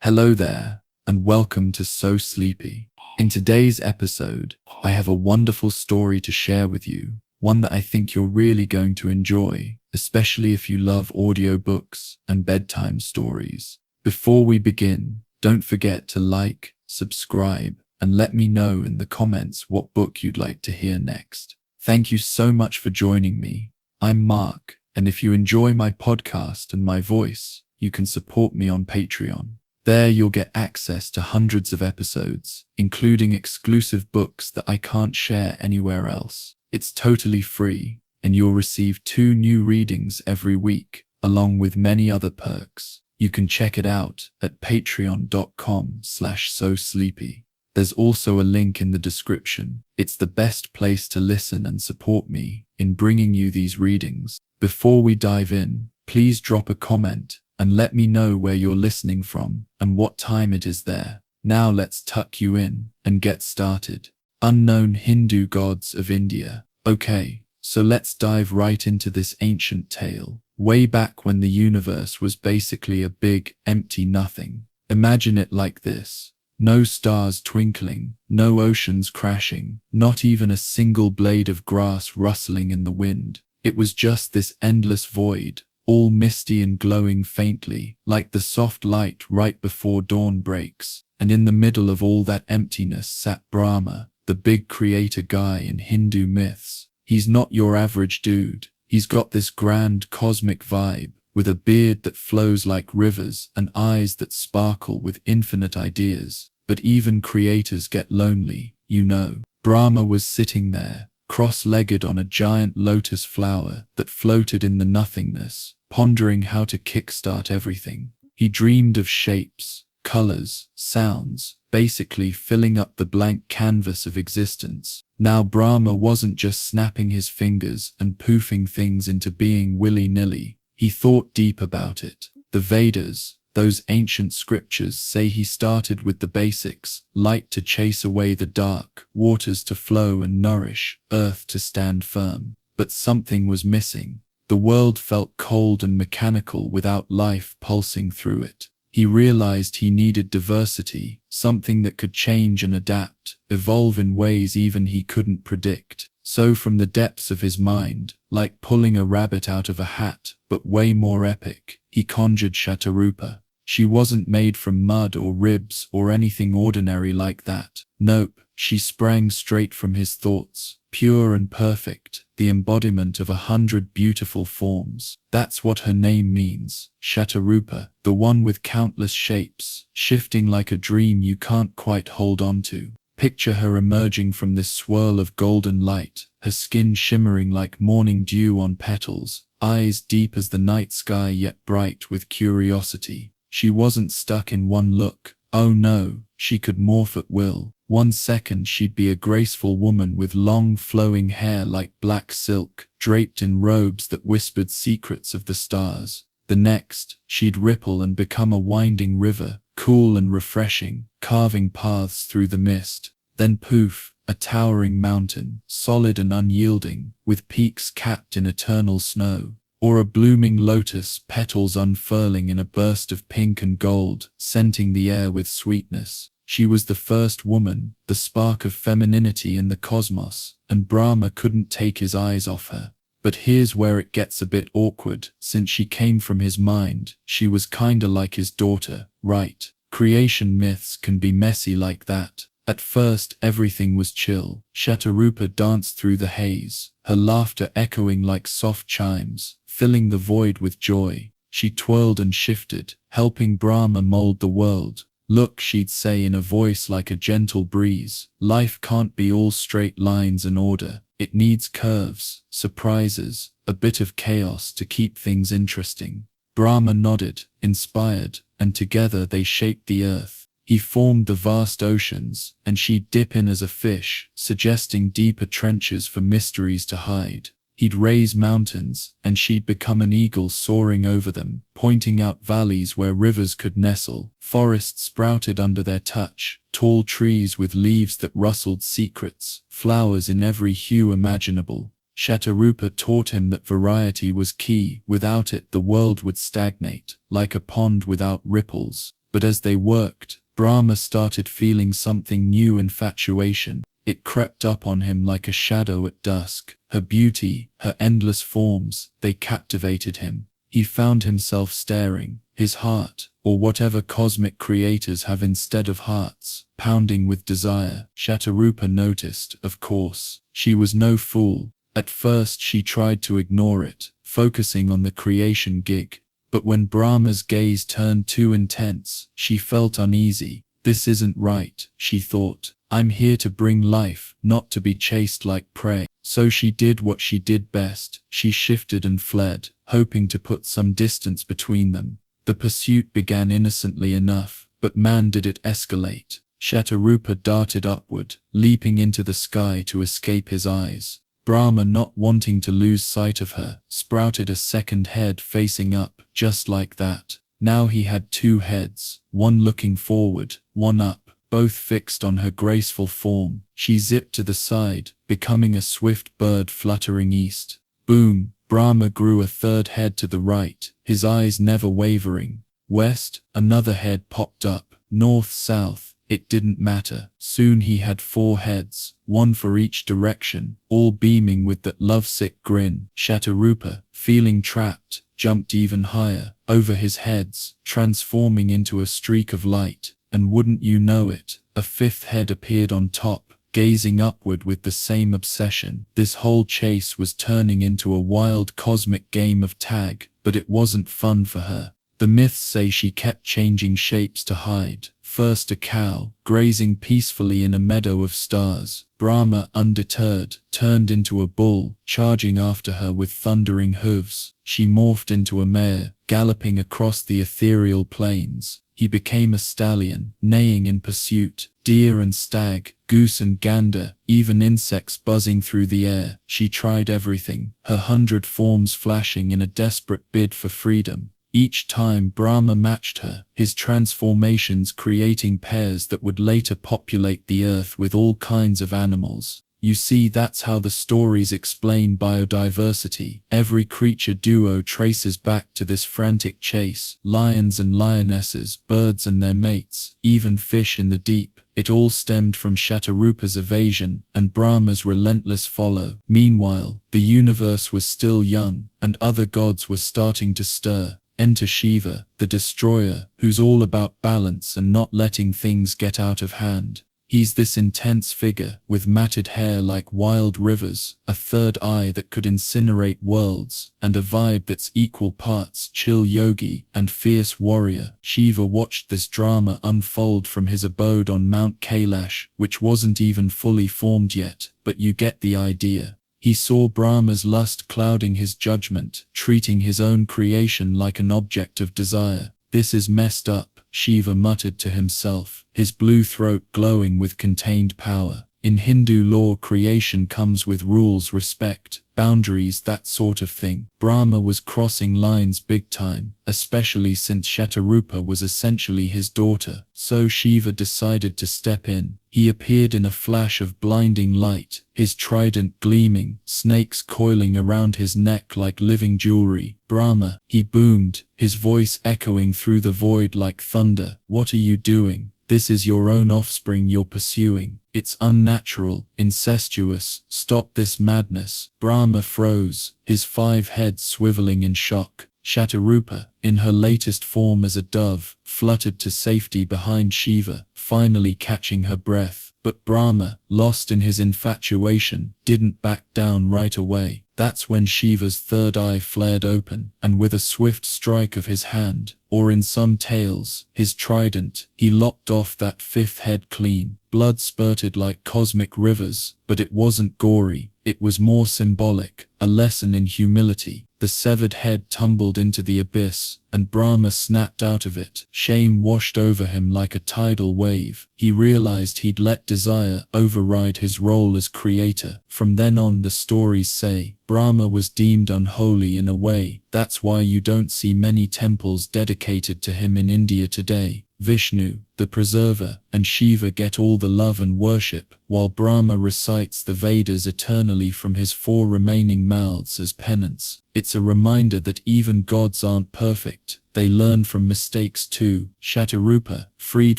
Hello there, and welcome to So Sleepy. In today's episode, I have a wonderful story to share with you, one that I think you're really going to enjoy, especially if you love audiobooks and bedtime stories. Before we begin, don't forget to like, subscribe, and let me know in the comments what book you'd like to hear next. Thank you so much for joining me. I'm Mark, and if you enjoy my podcast and my voice, you can support me on Patreon. There you'll get access to hundreds of episodes, including exclusive books that I can't share anywhere else. It's totally free, and you'll receive 2 new readings every week, along with many other perks. You can check it out at patreon.com/sosleepy. There's also a link in the description. It's the best place to listen and support me in bringing you these readings. Before we dive in, please drop a comment and let me know where you're listening from and what time it is there. Now let's tuck you in and get started. Unknown Hindu Gods of India. Okay, so let's dive right into this ancient tale. Way back when the universe was basically a big, empty nothing. Imagine it like this. No stars twinkling, no oceans crashing, not even a single blade of grass rustling in the wind. It was just this endless void, all misty and glowing faintly, like the soft light right before dawn breaks. And in the middle of all that emptiness sat Brahma, the big creator guy in Hindu myths. He's not your average dude. He's got this grand cosmic vibe, with a beard that flows like rivers and eyes that sparkle with infinite ideas. But even creators get lonely, you know. Brahma was sitting there, cross-legged on a giant lotus flower that floated in the nothingness, pondering how to kickstart everything. He dreamed of shapes, colors, sounds, basically filling up the blank canvas of existence. Now Brahma wasn't just snapping his fingers and poofing things into being willy-nilly. He thought deep about it. The Vedas, those ancient scriptures, say he started with the basics: light to chase away the dark, waters to flow and nourish, earth to stand firm. But something was missing. The world felt cold and mechanical without life pulsing through it. He realized he needed diversity, something that could change and adapt, evolve in ways even he couldn't predict. So from the depths of his mind, like pulling a rabbit out of a hat, but way more epic, he conjured Chatarupa. She wasn't made from mud or ribs or anything ordinary like that. Nope, she sprang straight from his thoughts, pure and perfect, the embodiment of 100 beautiful forms. That's what her name means, Chatarupa, the one with countless shapes, shifting like a dream you can't quite hold on to. Picture her emerging from this swirl of golden light, her skin shimmering like morning dew on petals, eyes deep as the night sky yet bright with curiosity. She wasn't stuck in one look. Oh no, she could morph at will. One second she'd be a graceful woman with long flowing hair like black silk, draped in robes that whispered secrets of the stars. The next, she'd ripple and become a winding river, cool and refreshing, carving paths through the mist. Then poof, a towering mountain, solid and unyielding, with peaks capped in eternal snow. Or a blooming lotus, petals unfurling in a burst of pink and gold, scenting the air with sweetness. She was the first woman, the spark of femininity in the cosmos, and Brahma couldn't take his eyes off her. But here's where it gets a bit awkward. Since she came from his mind, she was kinda like his daughter, right? Creation myths can be messy like that. At first everything was chill. Chatarupa danced through the haze, her laughter echoing like soft chimes, filling the void with joy. She twirled and shifted, helping Brahma mold the world. Look, she'd say in a voice like a gentle breeze, life can't be all straight lines and order. It needs curves, surprises, a bit of chaos to keep things interesting. Brahma nodded, inspired, and together they shaped the earth. He formed the vast oceans, and she'd dip in as a fish, suggesting deeper trenches for mysteries to hide. He'd raise mountains, and she'd become an eagle soaring over them, pointing out valleys where rivers could nestle. Forests sprouted under their touch, tall trees with leaves that rustled secrets, flowers in every hue imaginable. Chatarupa taught him that variety was key. Without it, the world would stagnate, like a pond without ripples. But as they worked, Brahma started feeling something new: infatuation. It crept up on him like a shadow at dusk. Her beauty, her endless forms, they captivated him. He found himself staring, his heart, or whatever cosmic creators have instead of hearts, pounding with desire. Chatarupa noticed, of course. She was no fool. At first she tried to ignore it, focusing on the creation gig. But when Brahma's gaze turned too intense, she felt uneasy. This isn't right, she thought. I'm here to bring life, not to be chased like prey. So she did what she did best. She shifted and fled, hoping to put some distance between them. The pursuit began innocently enough, but man did it escalate. Chatarupa darted upward, leaping into the sky to escape his eyes. Brahma, not wanting to lose sight of her, sprouted a second head facing up, just like that. Now he had two heads, one looking forward, one up, both fixed on her graceful form. She zipped to the side, becoming a swift bird fluttering east. Boom! Brahma grew a third head to the right, his eyes never wavering. West, another head popped up. North, south, it didn't matter. Soon he had 4 heads, one for each direction, all beaming with that lovesick grin. Chatarupa, feeling trapped, jumped even higher, over his heads, transforming into a streak of light. And wouldn't you know it, a 5th head appeared on top, gazing upward with the same obsession. This whole chase was turning into a wild cosmic game of tag, but it wasn't fun for her. The myths say she kept changing shapes to hide. First a cow, grazing peacefully in a meadow of stars. Brahma, undeterred, turned into a bull, charging after her with thundering hooves. She morphed into a mare, galloping across the ethereal plains. He became a stallion, neighing in pursuit. Deer and stag, goose and gander, even insects buzzing through the air. She tried everything, her 100 forms flashing in a desperate bid for freedom. Each time Brahma matched her, his transformations creating pairs that would later populate the earth with all kinds of animals. You see, that's how the stories explain biodiversity. Every creature duo traces back to this frantic chase. Lions and lionesses, birds and their mates, even fish in the deep. It all stemmed from Chatarupa's evasion and Brahma's relentless follow. Meanwhile, the universe was still young, and other gods were starting to stir. Enter Shiva, the destroyer, who's all about balance and not letting things get out of hand. He's this intense figure, with matted hair like wild rivers, a third eye that could incinerate worlds, and a vibe that's equal parts chill yogi and fierce warrior. Shiva watched this drama unfold from his abode on Mount Kailash, which wasn't even fully formed yet, but you get the idea. He saw Brahma's lust clouding his judgment, treating his own creation like an object of desire. This is messed up, Shiva muttered to himself, his blue throat glowing with contained power. In Hindu law, creation comes with rules, respect, boundaries, that sort of thing. Brahma was crossing lines big time, especially since Chatarupa was essentially his daughter. So Shiva decided to step in. He appeared in a flash of blinding light, his trident gleaming, snakes coiling around his neck like living jewelry. Brahma, he boomed, his voice echoing through the void like thunder. What are you doing? This is your own offspring you're pursuing. It's unnatural, incestuous. Stop this madness. Brahma froze, his 5 heads swiveling in shock. Chatarupa, in her latest form as a dove, fluttered to safety behind Shiva, finally catching her breath. But Brahma, lost in his infatuation, didn't back down right away. That's when Shiva's third eye flared open, and with a swift strike of his hand, or in some tales, his trident, he lopped off that 5th head clean. Blood spurted like cosmic rivers, but it wasn't gory, it was more symbolic, a lesson in humility. The severed head tumbled into the abyss, and Brahma snapped out of it. Shame washed over him like a tidal wave. He realized he'd let desire override his role as creator. From then on, the stories say, Brahma was deemed unholy in a way. That's why you don't see many temples dedicated to him in India today. Vishnu, the preserver, and Shiva get all the love and worship, while Brahma recites the Vedas eternally from his 4 remaining mouths as penance. It's a reminder that even gods aren't perfect. they learn from mistakes too. Chatarupa, freed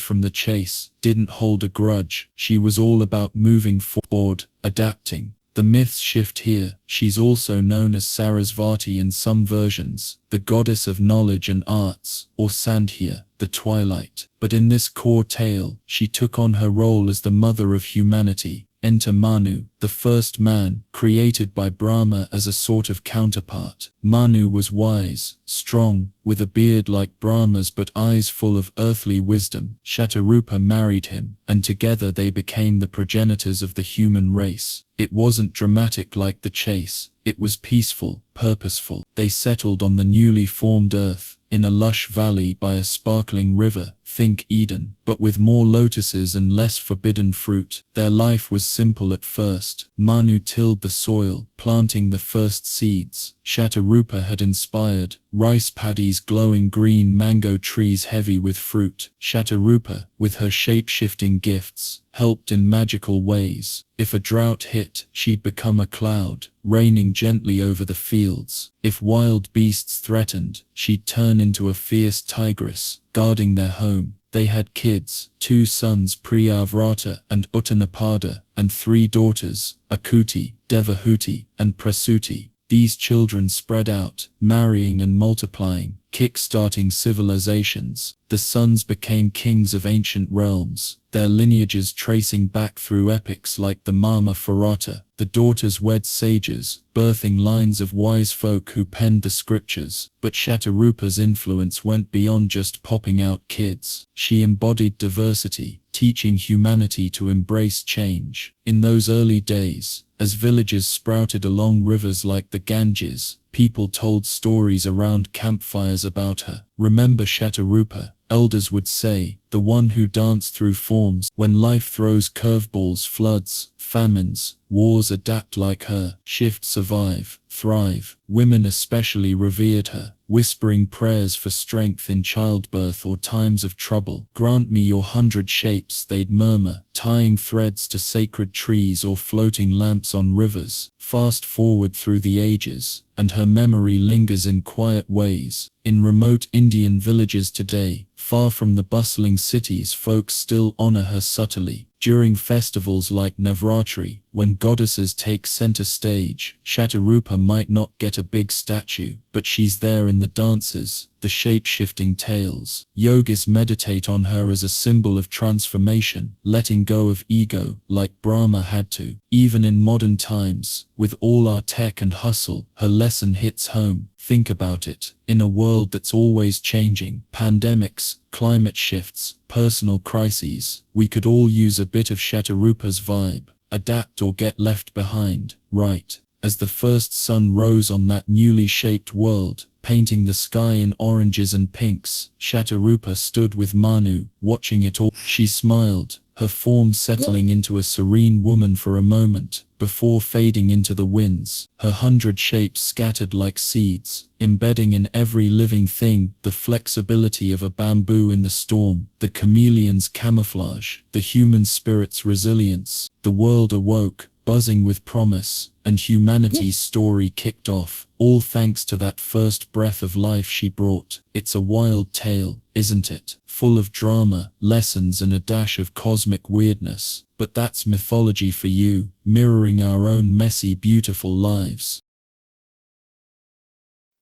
from the chase, didn't hold a grudge. She was all about moving forward, adapting. The myths shift here. She's also known as Sarasvati in some versions, the goddess of knowledge and arts, or Sandhya, the twilight. But in this core tale, she took on her role as the mother of humanity. Enter Manu, the first man, created by Brahma as a sort of counterpart. Manu was wise, strong, with a beard like Brahma's but eyes full of earthly wisdom. Chatarupa married him, and together they became the progenitors of the human race. It wasn't dramatic like the chase, it was peaceful, purposeful. They settled on the newly formed earth, in a lush valley by a sparkling river, think Eden, but with more lotuses and less forbidden fruit. Their life was simple at first. Manu tilled the soil, planting the first seeds. Chatarupa had inspired, rice paddies glowing green, mango trees heavy with fruit. Chatarupa, with her shape-shifting gifts, helped in magical ways. If a drought hit, she'd become a cloud, raining gently over the fields. If wild beasts threatened, she'd turn into a fierce tigress, guarding their home. They had kids, 2 sons, Priyavrata and Uttanapada, and 3 daughters, Akuti, Devahuti, and Prasuti. These children spread out, marrying and multiplying, kick-starting civilizations. The sons became kings of ancient realms, their lineages tracing back through epics like the Mahabharata. The daughters wed sages, birthing lines of wise folk who penned the scriptures. But Chatarupa's influence went beyond just popping out kids. She embodied diversity, teaching humanity to embrace change. In those early days, as villages sprouted along rivers like the Ganges, people told stories around campfires about her. Remember Chatarupa, elders would say, the one who danced through forms. When life throws curveballs, floods, famines, wars, adapt like her. Shift, survive, thrive. Women especially revered her, whispering prayers for strength in childbirth or times of trouble. Grant me your 100 shapes, they'd murmur, tying threads to sacred trees or floating lamps on rivers. Fast forward through the ages, and her memory lingers in quiet ways. In remote Indian villages today, far from the bustling cities, folks still honor her subtly. During festivals like Navratri, when goddesses take center stage, Chatarupa might not get a big statue, but she's there in the dances, the shape-shifting tales. Yogis meditate on her as a symbol of transformation, letting go of ego, like Brahma had to. Even in modern times, with all our tech and hustle, her lesson hits home. Think about it. In a world that's always changing, pandemics, climate shifts, personal crises, we could all use a bit of Chatarupa's vibe. Adapt or get left behind, right? As the first sun rose on that newly shaped world, painting the sky in oranges and pinks, Chatarupa stood with Manu, watching it all. She smiled, her form settling into a serene woman for a moment, before fading into the winds, her 100 shapes scattered like seeds, embedding in every living thing, the flexibility of a bamboo in the storm, the chameleon's camouflage, the human spirit's resilience. The world awoke, buzzing with promise, and humanity's story kicked off, all thanks to that first breath of life she brought. It's a wild tale, isn't it? Full of drama, lessons and a dash of cosmic weirdness. But that's mythology for you, mirroring our own messy, beautiful lives.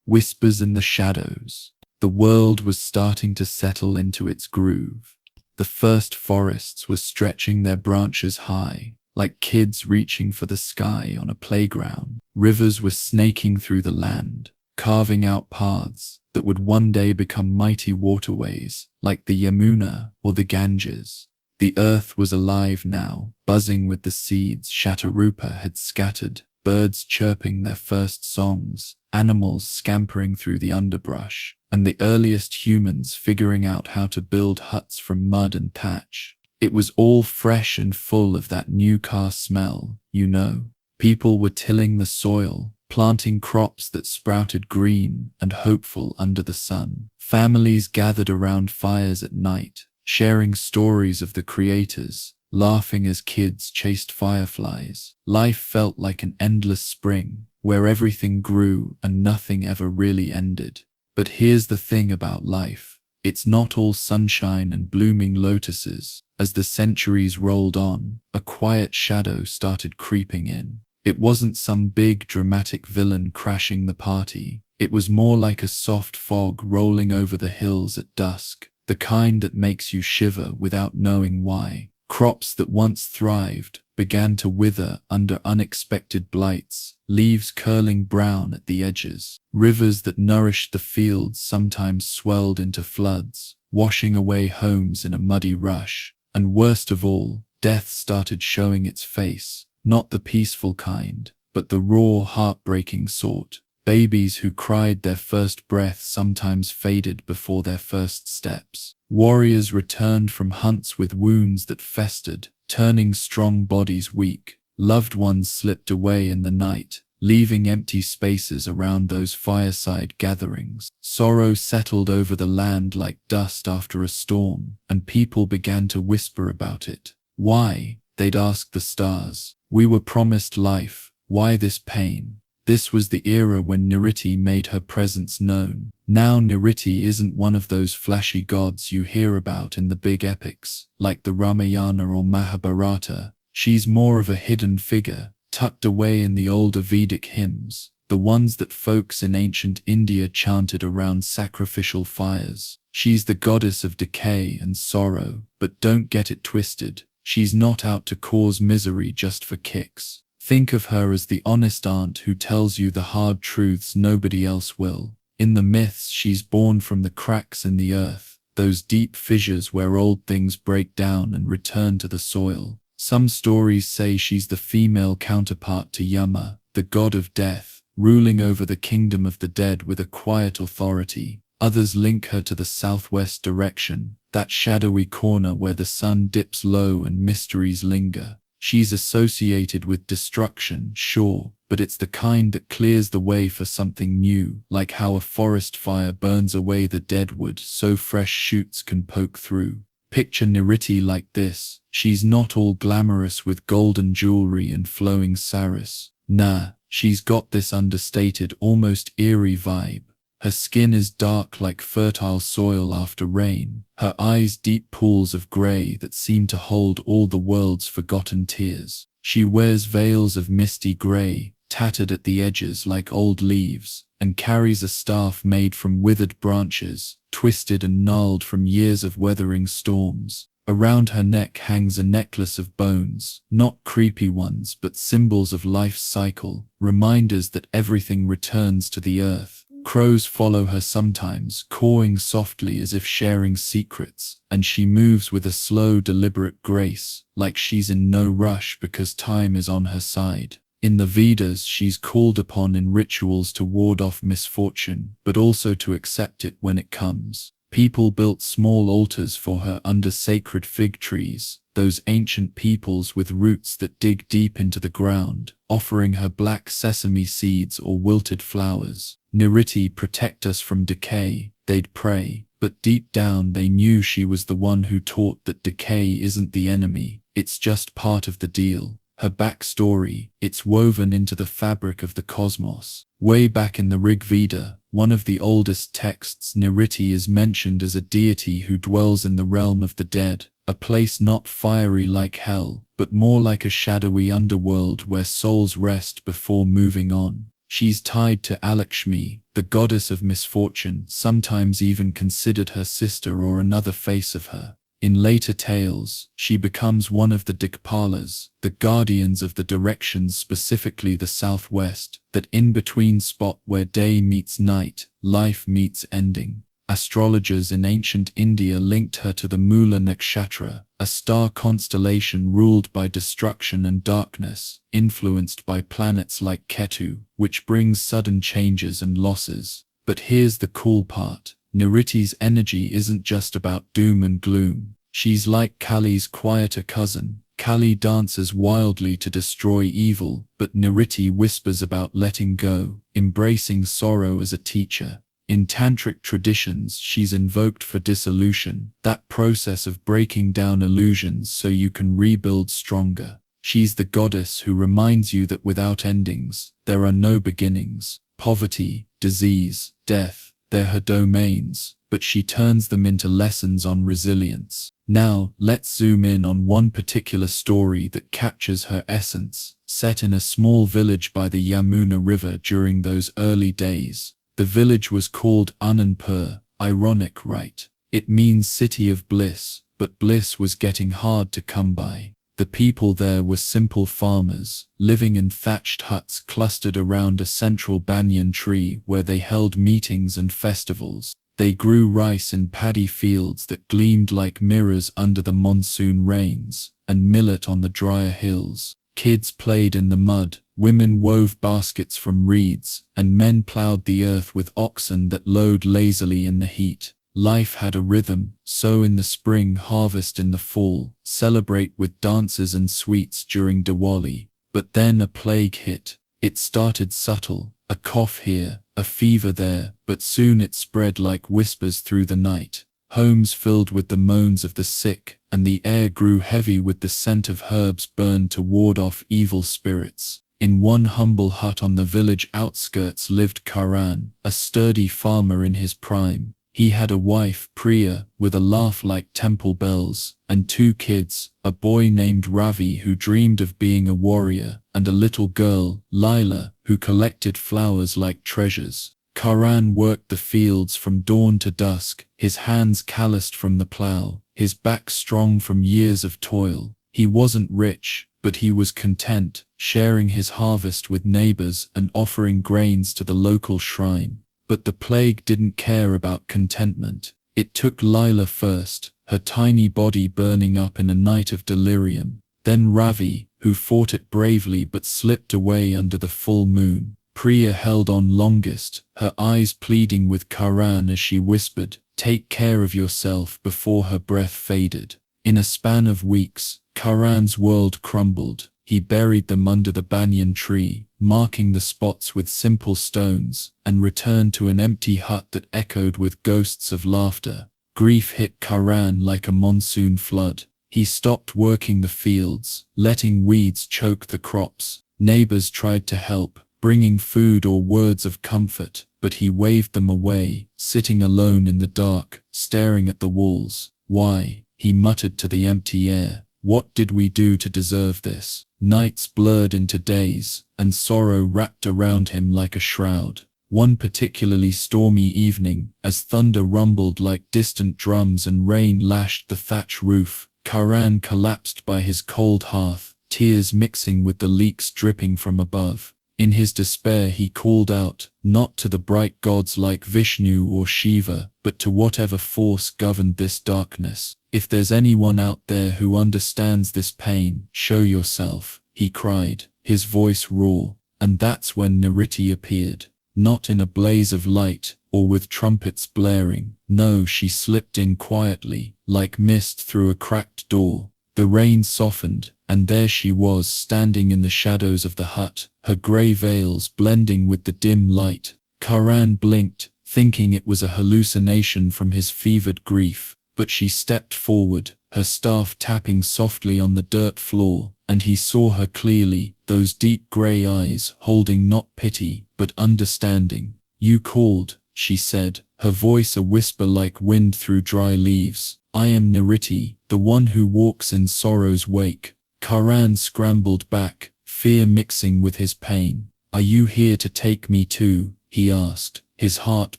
Whispers in the shadows. The world was starting to settle into its groove. The first forests were stretching their branches high, like kids reaching for the sky on a playground. Rivers were snaking through the land, carving out paths that would one day become mighty waterways, like the Yamuna or the Ganges. The earth was alive now, buzzing with the seeds Chatarupa had scattered, birds chirping their first songs, animals scampering through the underbrush, and the earliest humans figuring out how to build huts from mud and thatch. It was all fresh and full of that new car smell, you know. People were tilling the soil, planting crops that sprouted green and hopeful under the sun. Families gathered around fires at night, sharing stories of the creators, laughing as kids chased fireflies. Life felt like an endless spring, where everything grew and nothing ever really ended. But here's the thing about life. It's not all sunshine and blooming lotuses. As the centuries rolled on, a quiet shadow started creeping in. It wasn't some big dramatic villain crashing the party. It was more like a soft fog rolling over the hills at dusk, the kind that makes you shiver without knowing why. Crops that once thrived began to wither under unexpected blights, leaves curling brown at the edges. Rivers that nourished the fields sometimes swelled into floods, washing away homes in a muddy rush. And worst of all, death started showing its face, not the peaceful kind, but the raw, heartbreaking sort. Babies who cried their first breath sometimes faded before their first steps. Warriors returned from hunts with wounds that festered, turning strong bodies weak. Loved ones slipped away in the night, leaving empty spaces around those fireside gatherings. Sorrow settled over the land like dust after a storm, and people began to whisper about it. Why? They'd ask the stars. We were promised life. Why this pain? This was the era when Nariti made her presence known. Now Nariti isn't one of those flashy gods you hear about in the big epics, like the Ramayana or Mahabharata. She's more of a hidden figure, tucked away in the older Vedic hymns, the ones that folks in ancient India chanted around sacrificial fires. She's the goddess of decay and sorrow, but don't get it twisted. She's not out to cause misery just for kicks. Think of her as the honest aunt who tells you the hard truths nobody else will. In the myths, she's born from the cracks in the earth, those deep fissures where old things break down and return to the soil. Some stories say she's the female counterpart to Yama, the god of death, ruling over the kingdom of the dead with a quiet authority. Others link her to the southwest direction, that shadowy corner where the sun dips low and mysteries linger. She's associated with destruction, sure, but it's the kind that clears the way for something new, like how a forest fire burns away the dead wood so fresh shoots can poke through. Picture Nariti like this. She's not all glamorous with golden jewelry and flowing saris. Nah, she's got this understated, almost eerie vibe. Her skin is dark like fertile soil after rain, her eyes deep pools of grey that seem to hold all the world's forgotten tears. She wears veils of misty grey, tattered at the edges like old leaves, and carries a staff made from withered branches, twisted and gnarled from years of weathering storms. Around her neck hangs a necklace of bones, not creepy ones but symbols of life's cycle, reminders that everything returns to the earth. Crows follow her sometimes, cawing softly as if sharing secrets, and she moves with a slow, deliberate grace, like she's in no rush because time is on her side. In the Vedas, she's called upon in rituals to ward off misfortune, but also to accept it when it comes. People built small altars for her under sacred fig trees, those ancient peoples with roots that dig deep into the ground, offering her black sesame seeds or wilted flowers. Nariti, protect us from decay, they'd pray, but deep down they knew she was the one who taught that decay isn't the enemy, it's just part of the deal. Her backstory, it's woven into the fabric of the cosmos. Way back in the Rig Veda, one of the oldest texts, Nariti is mentioned as a deity who dwells in the realm of the dead, a place not fiery like hell, but more like a shadowy underworld where souls rest before moving on. She's tied to Alakshmi, the goddess of misfortune, sometimes even considered her sister or another face of her. In later tales, she becomes one of the Dikpalas, the guardians of the directions, specifically the southwest, that in-between spot where day meets night, life meets ending. Astrologers in ancient India linked her to the Mula Nakshatra, a star constellation ruled by destruction and darkness, influenced by planets like Ketu, which brings sudden changes and losses. But here's the cool part. Nariti's energy isn't just about doom and gloom. She's like Kali's quieter cousin. Kali dances wildly to destroy evil, but Nariti whispers about letting go, embracing sorrow as a teacher. In tantric traditions, she's invoked for dissolution, that process of breaking down illusions so you can rebuild stronger. She's the goddess who reminds you that without endings, there are no beginnings. Poverty, disease, death, they're her domains, but she turns them into lessons on resilience. Now, let's zoom in on one particular story that captures her essence, set in a small village by the Yamuna River during those early days. The village was called Anandpur, ironic, right? It means city of bliss, but bliss was getting hard to come by. The people there were simple farmers, living in thatched huts clustered around a central banyan tree where they held meetings and festivals. They grew rice in paddy fields that gleamed like mirrors under the monsoon rains, and millet on the drier hills. Kids played in the mud, women wove baskets from reeds, and men plowed the earth with oxen that lowed lazily in the heat. Life had a rhythm, sow in the spring, harvest in the fall, celebrate with dances and sweets during Diwali. But then a plague hit. It started subtle, a cough here, a fever there, but soon it spread like whispers through the night. Homes filled with the moans of the sick, and the air grew heavy with the scent of herbs burned to ward off evil spirits. In one humble hut on the village outskirts lived Karan, a sturdy farmer in his prime. He had a wife, Priya, with a laugh like temple bells, and 2 kids, a boy named Ravi who dreamed of being a warrior, and a little girl, Lila, who collected flowers like treasures. Karan worked the fields from dawn to dusk, his hands calloused from the plow, his back strong from years of toil. He wasn't rich, but he was content, sharing his harvest with neighbors and offering grains to the local shrine. But the plague didn't care about contentment. It took Lila first, her tiny body burning up in a night of delirium. Then Ravi, who fought it bravely but slipped away under the full moon. Priya held on longest, her eyes pleading with Karan as she whispered, "Take care of yourself," before her breath faded. In a span of weeks, Karan's world crumbled. He buried them under the banyan tree, marking the spots with simple stones, and returned to an empty hut that echoed with ghosts of laughter. Grief hit Karan like a monsoon flood. He stopped working the fields, letting weeds choke the crops. Neighbors tried to help, bringing food or words of comfort, but he waved them away, sitting alone in the dark, staring at the walls. "Why?" he muttered to the empty air. "What did we do to deserve this?" Nights blurred into days, and sorrow wrapped around him like a shroud. One particularly stormy evening, as thunder rumbled like distant drums and rain lashed the thatch roof, Karan collapsed by his cold hearth, tears mixing with the leaks dripping from above. In his despair he called out, not to the bright gods like Vishnu or Shiva, but to whatever force governed this darkness. "If there's anyone out there who understands this pain, show yourself," he cried, his voice raw. And that's when Nariti appeared. Not in a blaze of light, or with trumpets blaring. No, she slipped in quietly, like mist through a cracked door. The rain softened, and there she was standing in the shadows of the hut, her grey veils blending with the dim light. Karan blinked, thinking it was a hallucination from his fevered grief, but she stepped forward, her staff tapping softly on the dirt floor, and he saw her clearly, those deep grey eyes holding not pity, but understanding. "You called," she said, her voice a whisper like wind through dry leaves. "I am Nariti, the one who walks in sorrow's wake." Karan scrambled back, fear mixing with his pain. "Are you here to take me too?" he asked, his heart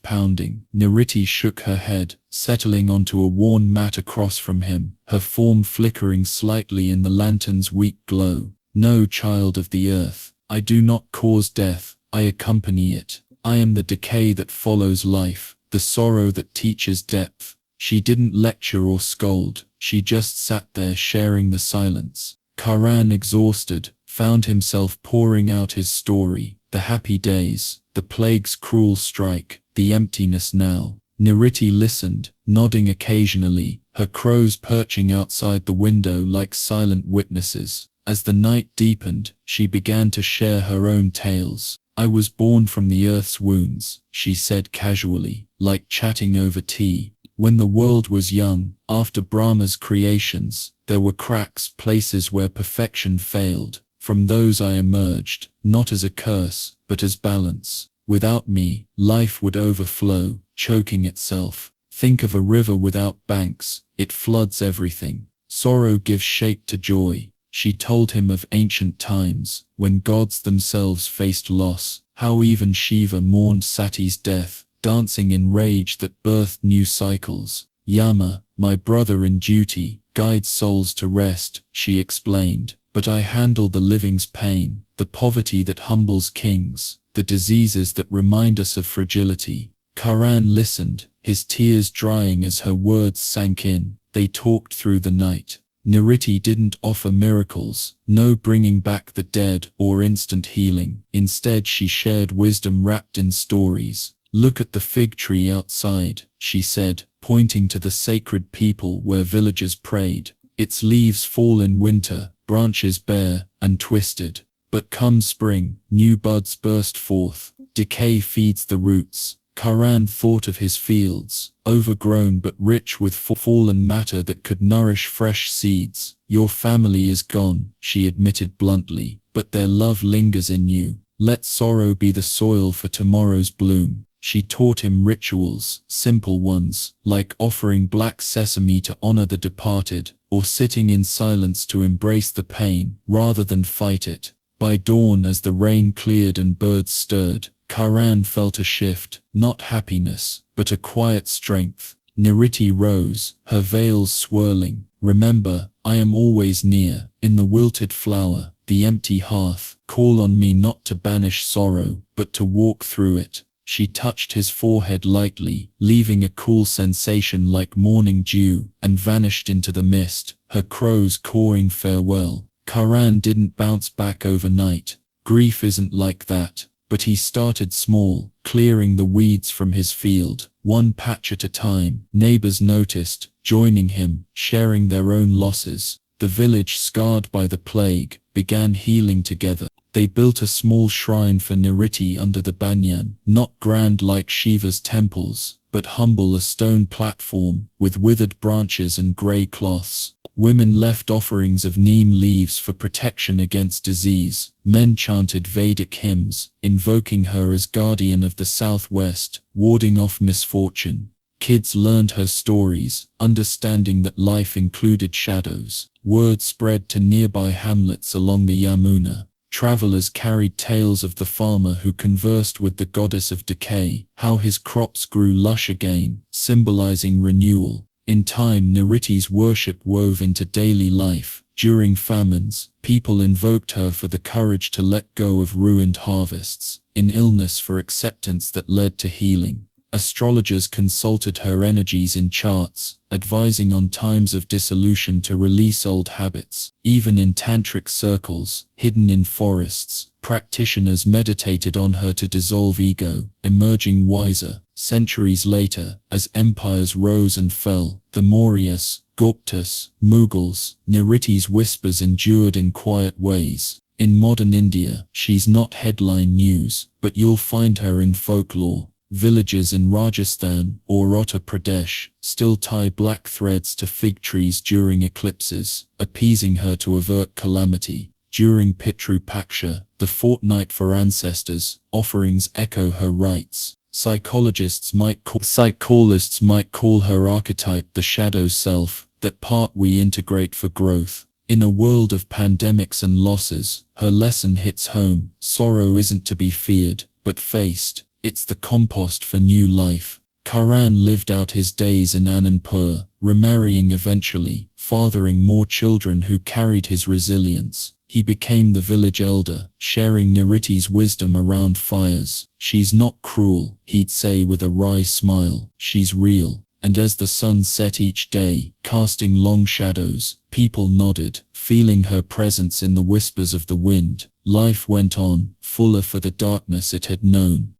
pounding. Nariti shook her head, settling onto a worn mat across from him, her form flickering slightly in the lantern's weak glow. "No, child of the earth, I do not cause death, I accompany it. I am the decay that follows life, the sorrow that teaches depth." She didn't lecture or scold, she just sat there sharing the silence. Karan, exhausted, found himself pouring out his story, the happy days, the plague's cruel strike, the emptiness now. Nariti listened, nodding occasionally, her crows perching outside the window like silent witnesses. As the night deepened, she began to share her own tales. "I was born from the earth's wounds," she said casually, like chatting over tea. "When the world was young, after Brahma's creations, there were cracks, places where perfection failed. From those I emerged, not as a curse, but as balance. Without me, life would overflow." choking itself. Think of a river without banks, it floods everything. Sorrow gives shape to joy. She told him of ancient times, when gods themselves faced loss, how even Shiva mourned Sati's death, dancing in rage that birthed new cycles. Yama, my brother in duty, guides souls to rest, she explained, but I handle the living's pain, the poverty that humbles kings, the diseases that remind us of fragility. Karan listened, his tears drying as her words sank in. They talked through the night. Nariti didn't offer miracles, no bringing back the dead or instant healing. Instead, she shared wisdom wrapped in stories. Look at the fig tree outside, she said, pointing to the sacred people where villagers prayed. Its leaves fall in winter, branches bare and twisted. But come spring, new buds burst forth. Decay feeds the roots. Karan thought of his fields, overgrown but rich with fallen matter that could nourish fresh seeds. Your family is gone, she admitted bluntly, but their love lingers in you. Let sorrow be the soil for tomorrow's bloom. She taught him rituals, simple ones, like offering black sesame to honor the departed, or sitting in silence to embrace the pain, rather than fight it. By dawn, as the rain cleared and birds stirred, Karan felt a shift, not happiness, but a quiet strength. Nariti rose, her veils swirling. Remember, I am always near, in the wilted flower, the empty hearth. Call on me not to banish sorrow, but to walk through it. She touched his forehead lightly, leaving a cool sensation like morning dew, and vanished into the mist, her crows cawing farewell. Karan didn't bounce back overnight. Grief isn't like that. But he started small, clearing the weeds from his field, one patch at a time. Neighbors noticed, joining him, sharing their own losses. The village, scarred by the plague, began healing together. They built a small shrine for Nariti under the banyan, not grand like Shiva's temples, but humble, a stone platform, with withered branches and grey cloths. Women left offerings of neem leaves for protection against disease. Men chanted Vedic hymns, invoking her as guardian of the southwest, warding off misfortune. Kids learned her stories, understanding that life included shadows. Word spread to nearby hamlets along the Yamuna. Travelers carried tales of the farmer who conversed with the goddess of decay, how his crops grew lush again, symbolizing renewal. In time, Nariti's worship wove into daily life. During famines, people invoked her for the courage to let go of ruined harvests. In illness, for acceptance that led to healing. Astrologers consulted her energies in charts, advising on times of dissolution to release old habits. Even in tantric circles, hidden in forests, practitioners meditated on her to dissolve ego, emerging wiser. Centuries later, as empires rose and fell, the Mauryas, Guptas, Mughals, Nariti's whispers endured in quiet ways. In modern India, she's not headline news, but you'll find her in folklore. Villages in Rajasthan or Uttar Pradesh still tie black threads to fig trees during eclipses, appeasing her to avert calamity. During Pitru Paksha, the fortnight for ancestors, offerings echo her rites. Psychologists might call her archetype the shadow self, that part we integrate for growth. In a world of pandemics and losses, her lesson hits home. Sorrow isn't to be feared, but faced. It's the compost for new life. Karan lived out his days in Anandpur, remarrying eventually, fathering more children who carried his resilience. He became the village elder, sharing Nariti's wisdom around fires. She's not cruel, he'd say with a wry smile. She's real. And as the sun set each day, casting long shadows, people nodded, feeling her presence in the whispers of the wind. Life went on, fuller for the darkness it had known.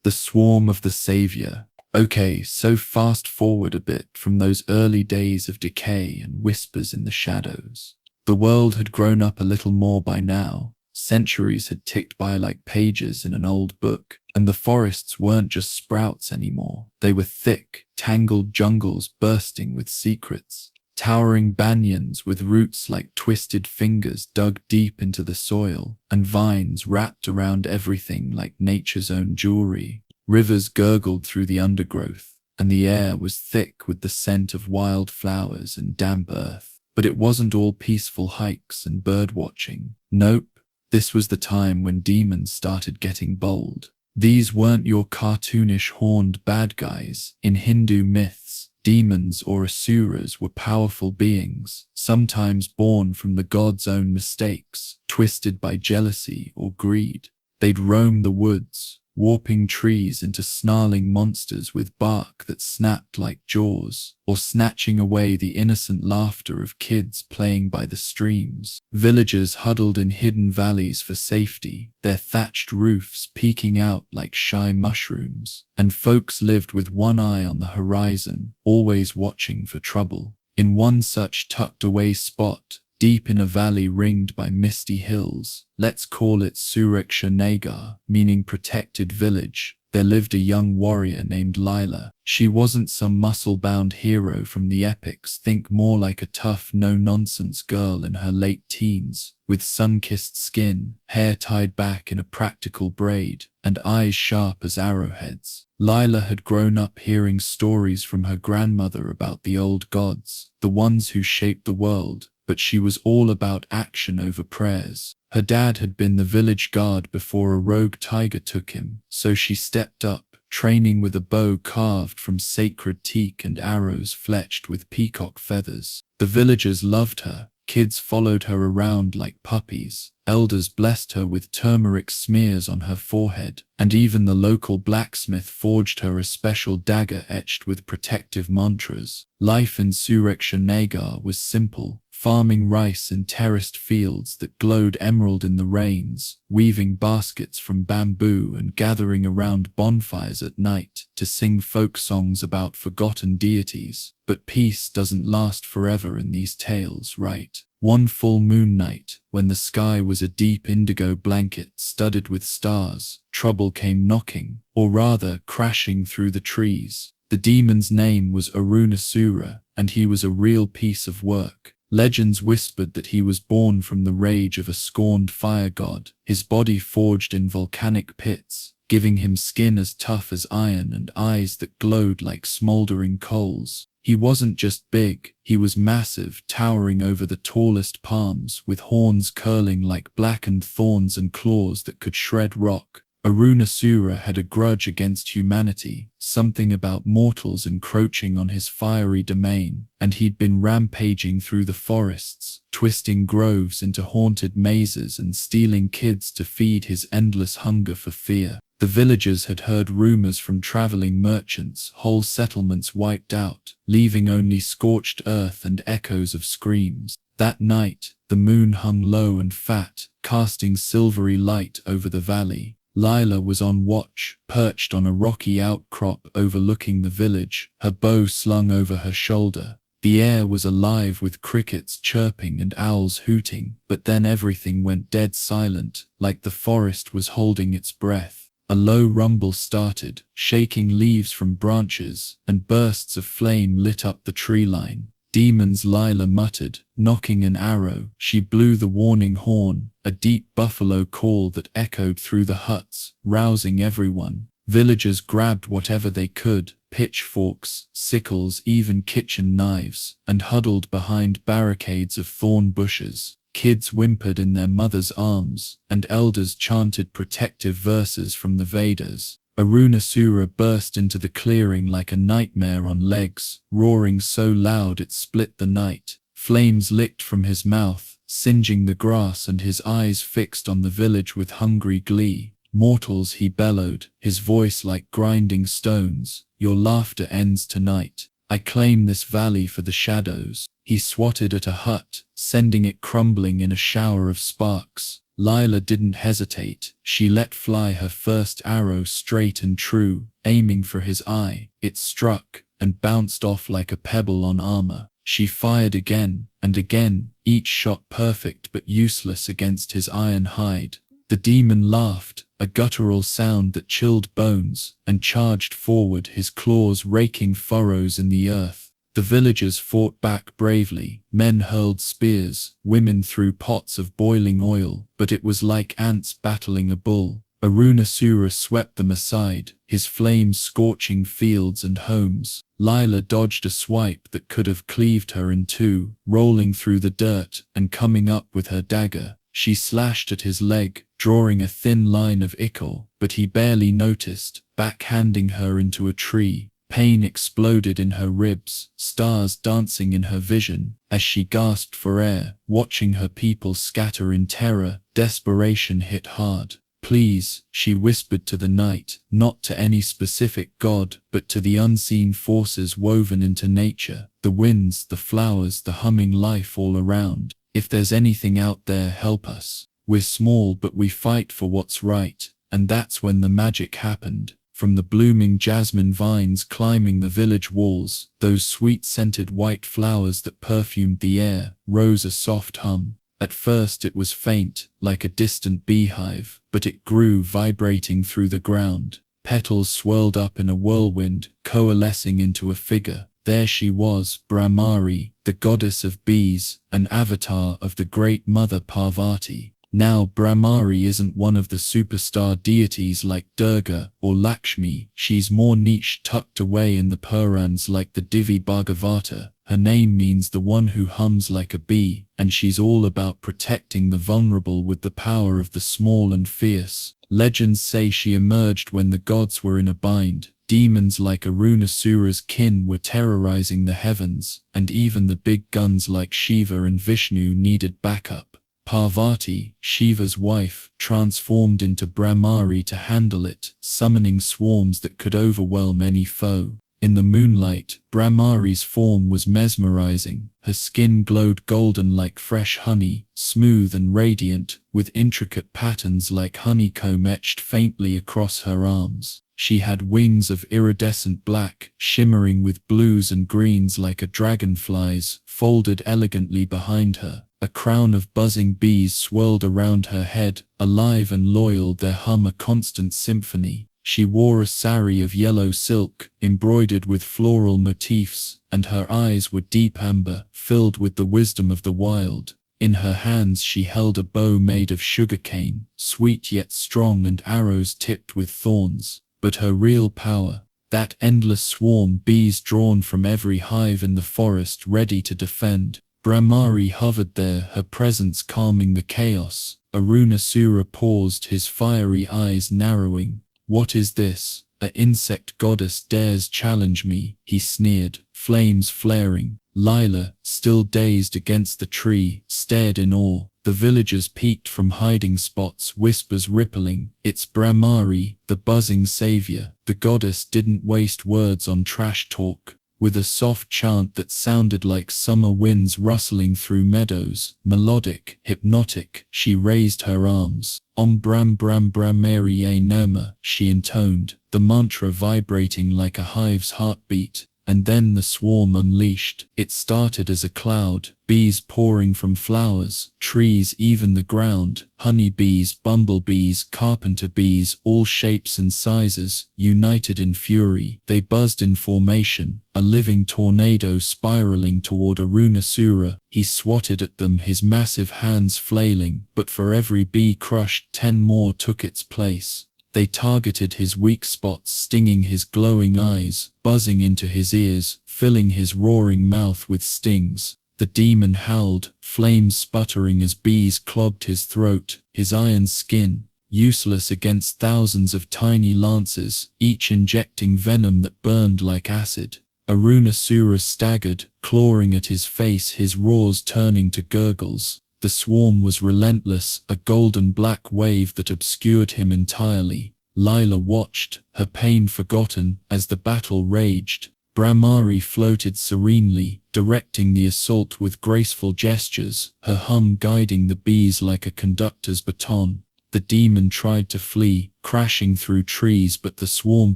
The Swarm of the Savior. Okay, so fast forward a bit from those early days of decay and whispers in the shadows. The world had grown up a little more by now. Centuries had ticked by like pages in an old book, and the forests weren't just sprouts anymore. They were thick, tangled jungles bursting with secrets. towering banyans with roots like twisted fingers dug deep into the soil, and vines wrapped around everything like nature's own jewelry. Rivers gurgled through the undergrowth, and the air was thick with the scent of wild flowers and damp earth. But it wasn't all peaceful hikes and bird-watching. Nope, this was the time when demons started getting bold. These weren't your cartoonish horned bad guys. In Hindu myths, demons or asuras were powerful beings, sometimes born from the gods' own mistakes, twisted by jealousy or greed. They'd roam the woods, warping trees into snarling monsters with bark that snapped like jaws, or snatching away the innocent laughter of kids playing by the streams. Villagers huddled in hidden valleys for safety, their thatched roofs peeking out like shy mushrooms, and folks lived with one eye on the horizon, always watching for trouble. In one such tucked-away spot, deep in a valley ringed by misty hills, let's call it Suraksha Nagar, meaning protected village, there lived a young warrior named Lila. She wasn't some muscle-bound hero from the epics, think more like a tough, no-nonsense girl in her late teens, with sun-kissed skin, hair tied back in a practical braid, and eyes sharp as arrowheads. Lila had grown up hearing stories from her grandmother about the old gods, the ones who shaped the world, but she was all about action over prayers. Her dad had been the village guard before a rogue tiger took him, so she stepped up, training with a bow carved from sacred teak and arrows fletched with peacock feathers. The villagers loved her, kids followed her around like puppies, elders blessed her with turmeric smears on her forehead, and even the local blacksmith forged her a special dagger etched with protective mantras. Life in Suraksha Nagar was simple, farming rice in terraced fields that glowed emerald in the rains, weaving baskets from bamboo and gathering around bonfires at night to sing folk songs about forgotten deities. But peace doesn't last forever in these tales, right? One full moon night, when the sky was a deep indigo blanket studded with stars, trouble came knocking, or rather crashing through the trees. The demon's name was Arunasura, and he was a real piece of work. Legends whispered that he was born from the rage of a scorned fire god, his body forged in volcanic pits, giving him skin as tough as iron and eyes that glowed like smoldering coals. He wasn't just big, he was massive, towering over the tallest palms, with horns curling like blackened thorns and claws that could shred rock. Arunasura had a grudge against humanity, something about mortals encroaching on his fiery domain, and he'd been rampaging through the forests, twisting groves into haunted mazes and stealing kids to feed his endless hunger for fear. The villagers had heard rumors from traveling merchants, whole settlements wiped out, leaving only scorched earth and echoes of screams. That night, the moon hung low and fat, casting silvery light over the valley. Lila was on watch, perched on a rocky outcrop overlooking the village, her bow slung over her shoulder. The air was alive with crickets chirping and owls hooting, but then everything went dead silent, like the forest was holding its breath. A low rumble started, shaking leaves from branches, and bursts of flame lit up the tree line. Demons, Lila muttered, knocking an arrow. She blew the warning horn, a deep buffalo call that echoed through the huts, rousing everyone. Villagers grabbed whatever they could, pitchforks, sickles, even kitchen knives, and huddled behind barricades of thorn bushes. Kids whimpered in their mothers' arms, and elders chanted protective verses from the Vedas. Arunasura burst into the clearing like a nightmare on legs, roaring so loud it split the night. Flames licked from his mouth, singeing the grass, and his eyes fixed on the village with hungry glee. Mortals, he bellowed, his voice like grinding stones, your laughter ends tonight. I claim this valley for the shadows. He swatted at a hut, sending it crumbling in a shower of sparks. Lila didn't hesitate. She let fly her first arrow straight and true, aiming for his eye. It struck, and bounced off like a pebble on armor. She fired again, and again, each shot perfect but useless against his iron hide. The demon laughed, a guttural sound that chilled bones, and charged forward, his claws raking furrows in the earth. The villagers fought back bravely. Men hurled spears, women threw pots of boiling oil, but it was like ants battling a bull. Arunasura swept them aside, his flames scorching fields and homes. Lila dodged a swipe that could have cleaved her in two, rolling through the dirt and coming up with her dagger. She slashed at his leg, drawing a thin line of ichor, but he barely noticed, backhanding her into a tree. Pain exploded in her ribs, stars dancing in her vision, as she gasped for air, watching her people scatter in terror. Desperation hit hard. Please, she whispered to the night, not to any specific god, but to the unseen forces woven into nature, the winds, the flowers, the humming life all around. If there's anything out there, help us. We're small, but we fight for what's right. And that's when the magic happened. From the blooming jasmine vines climbing the village walls, those sweet-scented white flowers that perfumed the air, rose a soft hum. At first it was faint, like a distant beehive, but it grew, vibrating through the ground. Petals swirled up in a whirlwind, coalescing into a figure. There she was, Brahmari, the goddess of bees, an avatar of the great mother Parvati. Now Brahmari isn't one of the superstar deities like Durga or Lakshmi. She's more niche, tucked away in the Purans like the Divi Bhagavata. Her name means the one who hums like a bee, and she's all about protecting the vulnerable with the power of the small and fierce. Legends say she emerged when the gods were in a bind. Demons like Arunasura's kin were terrorizing the heavens, and even the big guns like Shiva and Vishnu needed backup. Parvati, Shiva's wife, transformed into Brahmari to handle it, summoning swarms that could overwhelm any foe. In the moonlight, Brahmari's form was mesmerizing. Her skin glowed golden like fresh honey, smooth and radiant, with intricate patterns like honeycomb etched faintly across her arms. She had wings of iridescent black, shimmering with blues and greens like a dragonfly's, folded elegantly behind her. A crown of buzzing bees swirled around her head, alive and loyal, their hum a constant symphony. She wore a sari of yellow silk, embroidered with floral motifs, and her eyes were deep amber, filled with the wisdom of the wild. In her hands she held a bow made of sugarcane, sweet yet strong, and arrows tipped with thorns. But her real power, that endless swarm bees drawn from every hive in the forest ready to defend. Brahmari hovered there, her presence calming the chaos. Arunasura paused, his fiery eyes narrowing. What is this? An insect goddess dares challenge me, he sneered, flames flaring. Lila, still dazed against the tree, stared in awe. The villagers peeked from hiding spots, whispers rippling. It's Brahmari, the buzzing savior. The goddess didn't waste words on trash talk. With a soft chant that sounded like summer winds rustling through meadows, melodic, hypnotic, she raised her arms. Om Brahm Brahm Brahmari Nirma, she intoned, the mantra vibrating like a hive's heartbeat. And then the swarm unleashed. It started as a cloud, bees pouring from flowers, trees, even the ground, honeybees, bumblebees, carpenter bees, all shapes and sizes, united in fury. They buzzed in formation, a living tornado spiraling toward Arunasura. He swatted at them, his massive hands flailing, but for every bee crushed, 10 more took its place. They targeted his weak spots, stinging his glowing eyes, buzzing into his ears, filling his roaring mouth with stings. The demon howled, flames sputtering as bees clogged his throat, his iron skin, useless against thousands of tiny lances, each injecting venom that burned like acid. Arunasura staggered, clawing at his face, his roars turning to gurgles. The swarm was relentless, a golden-black wave that obscured him entirely. Lila watched, her pain forgotten, as the battle raged. Brahmari floated serenely, directing the assault with graceful gestures, her hum guiding the bees like a conductor's baton. The demon tried to flee, crashing through trees, but the swarm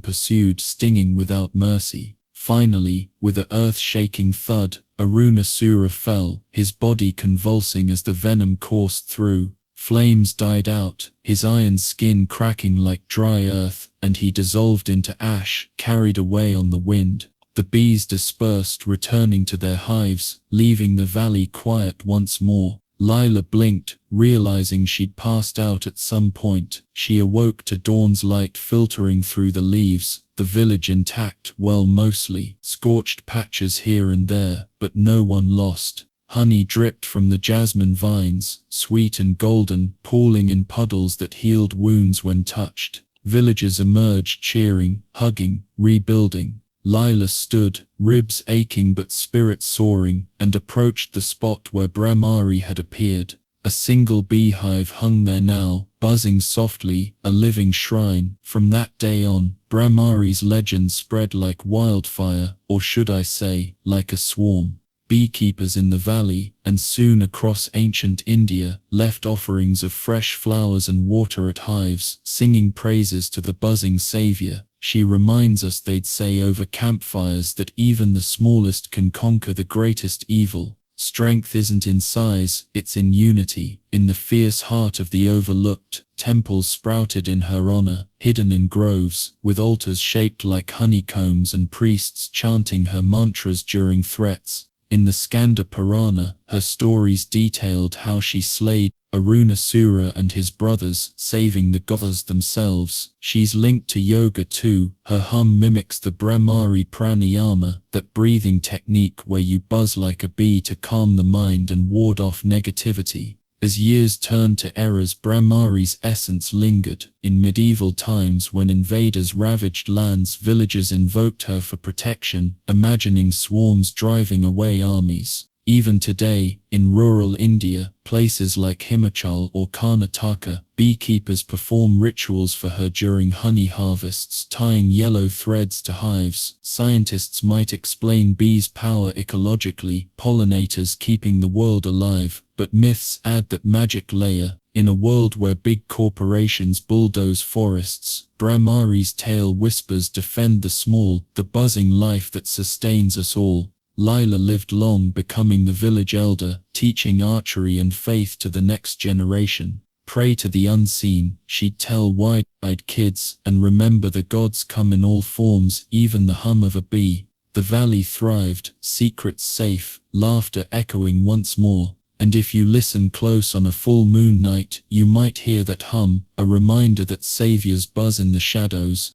pursued, stinging without mercy. Finally, with a earth-shaking thud, Arunasura fell, his body convulsing as the venom coursed through. Flames died out, his iron skin cracking like dry earth, and he dissolved into ash, carried away on the wind. The bees dispersed, returning to their hives, leaving the valley quiet once more. Lila blinked, realizing she'd passed out at some point. She awoke to dawn's light filtering through the leaves, the village intact, well, mostly. Scorched patches here and there, but no one lost. Honey dripped from the jasmine vines, sweet and golden, pooling in puddles that healed wounds when touched. Villagers emerged cheering, hugging, rebuilding. Lila stood, ribs aching but spirit soaring, and approached the spot where Brahmari had appeared. A single beehive hung there now, buzzing softly, a living shrine. From that day on, Brahmari's legend spread like wildfire, or should I say, like a swarm. Beekeepers in the valley, and soon across ancient India, left offerings of fresh flowers and water at hives, singing praises to the buzzing savior. She reminds us, they'd say over campfires, that even the smallest can conquer the greatest evil. Strength isn't in size, it's in unity. In the fierce heart of the overlooked, temples sprouted in her honor, hidden in groves, with altars shaped like honeycombs and priests chanting her mantras during threats. In the Skanda Purana, her stories detailed how she slayed Arunasura and his brothers, saving the gods themselves. She's linked to yoga too. Her hum mimics the Brahmari pranayama, that breathing technique where you buzz like a bee to calm the mind and ward off negativity. As years turned to eras, Brahmari's essence lingered. In medieval times, when invaders ravaged lands, villagers invoked her for protection, imagining swarms driving away armies. Even today, in rural India, places like Himachal or Karnataka, beekeepers perform rituals for her during honey harvests, tying yellow threads to hives. Scientists might explain bees' power ecologically, pollinators keeping the world alive, but myths add that magic layer. In a world where big corporations bulldoze forests, Brahmari's tale whispers defend the small, the buzzing life that sustains us all. Lila lived long, becoming the village elder, teaching archery and faith to the next generation. Pray to the unseen, she'd tell wide-eyed kids, and remember the gods come in all forms, even the hum of a bee. The valley thrived, secrets safe, laughter echoing once more. And if you listen close on a full moon night, you might hear that hum, a reminder that saviors buzz in the shadows.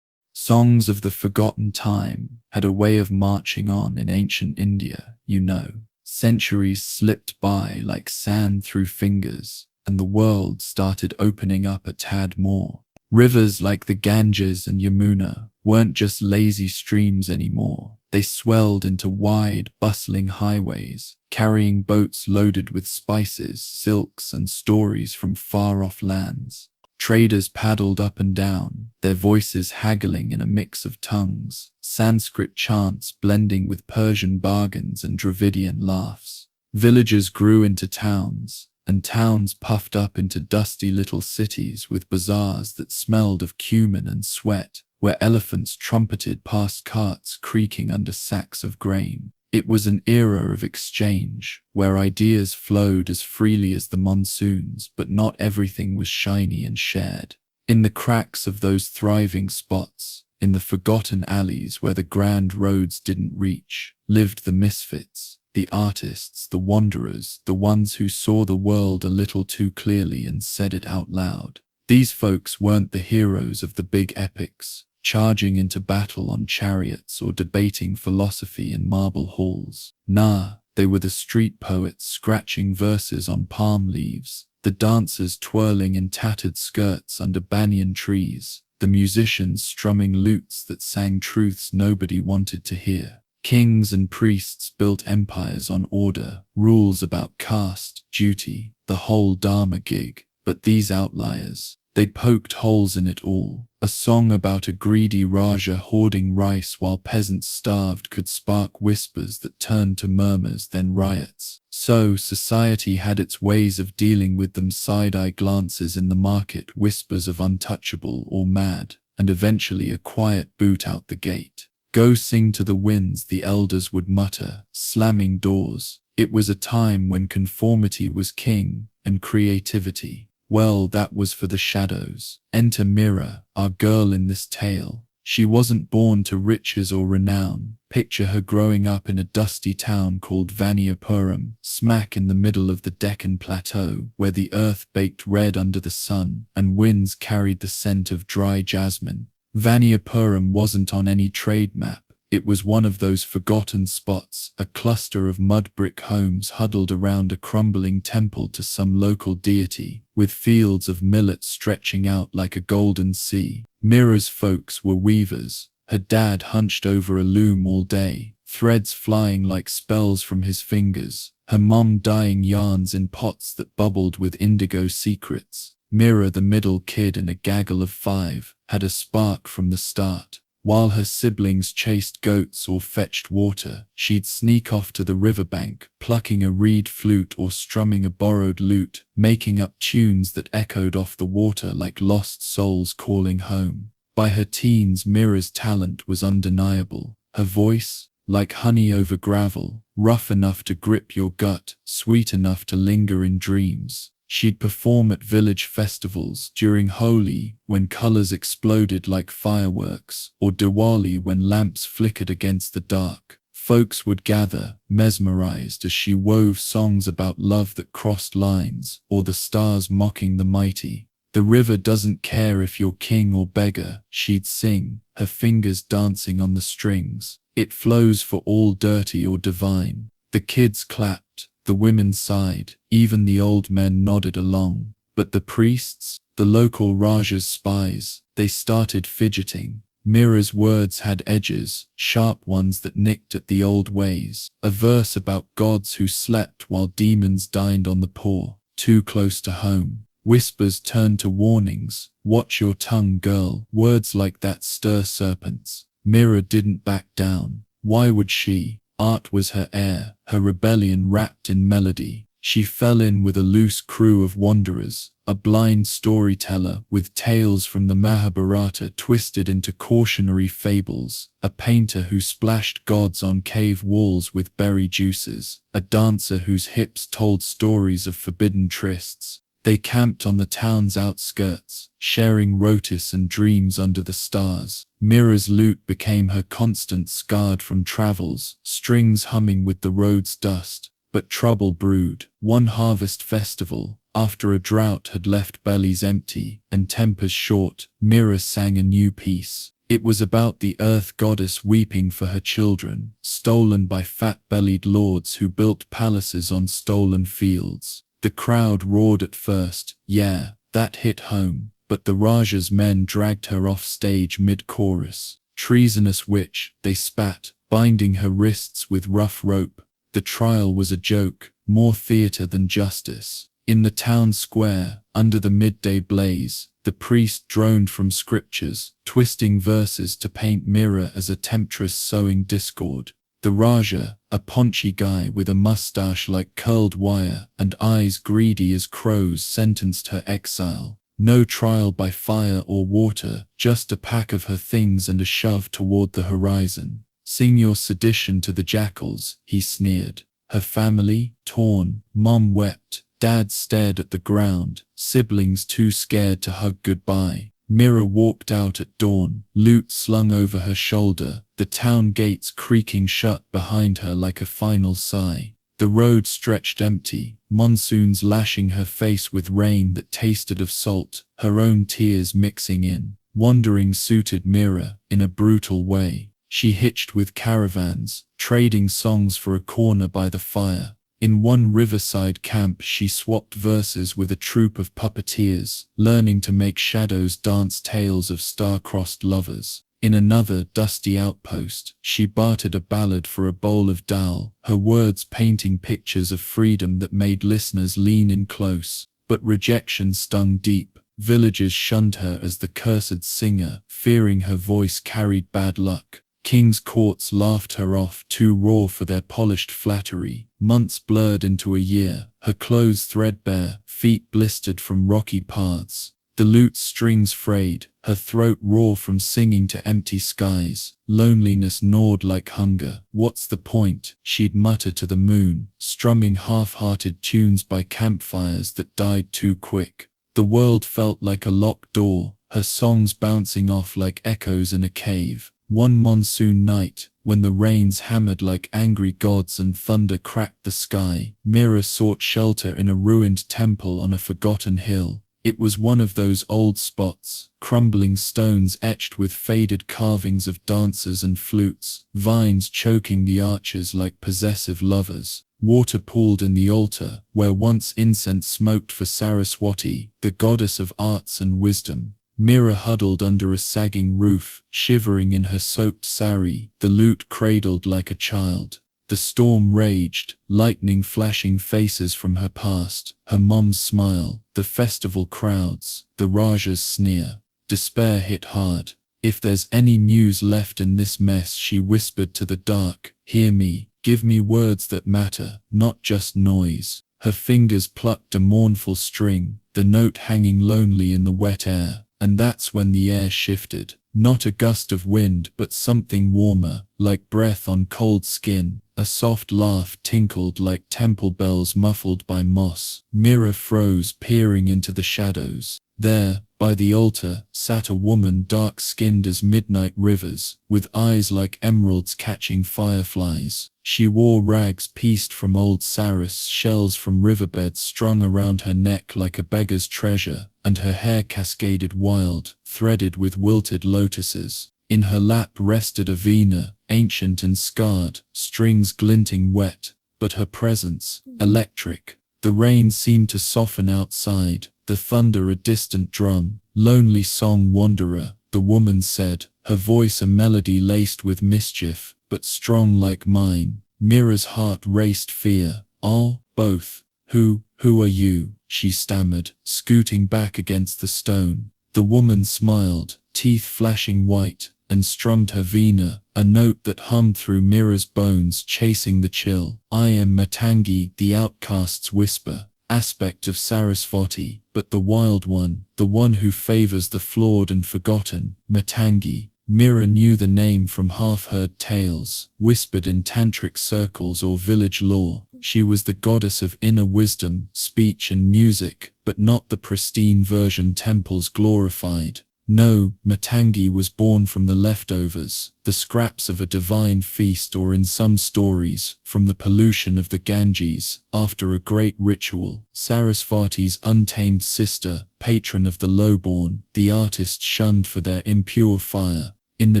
Songs of the forgotten time had a way of marching on in ancient India, you know. Centuries slipped by like sand through fingers, and the world started opening up a tad more. Rivers like the Ganges and Yamuna weren't just lazy streams anymore. They swelled into wide, bustling highways, carrying boats loaded with spices, silks, and stories from far-off lands. Traders paddled up and down, their voices haggling in a mix of tongues, Sanskrit chants blending with Persian bargains and Dravidian laughs. Villages grew into towns, and towns puffed up into dusty little cities with bazaars that smelled of cumin and sweat, where elephants trumpeted past carts creaking under sacks of grain. It was an era of exchange, where ideas flowed as freely as the monsoons, but not everything was shiny and shared. In the cracks of those thriving spots, in the forgotten alleys where the grand roads didn't reach, lived the misfits, the artists, the wanderers, the ones who saw the world a little too clearly and said it out loud. These folks weren't the heroes of the big epics, charging into battle on chariots or debating philosophy in marble halls. Nah, they were the street poets scratching verses on palm leaves, the dancers twirling in tattered skirts under banyan trees, the musicians strumming lutes that sang truths nobody wanted to hear. Kings and priests built empires on order, rules about caste, duty, the whole Dharma gig. But these outliers, they'd poked holes in it all. A song about a greedy Raja hoarding rice while peasants starved could spark whispers that turned to murmurs, then riots. So society had its ways of dealing with them: side-eye glances in the market, whispers of untouchable or mad, and eventually a quiet boot out the gate. Go sing to the winds, the elders would mutter, slamming doors. It was a time when conformity was king, and creativity, well, that was for the shadows. Enter Mira, our girl in this tale. She wasn't born to riches or renown. Picture her growing up in a dusty town called Vaniyapuram, smack in the middle of the Deccan Plateau, where the earth baked red under the sun, and winds carried the scent of dry jasmine. Vaniyapuram wasn't on any trade map. It was one of those forgotten spots, a cluster of mud brick homes huddled around a crumbling temple to some local deity, with fields of millet stretching out like a golden sea. Mira's folks were weavers. Her dad hunched over a loom all day, threads flying like spells from his fingers. Her mom dyeing yarns in pots that bubbled with indigo secrets. Mira, the middle kid in a gaggle of 5, had a spark from the start. While her siblings chased goats or fetched water, she'd sneak off to the riverbank, plucking a reed flute or strumming a borrowed lute, making up tunes that echoed off the water like lost souls calling home. By her teens, Mira's talent was undeniable. Her voice, like honey over gravel, rough enough to grip your gut, sweet enough to linger in dreams. She'd perform at village festivals during Holi, when colors exploded like fireworks, or Diwali when lamps flickered against the dark. Folks would gather, mesmerized, as she wove songs about love that crossed lines, or the stars mocking the mighty. The river doesn't care if you're king or beggar, she'd sing, her fingers dancing on the strings. It flows for all, dirty or divine. The kids clapped. The women sighed, even the old men nodded along. But the priests, the local Raja's spies, they started fidgeting. Mira's words had edges, sharp ones that nicked at the old ways. A verse about gods who slept while demons dined on the poor, too close to home. Whispers turned to warnings. Watch your tongue, girl. Words like that stir serpents. Mira didn't back down. Why would she? Art was her air, her rebellion wrapped in melody. She fell in with a loose crew of wanderers, a blind storyteller with tales from the Mahabharata twisted into cautionary fables, a painter who splashed gods on cave walls with berry juices, a dancer whose hips told stories of forbidden trysts. They camped on the town's outskirts, sharing rotis and dreams under the stars. Mira's lute became her constant, scarred from travels, strings humming with the road's dust. But trouble brewed. One harvest festival, after a drought had left bellies empty and tempers short, Mira sang a new piece. It was about the earth goddess weeping for her children, stolen by fat-bellied lords who built palaces on stolen fields. The crowd roared at first, yeah, that hit home, but the Raja's men dragged her off stage mid-chorus. Treasonous witch, they spat, binding her wrists with rough rope. The trial was a joke, more theatre than justice. In the town square, under the midday blaze, the priest droned from scriptures, twisting verses to paint Mira as a temptress sowing discord. The Raja, a paunchy guy with a mustache like curled wire and eyes greedy as crows, sentenced her exile. No trial by fire or water, just a pack of her things and a shove toward the horizon. Sing your sedition to the jackals, he sneered. Her family, torn, mom wept, dad stared at the ground, siblings too scared to hug goodbye. Mira walked out at dawn, lute slung over her shoulder, the town gates creaking shut behind her like a final sigh. The road stretched empty, monsoons lashing her face with rain that tasted of salt, her own tears mixing in. Wandering suited Mira, in a brutal way. She hitched with caravans, trading songs for a corner by the fire. In one riverside camp she swapped verses with a troupe of puppeteers, learning to make shadows dance tales of star-crossed lovers. In another dusty outpost, she bartered a ballad for a bowl of dal, her words painting pictures of freedom that made listeners lean in close. But rejection stung deep. Villagers shunned her as the cursed singer, fearing her voice carried bad luck. King's courts laughed her off, too raw for their polished flattery. Months blurred into a year, her clothes threadbare, feet blistered from rocky paths. The lute's strings frayed, her throat raw from singing to empty skies. Loneliness gnawed like hunger. What's the point, she'd mutter to the moon, strumming half-hearted tunes by campfires that died too quick. The world felt like a locked door, her songs bouncing off like echoes in a cave. One monsoon night, when the rains hammered like angry gods and thunder cracked the sky, Mira sought shelter in a ruined temple on a forgotten hill. It was one of those old spots, crumbling stones etched with faded carvings of dancers and flutes, vines choking the arches like possessive lovers. Water pooled in the altar, where once incense smoked for Saraswati, the goddess of arts and wisdom. Mira huddled under a sagging roof, shivering in her soaked sari, the lute cradled like a child. The storm raged, lightning flashing faces from her past, her mom's smile, the festival crowds, the Raja's sneer. Despair hit hard. If there's any news left in this mess, she whispered to the dark, hear me, give me words that matter, not just noise. Her fingers plucked a mournful string, the note hanging lonely in the wet air. And that's when the air shifted. Not a gust of wind, but something warmer, like breath on cold skin. A soft laugh tinkled like temple bells muffled by moss. Mira froze, peering into the shadows. There, by the altar, sat a woman dark-skinned as midnight rivers, with eyes like emeralds catching fireflies. She wore rags pieced from old saris shells from riverbeds strung around her neck like a beggar's treasure, and her hair cascaded wild, threaded with wilted lotuses. In her lap rested a veena, ancient and scarred, strings glinting wet, but her presence, electric. The rain seemed to soften outside, the thunder a distant drum. Lonely song wanderer, the woman said, her voice a melody laced with mischief, but strong like mine. Mira's heart raced fear. Oh, both. Who are you? She stammered, scooting back against the stone. The woman smiled, teeth flashing white, and strummed her veena, a note that hummed through Mira's bones, chasing the chill. I am Matangi, the outcast's whisper. Aspect of Sarasvati, but the wild one, the one who favors the flawed and forgotten. Matangi. Mira knew the name from half-heard tales, whispered in tantric circles or village lore. She was the goddess of inner wisdom, speech and music, but not the pristine version temples glorified. No, Matangi was born from the leftovers, the scraps of a divine feast, or in some stories, from the pollution of the Ganges, after a great ritual. Sarasvati's untamed sister, patron of the lowborn, the artists shunned for their impure fire. In the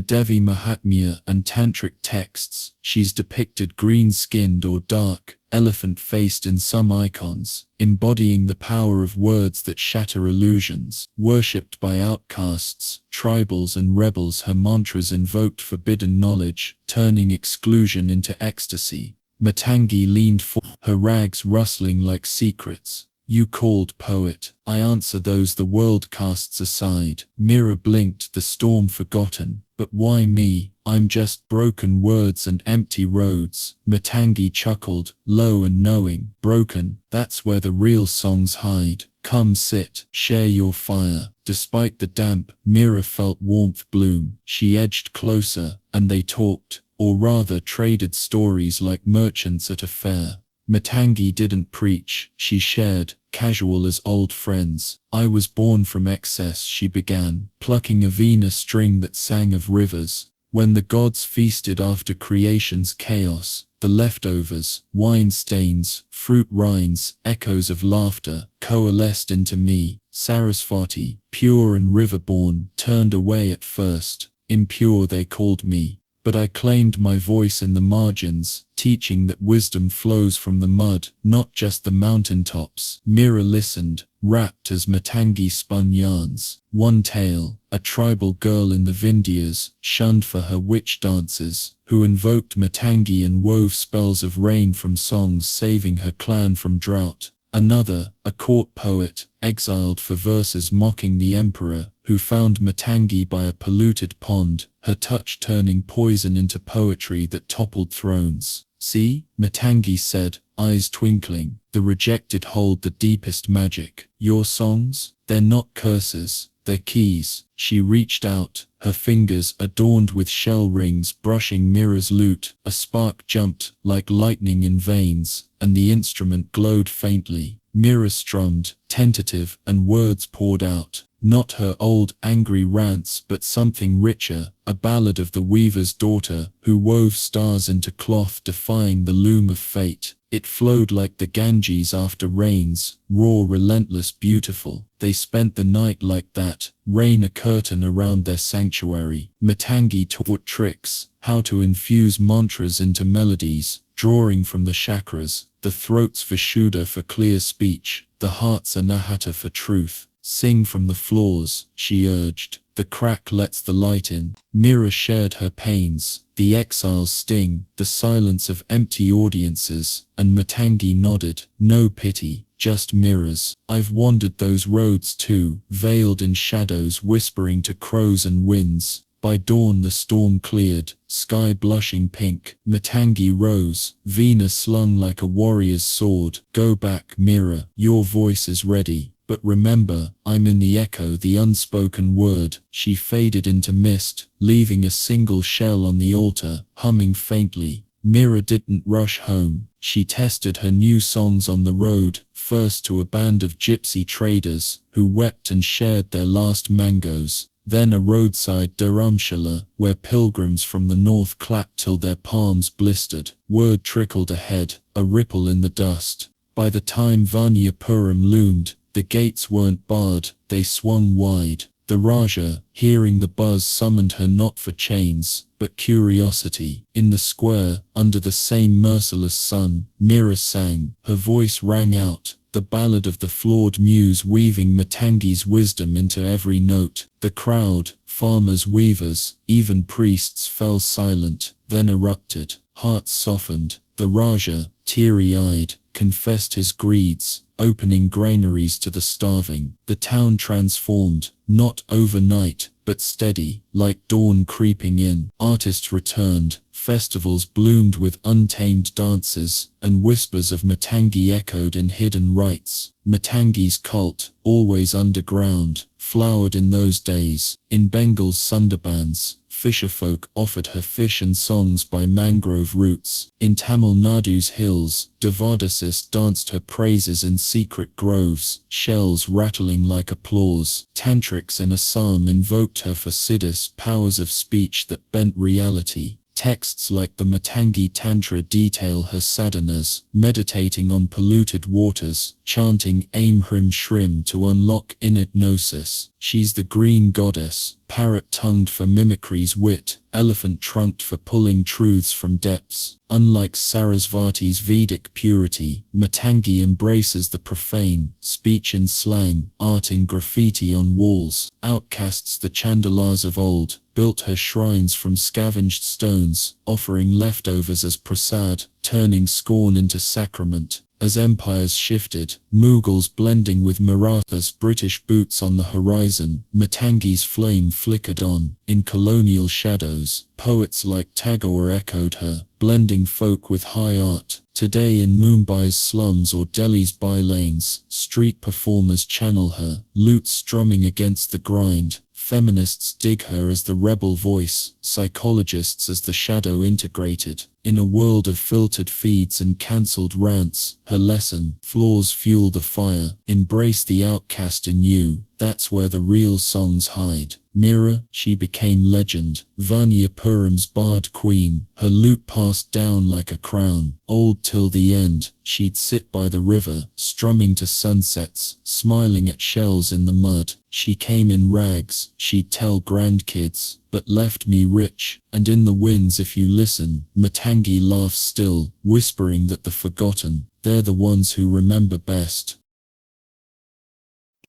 Devi Mahatmya and tantric texts, she's depicted green-skinned or dark, elephant-faced in some icons, embodying the power of words that shatter illusions. Worshipped by outcasts, tribals and rebels, her mantras invoked forbidden knowledge, turning exclusion into ecstasy. Matangi leaned forward, her rags rustling like secrets. You called poet, I answer those the world casts aside. Mira blinked, the storm forgotten. But why me? I'm just broken words and empty roads. Matangi chuckled, low and knowing. Broken, that's where the real songs hide. Come sit, share your fire. Despite the damp, Mira felt warmth bloom. She edged closer, and they talked, or rather traded stories like merchants at a fair. Matangi didn't preach, she shared, casual as old friends. I was born from excess, she began, plucking a veena string that sang of rivers. When the gods feasted after creation's chaos, the leftovers, wine stains, fruit rinds, echoes of laughter, coalesced into me. Sarasvati, pure and river-born, turned away at first. Impure they called me. But I claimed my voice in the margins, teaching that wisdom flows from the mud, not just the mountaintops. Mira listened, rapt as Matangi spun yarns. One tale, a tribal girl in the Vindhyas, shunned for her witch dances, who invoked Matangi and wove spells of rain from songs saving her clan from drought. Another, a court poet, exiled for verses mocking the emperor, who found Matangi by a polluted pond, her touch turning poison into poetry that toppled thrones. See, Matangi said, eyes twinkling, the rejected hold the deepest magic. Your songs? They're not curses, they're keys. She reached out, her fingers adorned with shell rings brushing Mira's lute. A spark jumped, like lightning in veins, and the instrument glowed faintly. Mira strummed, tentative, and words poured out. not her old angry rants but something richer, a ballad of the weaver's daughter who wove stars into cloth defying the loom of fate. It flowed like the Ganges after rains, raw, relentless, beautiful. They spent the night like that, rain a curtain around their sanctuary. Matangi taught tricks, how to infuse mantras into melodies, drawing from the chakras, the throat's Vishuddha for clear speech, the heart's Anahata for truth. Sing from the floors, she urged. The crack lets the light in. Mira shared her pains, the exile's sting, the silence of empty audiences, and Matangi nodded. No pity, just mirrors. I've wandered those roads too, veiled in shadows, whispering to crows and winds. By dawn the storm cleared, sky blushing pink. Matangi rose, Venus slung like a warrior's sword. Go back, Mira, your voice is ready. But remember, I'm in the echo, the unspoken word. She faded into mist, leaving a single shell on the altar, humming faintly. Mira didn't rush home. She tested her new songs on the road, first to a band of gypsy traders, who wept and shared their last mangoes. Then a roadside dharamshala, where pilgrims from the north clapped till their palms blistered. Word trickled ahead, a ripple in the dust. By the time Vanyapuram loomed, the gates weren't barred, they swung wide. The Raja, hearing the buzz, summoned her not for chains, but curiosity. In the square, under the same merciless sun, Mira sang. Her voice rang out, the ballad of the flawed muse, weaving Matangi's wisdom into every note. The crowd, farmers, weavers, even priests fell silent, then erupted. Hearts softened. The Raja, teary-eyed, confessed his greeds, opening granaries to the starving. The town transformed, not overnight, but steady, like dawn creeping in. Artists returned, festivals bloomed with untamed dances, and whispers of Matangi echoed in hidden rites. Matangi's cult, always underground, flowered in those days. In Bengal's Sundarbans, fisherfolk offered her fish and songs by mangrove roots. In Tamil Nadu's hills, Devadasis danced her praises in secret groves, shells rattling like applause. Tantrics in Assam invoked her for siddhis, powers of speech that bent reality. Texts like the Matangi Tantra detail her sadhanas, meditating on polluted waters, chanting Aim Hrim Shrim to unlock inner gnosis. She's the green goddess, parrot-tongued for mimicry's wit, elephant-trunked for pulling truths from depths. Unlike Sarasvati's Vedic purity, Matangi embraces the profane, speech in slang, art in graffiti on walls. Outcasts, the Chandalas of old, built her shrines from scavenged stones, offering leftovers as prasad, turning scorn into sacrament. As empires shifted, Mughals blending with Marathas, British boots on the horizon, Matangi's flame flickered on. In colonial shadows, poets like Tagore echoed her, blending folk with high art. Today in Mumbai's slums or Delhi's bylanes, street performers channel her, lutes strumming against the grind. Feminists dig her as the rebel voice, psychologists as the shadow integrated. In a world of filtered feeds and cancelled rants, her lesson, flaws fuel the fire, embrace the outcast in you, that's where the real songs hide. Mira, she became legend, Vanyapuram's bard queen, her lute passed down like a crown. Old till the end, she'd sit by the river, strumming to sunsets, smiling at shells in the mud. She came in rags, she'd tell grandkids, but left me rich. And in the winds, if you listen, Matangi laughs still, whispering that the forgotten, they're the ones who remember best.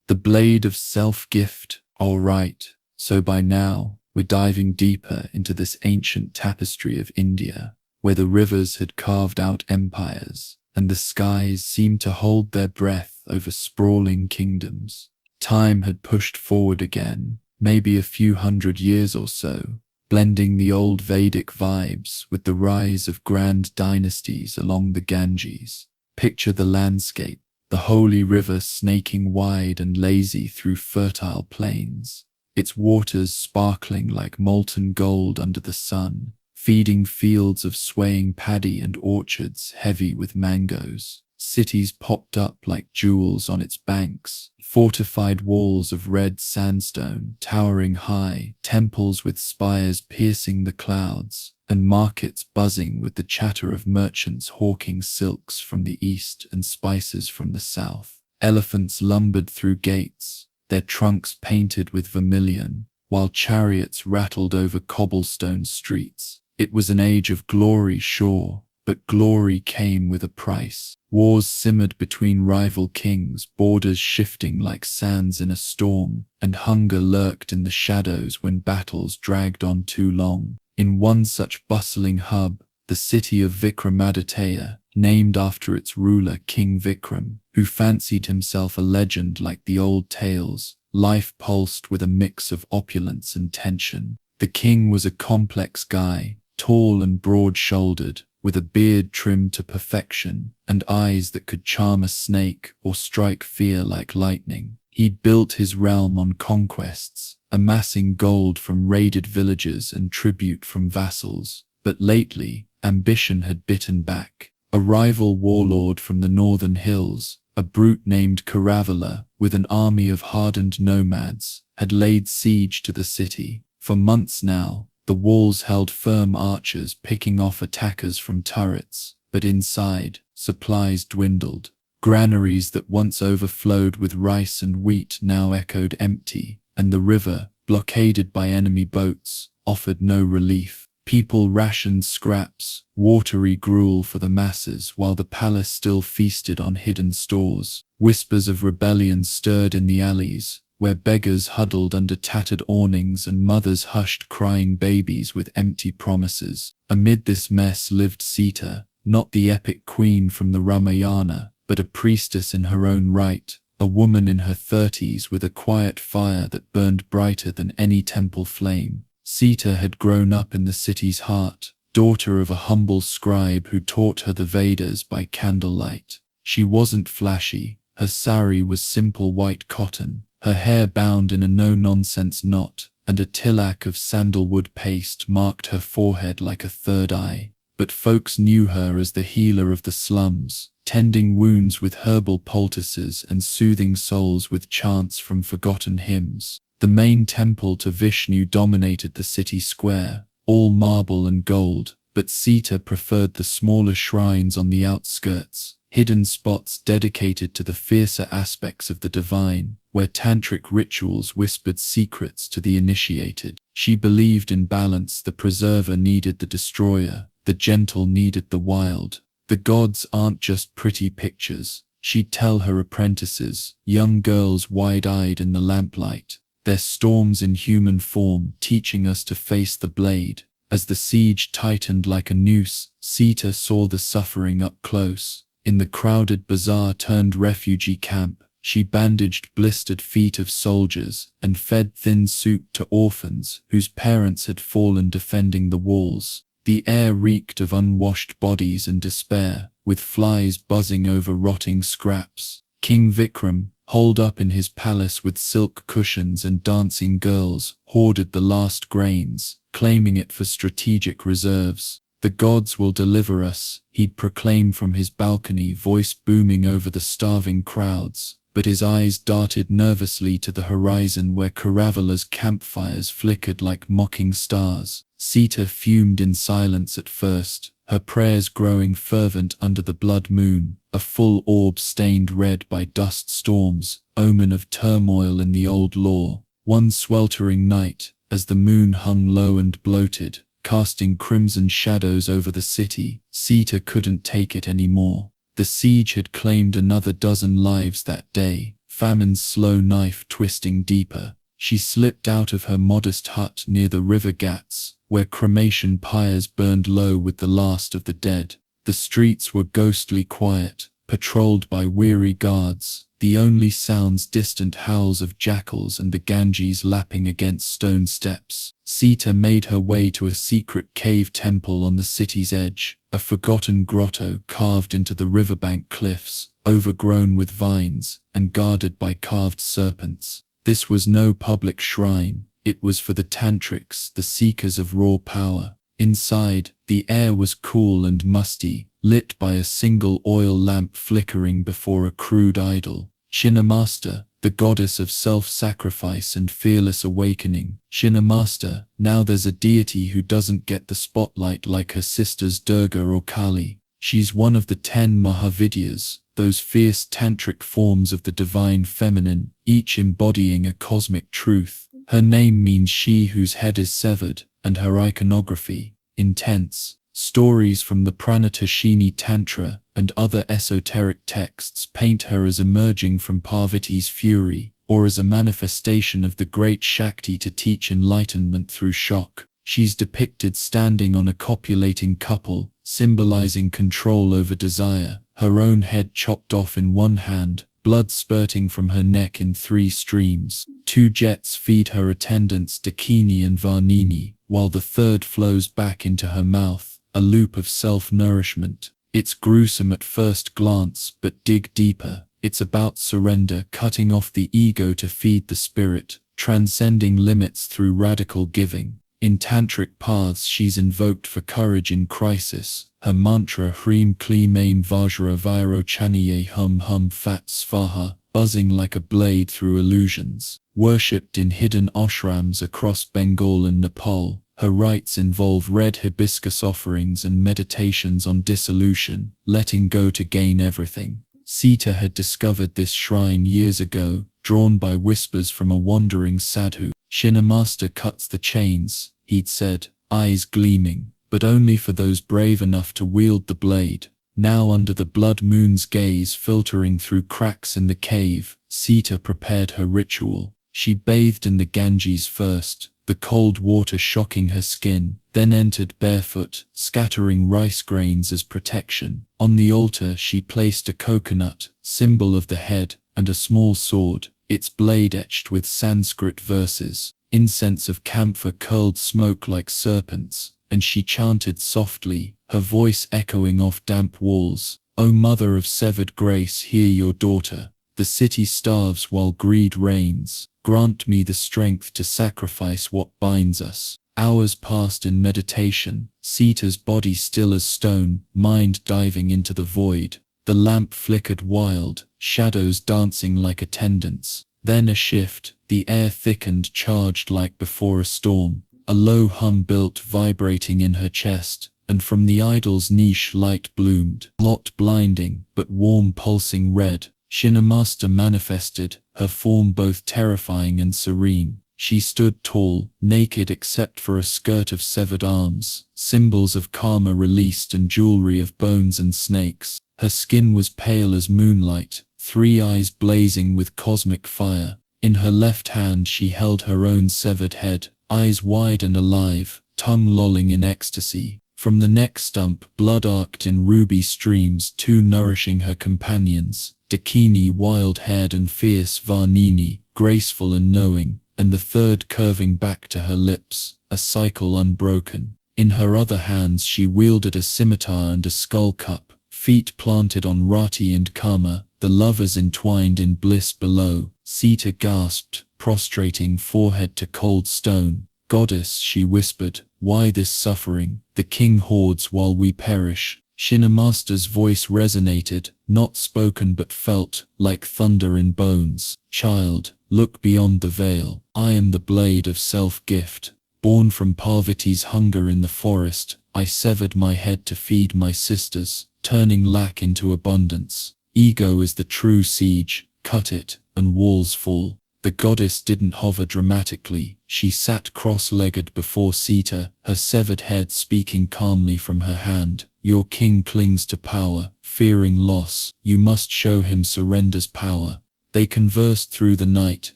The blade of self-gift, all right. So by now, we're diving deeper into this ancient tapestry of India, where the rivers had carved out empires, and the skies seemed to hold their breath over sprawling kingdoms. Time had pushed forward again, maybe a few hundred years or so, blending the old Vedic vibes with the rise of grand dynasties along the Ganges. Picture the landscape, the holy river snaking wide and lazy through fertile plains, its waters sparkling like molten gold under the sun, feeding fields of swaying paddy and orchards heavy with mangoes. Cities popped up like jewels on its banks, fortified walls of red sandstone towering high, temples with spires piercing the clouds, and markets buzzing with the chatter of merchants hawking silks from the east and spices from the south. Elephants lumbered through gates, their trunks painted with vermilion, while chariots rattled over cobblestone streets. It was an age of glory, sure, but glory came with a price. Wars simmered between rival kings, borders shifting like sands in a storm, and hunger lurked in the shadows when battles dragged on too long. In one such bustling hub, the city of Vikramaditya, named after its ruler King Vikram, who fancied himself a legend like the old tales, life pulsed with a mix of opulence and tension. The king was a complex guy, tall and broad-shouldered, with a beard trimmed to perfection, and eyes that could charm a snake or strike fear like lightning. He'd built his realm on conquests, amassing gold from raided villages and tribute from vassals. But lately, ambition had bitten back. A rival warlord from the northern hills, a brute named Karavala, with an army of hardened nomads, had laid siege to the city. For months now, the walls held firm archers picking off attackers from turrets, but inside, supplies dwindled. Granaries that once overflowed with rice and wheat now echoed empty, and the river, blockaded by enemy boats, offered no relief. People rationed scraps, watery gruel for the masses, while the palace still feasted on hidden stores. Whispers of rebellion stirred in the alleys, where beggars huddled under tattered awnings and mothers hushed crying babies with empty promises. Amid this mess lived Sita, not the epic queen from the Ramayana, but a priestess in her own right, a woman in her 30s with a quiet fire that burned brighter than any temple flame. Sita had grown up in the city's heart, daughter of a humble scribe who taught her the Vedas by candlelight. She wasn't flashy, her sari was simple white cotton, her hair bound in a no-nonsense knot, and a tilak of sandalwood paste marked her forehead like a third eye. But folks knew her as the healer of the slums, tending wounds with herbal poultices and soothing souls with chants from forgotten hymns. The main temple to Vishnu dominated the city square, all marble and gold, but Sita preferred the smaller shrines on the outskirts, hidden spots dedicated to the fiercer aspects of the divine, where tantric rituals whispered secrets to the initiated. She believed in balance. The preserver needed the destroyer, the gentle needed the wild. The gods aren't just pretty pictures, she'd tell her apprentices, young girls wide-eyed in the lamplight. They're storms in human form, teaching us to face the blade. As the siege tightened like a noose, Sita saw the suffering up close. In the crowded bazaar turned refugee camp, she bandaged blistered feet of soldiers and fed thin soup to orphans whose parents had fallen defending the walls. The air reeked of unwashed bodies and despair, with flies buzzing over rotting scraps. King Vikram, holed up in his palace with silk cushions and dancing girls, hoarded the last grains, claiming it for strategic reserves. "The gods will deliver us," he'd proclaim from his balcony, voice booming over the starving crowds. But his eyes darted nervously to the horizon where Karavala's campfires flickered like mocking stars. Sita fumed in silence at first, her prayers growing fervent under the blood moon, a full orb stained red by dust storms, omen of turmoil in the old law. One sweltering night, as the moon hung low and bloated, casting crimson shadows over the city, Sita couldn't take it anymore. The siege had claimed another dozen lives that day, famine's slow knife twisting deeper. She slipped out of her modest hut near the river Ghats, where cremation pyres burned low with the last of the dead. The streets were ghostly quiet, patrolled by weary guards, the only sounds distant howls of jackals and the Ganges lapping against stone steps. Sita made her way to a secret cave temple on the city's edge, a forgotten grotto carved into the riverbank cliffs, overgrown with vines, and guarded by carved serpents. This was no public shrine, it was for the tantrics, the seekers of raw power. Inside, the air was cool and musty, lit by a single oil lamp flickering before a crude idol. Shinamaster, the goddess of self-sacrifice and fearless awakening. Shinamaster, now there's a deity who doesn't get the spotlight like her sisters Durga or Kali. She's one of the 10 Mahavidyas, those fierce tantric forms of the divine feminine, each embodying a cosmic truth. Her name means she whose head is severed, and her iconography, intense. Stories from the Pranatashini Tantra and other esoteric texts paint her as emerging from Parvati's fury, or as a manifestation of the great Shakti to teach enlightenment through shock. She's depicted standing on a copulating couple, symbolizing control over desire, her own head chopped off in one hand, blood spurting from her neck in 3 streams. 2 jets feed her attendants Dakini and Varnini, while the third flows back into her mouth, a loop of self-nourishment. It's gruesome at first glance, but dig deeper. It's about surrender, cutting off the ego to feed the spirit, transcending limits through radical giving. In tantric paths she's invoked for courage in crisis. Her mantra Hreem Klim Aim Vajra Vairo Chaniye Hum Hum Fat Svaha, buzzing like a blade through illusions. Worshipped in hidden ashrams across Bengal and Nepal, her rites involve red hibiscus offerings and meditations on dissolution, letting go to gain everything. Sita had discovered this shrine years ago, drawn by whispers from a wandering sadhu. Shinamaster cuts the chains, he'd said, eyes gleaming, but only for those brave enough to wield the blade. Now under the blood moon's gaze filtering through cracks in the cave, Sita prepared her ritual. She bathed in the Ganges first, the cold water shocking her skin, then entered barefoot, scattering rice grains as protection. On the altar she placed a coconut, symbol of the head, and a small sword, its blade etched with Sanskrit verses. Incense of camphor curled smoke like serpents, and she chanted softly, her voice echoing off damp walls. O Mother of severed grace, hear your daughter. The city starves while greed reigns. Grant me the strength to sacrifice what binds us. Hours passed in meditation, Sita's body still as stone, mind diving into the void. The lamp flickered wild, shadows dancing like attendants. Then a shift, the air thickened, charged like before a storm. A low hum built, vibrating in her chest, and from the idol's niche light bloomed. Not blinding, but warm, pulsing red. Shinamaster manifested, her form both terrifying and serene. She stood tall, naked except for a skirt of severed arms, symbols of karma released and jewelry of bones and snakes. Her skin was pale as moonlight, 3 eyes blazing with cosmic fire. In her left hand she held her own severed head, eyes wide and alive, tongue lolling in ecstasy. From the neck stump, blood arced in ruby streams, 2 nourishing her companions. Dakini, wild-haired and fierce, Varnini, graceful and knowing, and the third curving back to her lips, a cycle unbroken. In her other hands she wielded a scimitar and a skull cup, feet planted on Rati and Kama, the lovers entwined in bliss below. Sita gasped, prostrating forehead to cold stone. Goddess, she whispered, why this suffering? The king hoards while we perish. Shinamaster's voice resonated, not spoken but felt, like thunder in bones. Child, look beyond the veil. I am the blade of self-gift. Born from Parvati's hunger in the forest, I severed my head to feed my sisters, turning lack into abundance. Ego is the true siege, cut it, and walls fall. The goddess didn't hover dramatically. She sat cross-legged before Sita, her severed head speaking calmly from her hand. Your king clings to power, fearing loss. You must show him surrender's power. They conversed through the night,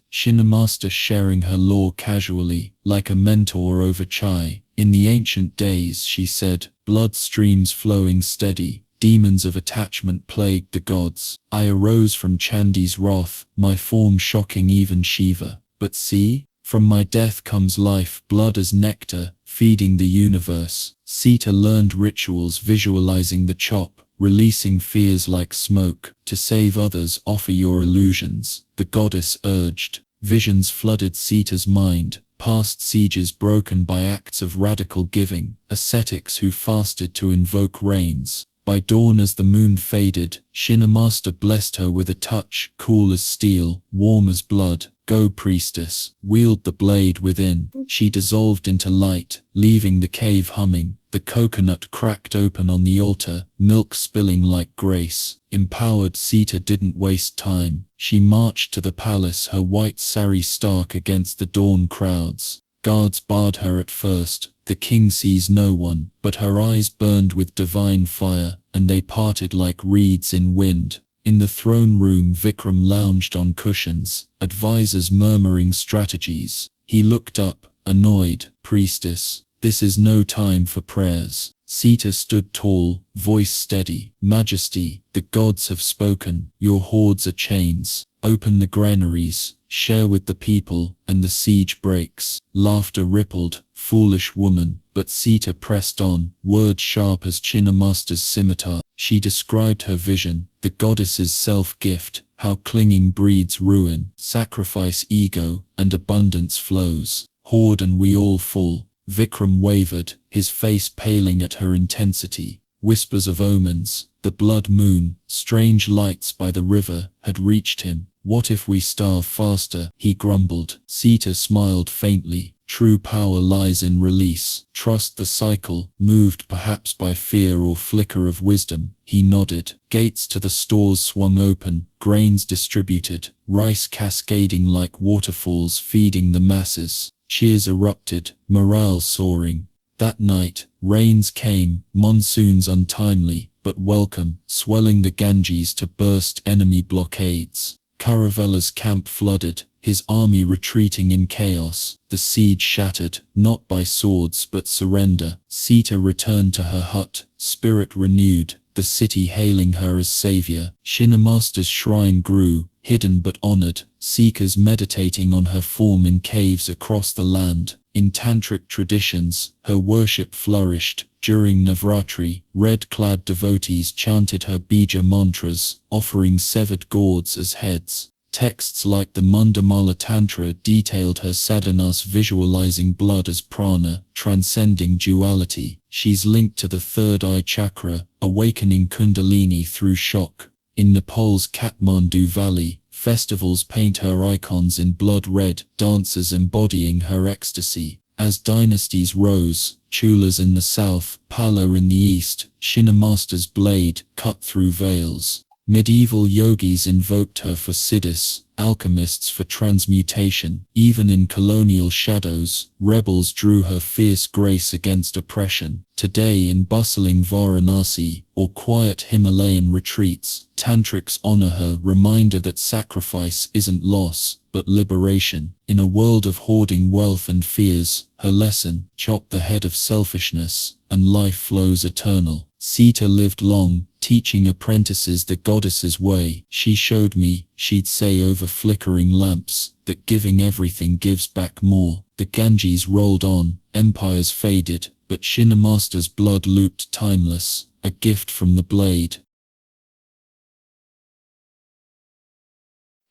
Shinamaster sharing her lore casually, like a mentor over chai. In the ancient days, she said, blood streams flowing steady. Demons of attachment plagued the gods. I arose from Chandi's wrath, my form shocking even Shiva. But see, from my death comes life, blood as nectar, feeding the universe. Sita learned rituals visualizing the chop, releasing fears like smoke. To save others, offer your illusions, the goddess urged. Visions flooded Sita's mind, past sieges broken by acts of radical giving, ascetics who fasted to invoke rains. By dawn, as the moon faded, Shinamaster blessed her with a touch, cool as steel, warm as blood. Go, priestess, wield the blade within. She dissolved into light, leaving the cave humming. The coconut cracked open on the altar, milk spilling like grace. Empowered, Sita didn't waste time. She marched to the palace, her white sari stark against the dawn crowds. Guards barred her at first. The king sees no one, but her eyes burned with divine fire, and they parted like reeds in wind. In the throne room, Vikram lounged on cushions, advisors murmuring strategies. He looked up, annoyed. Priestess, this is no time for prayers. Sita stood tall, voice steady. Majesty, the gods have spoken. Your hoards are chains. Open the granaries, share with the people, and the siege breaks. Laughter rippled. Foolish woman, but Sita pressed on, words sharp as Chinnamaster's scimitar. She described her vision, the goddess's self-gift, how clinging breeds ruin, sacrifice ego, and abundance flows. Hoard and we all fall. Vikram wavered, his face paling at her intensity. Whispers of omens, the blood moon, strange lights by the river, had reached him. What if we starve faster? He grumbled. Sita smiled faintly. True power lies in release. Trust the cycle. Moved perhaps by fear or flicker of wisdom, he nodded. Gates to the stores swung open, grains distributed, rice cascading like waterfalls feeding the masses. Cheers erupted, morale soaring. That night, rains came, monsoons untimely, but welcome, swelling the Ganges to burst enemy blockades. Caravella's camp flooded, his army retreating in chaos. The siege shattered, not by swords but surrender. Sita returned to her hut, spirit renewed, the city hailing her as savior. Shinnamaster's shrine grew, hidden but honored, seekers meditating on her form in caves across the land. In tantric traditions, her worship flourished. During Navratri, red-clad devotees chanted her bija mantras, offering severed gourds as heads. Texts like the Mandamala Tantra detailed her sadhanas, visualizing blood as prana, transcending duality. She's linked to the third eye chakra, awakening kundalini through shock. In Nepal's Kathmandu Valley, festivals paint her icons in blood red, dancers embodying her ecstasy. As dynasties rose, Chulas in the south, Pala in the east, Shinnamaster's blade cut through veils. Medieval yogis invoked her for siddhis, alchemists for transmutation. Even in colonial shadows, rebels drew her fierce grace against oppression. Today in bustling Varanasi, or quiet Himalayan retreats, tantrics honor her, reminder that sacrifice isn't loss, but liberation. In a world of hoarding wealth and fears, her lesson, chop the head of selfishness, and life flows eternal. Sita lived long, teaching apprentices the goddess's way. She showed me, she'd say over flickering lamps, that giving everything gives back more. The Ganges rolled on, empires faded, but Shinnamaster's blood looped timeless, a gift from the blade.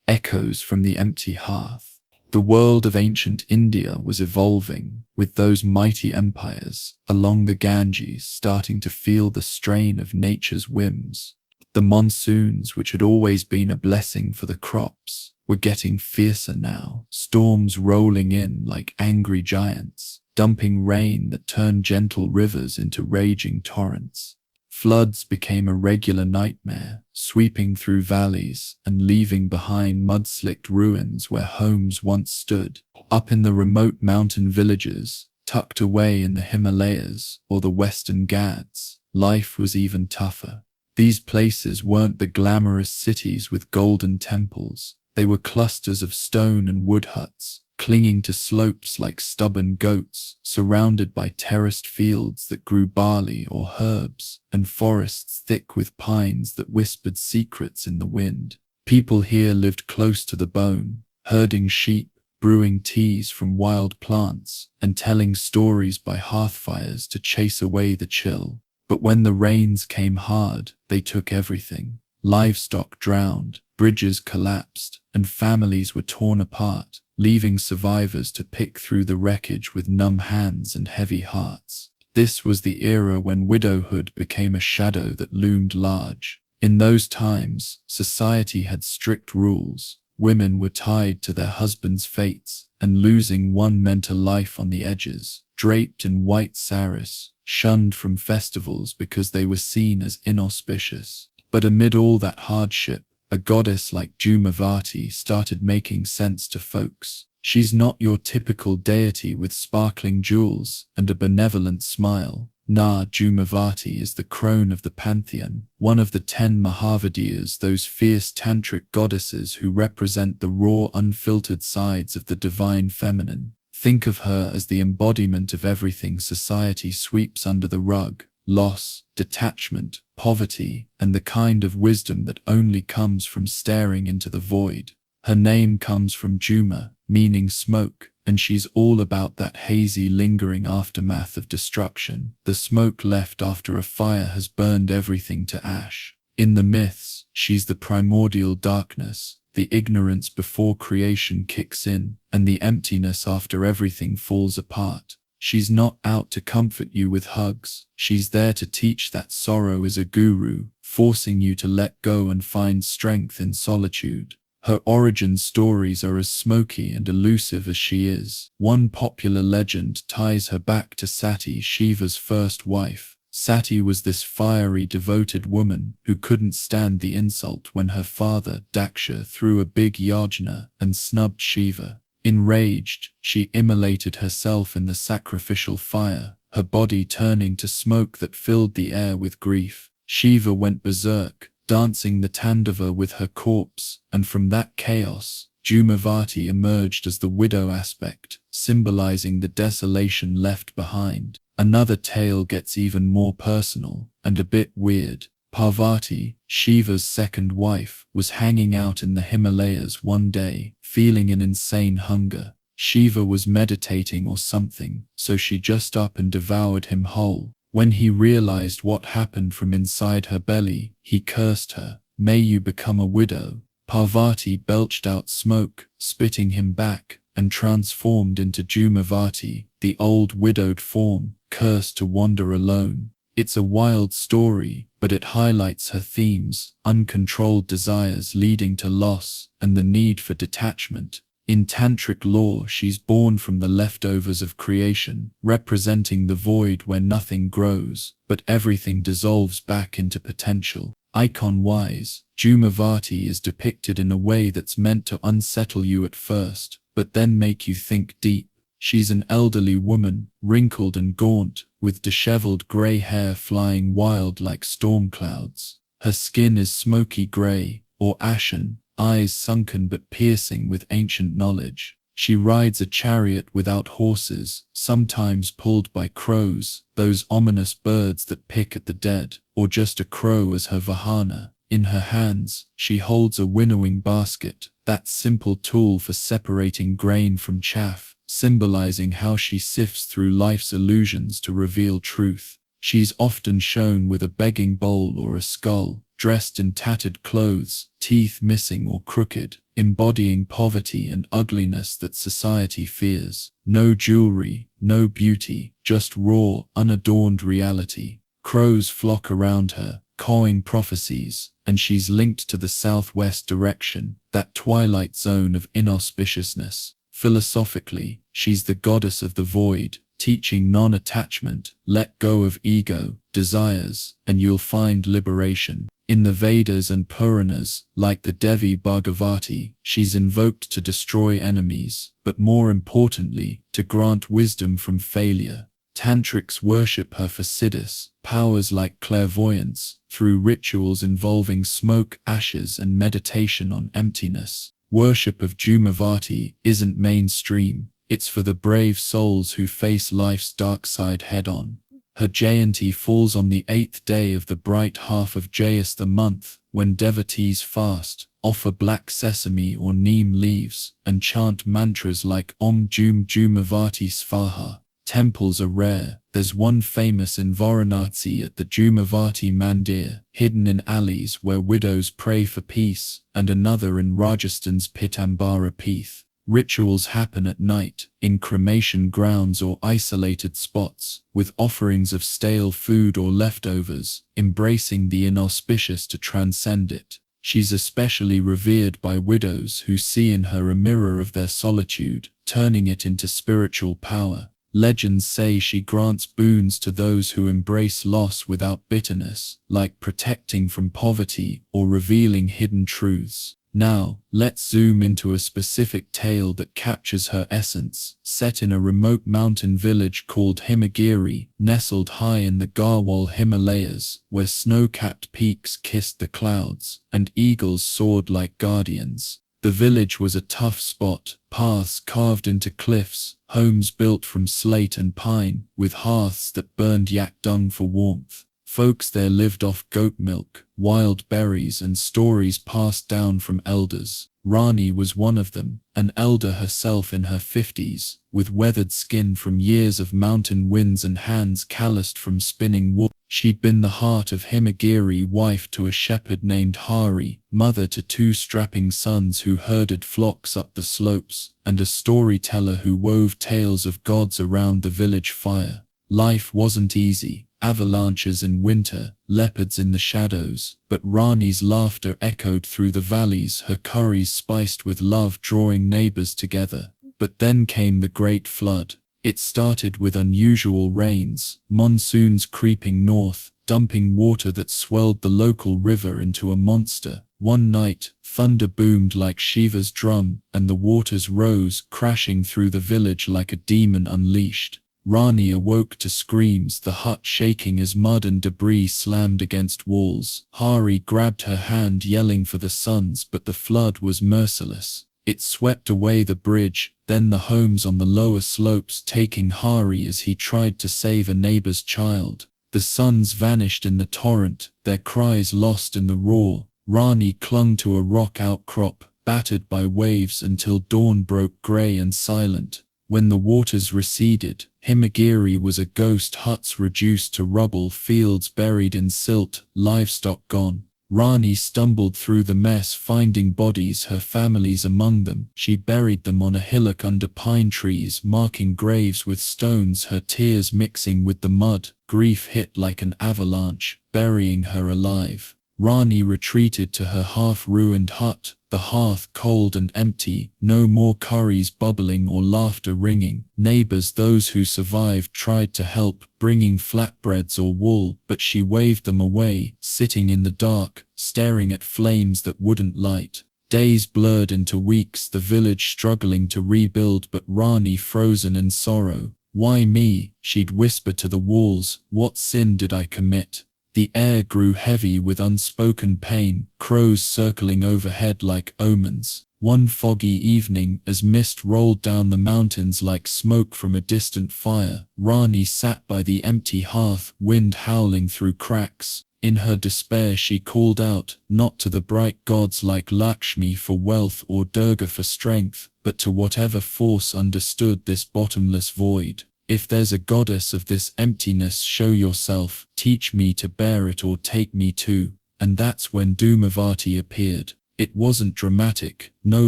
Echoes from the empty hearth. The world of ancient India was evolving, with those mighty empires along the Ganges starting to feel the strain of nature's whims. The monsoons, which had always been a blessing for the crops, were getting fiercer now, storms rolling in like angry giants, dumping rain that turned gentle rivers into raging torrents. Floods became a regular nightmare, sweeping through valleys and leaving behind mud-slicked ruins where homes once stood. Up in the remote mountain villages, tucked away in the Himalayas or the Western Ghats, life was even tougher. These places weren't the glamorous cities with golden temples. They were clusters of stone and wood huts, clinging to slopes like stubborn goats, surrounded by terraced fields that grew barley or herbs, and forests thick with pines that whispered secrets in the wind. People here lived close to the bone, herding sheep, brewing teas from wild plants, and telling stories by hearthfires to chase away the chill. But when the rains came hard, they took everything. Livestock drowned, bridges collapsed, and families were torn apart, leaving survivors to pick through the wreckage with numb hands and heavy hearts. This was the era when widowhood became a shadow that loomed large. In those times, society had strict rules. Women were tied to their husbands' fates, and losing one meant a life on the edges, draped in white saris, shunned from festivals because they were seen as inauspicious. But amid all that hardship, a goddess like Jumavati started making sense to folks. She's not your typical deity with sparkling jewels and a benevolent smile. Nah, Jumavati is the crone of the pantheon, one of the 10 Mahavidyas, those fierce tantric goddesses who represent the raw, unfiltered sides of the divine feminine. Think of her as the embodiment of everything society sweeps under the rug: loss, detachment, poverty, and the kind of wisdom that only comes from staring into the void. Her name comes from Juma, meaning smoke, and she's all about that hazy, lingering aftermath of destruction, the smoke left after a fire has burned everything to ash. In the myths, she's the primordial darkness, the ignorance before creation kicks in, and the emptiness after everything falls apart. She's not out to comfort you with hugs. She's there to teach that sorrow is a guru, forcing you to let go and find strength in solitude. Her origin stories are as smoky and elusive as she is. One popular legend ties her back to Sati, Shiva's first wife. Sati was this fiery, devoted woman who couldn't stand the insult when her father, Daksha, threw a big yajna and snubbed Shiva. Enraged, she immolated herself in the sacrificial fire, her body turning to smoke that filled the air with grief. Shiva went berserk, dancing the Tandava with her corpse, and from that chaos, Jumavati emerged as the widow aspect, symbolizing the desolation left behind. Another tale gets even more personal, and a bit weird. Parvati, Shiva's second wife, was hanging out in the Himalayas one day, feeling an insane hunger. Shiva was meditating or something, so she just up and devoured him whole. When he realized what happened from inside her belly, he cursed her. "May you become a widow." Parvati belched out smoke, spitting him back, and transformed into Jumavati, the old widowed form, cursed to wander alone. It's a wild story, but it highlights her themes: uncontrolled desires leading to loss, and the need for detachment. In tantric lore, she's born from the leftovers of creation, representing the void where nothing grows, but everything dissolves back into potential. Icon-wise, Jumavati is depicted in a way that's meant to unsettle you at first, but then make you think deep. She's an elderly woman, wrinkled and gaunt, with disheveled grey hair flying wild like storm clouds. Her skin is smoky grey, or ashen, eyes sunken but piercing with ancient knowledge. She rides a chariot without horses, sometimes pulled by crows, those ominous birds that pick at the dead, or just a crow as her vahana. In her hands, she holds a winnowing basket, that simple tool for separating grain from chaff, symbolizing how she sifts through life's illusions to reveal truth. She's often shown with a begging bowl or a skull, dressed in tattered clothes, teeth missing or crooked, embodying poverty and ugliness that society fears. No jewelry, no beauty, just raw, unadorned reality. Crows flock around her, cawing prophecies, and she's linked to the southwest direction, that twilight zone of inauspiciousness. Philosophically, she's the goddess of the void, teaching non-attachment. Let go of ego, desires, and you'll find liberation. In the Vedas and Puranas, like the Devi Bhagavati, she's invoked to destroy enemies, but more importantly, to grant wisdom from failure. Tantrics worship her for siddhis, powers like clairvoyance, through rituals involving smoke, ashes, and meditation on emptiness. Worship of Jumavati isn't mainstream, it's for the brave souls who face life's dark side head-on. Her Jayanti falls on the 8th day of the bright half of Jayas the month, when devotees fast, offer black sesame or neem leaves, and chant mantras like Om Jumavati Svaha. Temples are rare. There's one famous in Varanasi at the Jumavati Mandir, hidden in alleys where widows pray for peace, and another in Rajasthan's Pitambara Peeth, Rituals happen at night, in cremation grounds or isolated spots, with offerings of stale food or leftovers, embracing the inauspicious to transcend it. She's especially revered by widows who see in her a mirror of their solitude, turning it into spiritual power. Legends say she grants boons to those who embrace loss without bitterness, like protecting from poverty or revealing hidden truths. Now, let's zoom into a specific tale that captures her essence, set in a remote mountain village called Himagiri, nestled high in the Garhwal Himalayas, where snow-capped peaks kissed the clouds, and eagles soared like guardians. The village was a tough spot, paths carved into cliffs, homes built from slate and pine, with hearths that burned yak dung for warmth. Folks there lived off goat milk, wild berries and stories passed down from elders. Rani was one of them, an elder herself in her 50s, with weathered skin from years of mountain winds and hands calloused from spinning wool. She'd been the heart of Himagiri, wife to a shepherd named Hari, mother to 2 strapping sons who herded flocks up the slopes, and a storyteller who wove tales of gods around the village fire. Life wasn't easy. Avalanches in winter, leopards in the shadows, but Rani's laughter echoed through the valleys, her curries spiced with love drawing neighbors together. But then came the great flood. It started with unusual rains, monsoons creeping north, dumping water that swelled the local river into a monster. One night, thunder boomed like Shiva's drum, and the waters rose, crashing through the village like a demon unleashed. Rani awoke to screams, the hut shaking as mud and debris slammed against walls. Hari grabbed her hand, yelling for the sons, but the flood was merciless. It swept away the bridge, then the homes on the lower slopes, taking Hari as he tried to save a neighbor's child. The sons vanished in the torrent, their cries lost in the roar. Rani clung to a rock outcrop, battered by waves until dawn broke grey and silent. When the waters receded, Himagiri was a ghost, huts reduced to rubble, fields buried in silt, livestock gone. Rani stumbled through the mess, finding bodies, her family's among them. She buried them on a hillock under pine trees, marking graves with stones, her tears mixing with the mud. Grief hit like an avalanche, burying her alive. Rani retreated to her half-ruined hut, the hearth cold and empty, no more curries bubbling or laughter ringing. Neighbors, those who survived, tried to help, bringing flatbreads or wool, but she waved them away, sitting in the dark, staring at flames that wouldn't light. Days blurred into weeks, the village struggling to rebuild, but Rani frozen in sorrow. "Why me?" she'd whisper to the walls. "What sin did I commit?" The air grew heavy with unspoken pain, crows circling overhead like omens. One foggy evening, as mist rolled down the mountains like smoke from a distant fire, Rani sat by the empty hearth, wind howling through cracks. In her despair she called out, not to the bright gods like Lakshmi for wealth or Durga for strength, but to whatever force understood this bottomless void. "If there's a goddess of this emptiness, show yourself, teach me to bear it or take me too." And that's when Dhumavati appeared. It wasn't dramatic, no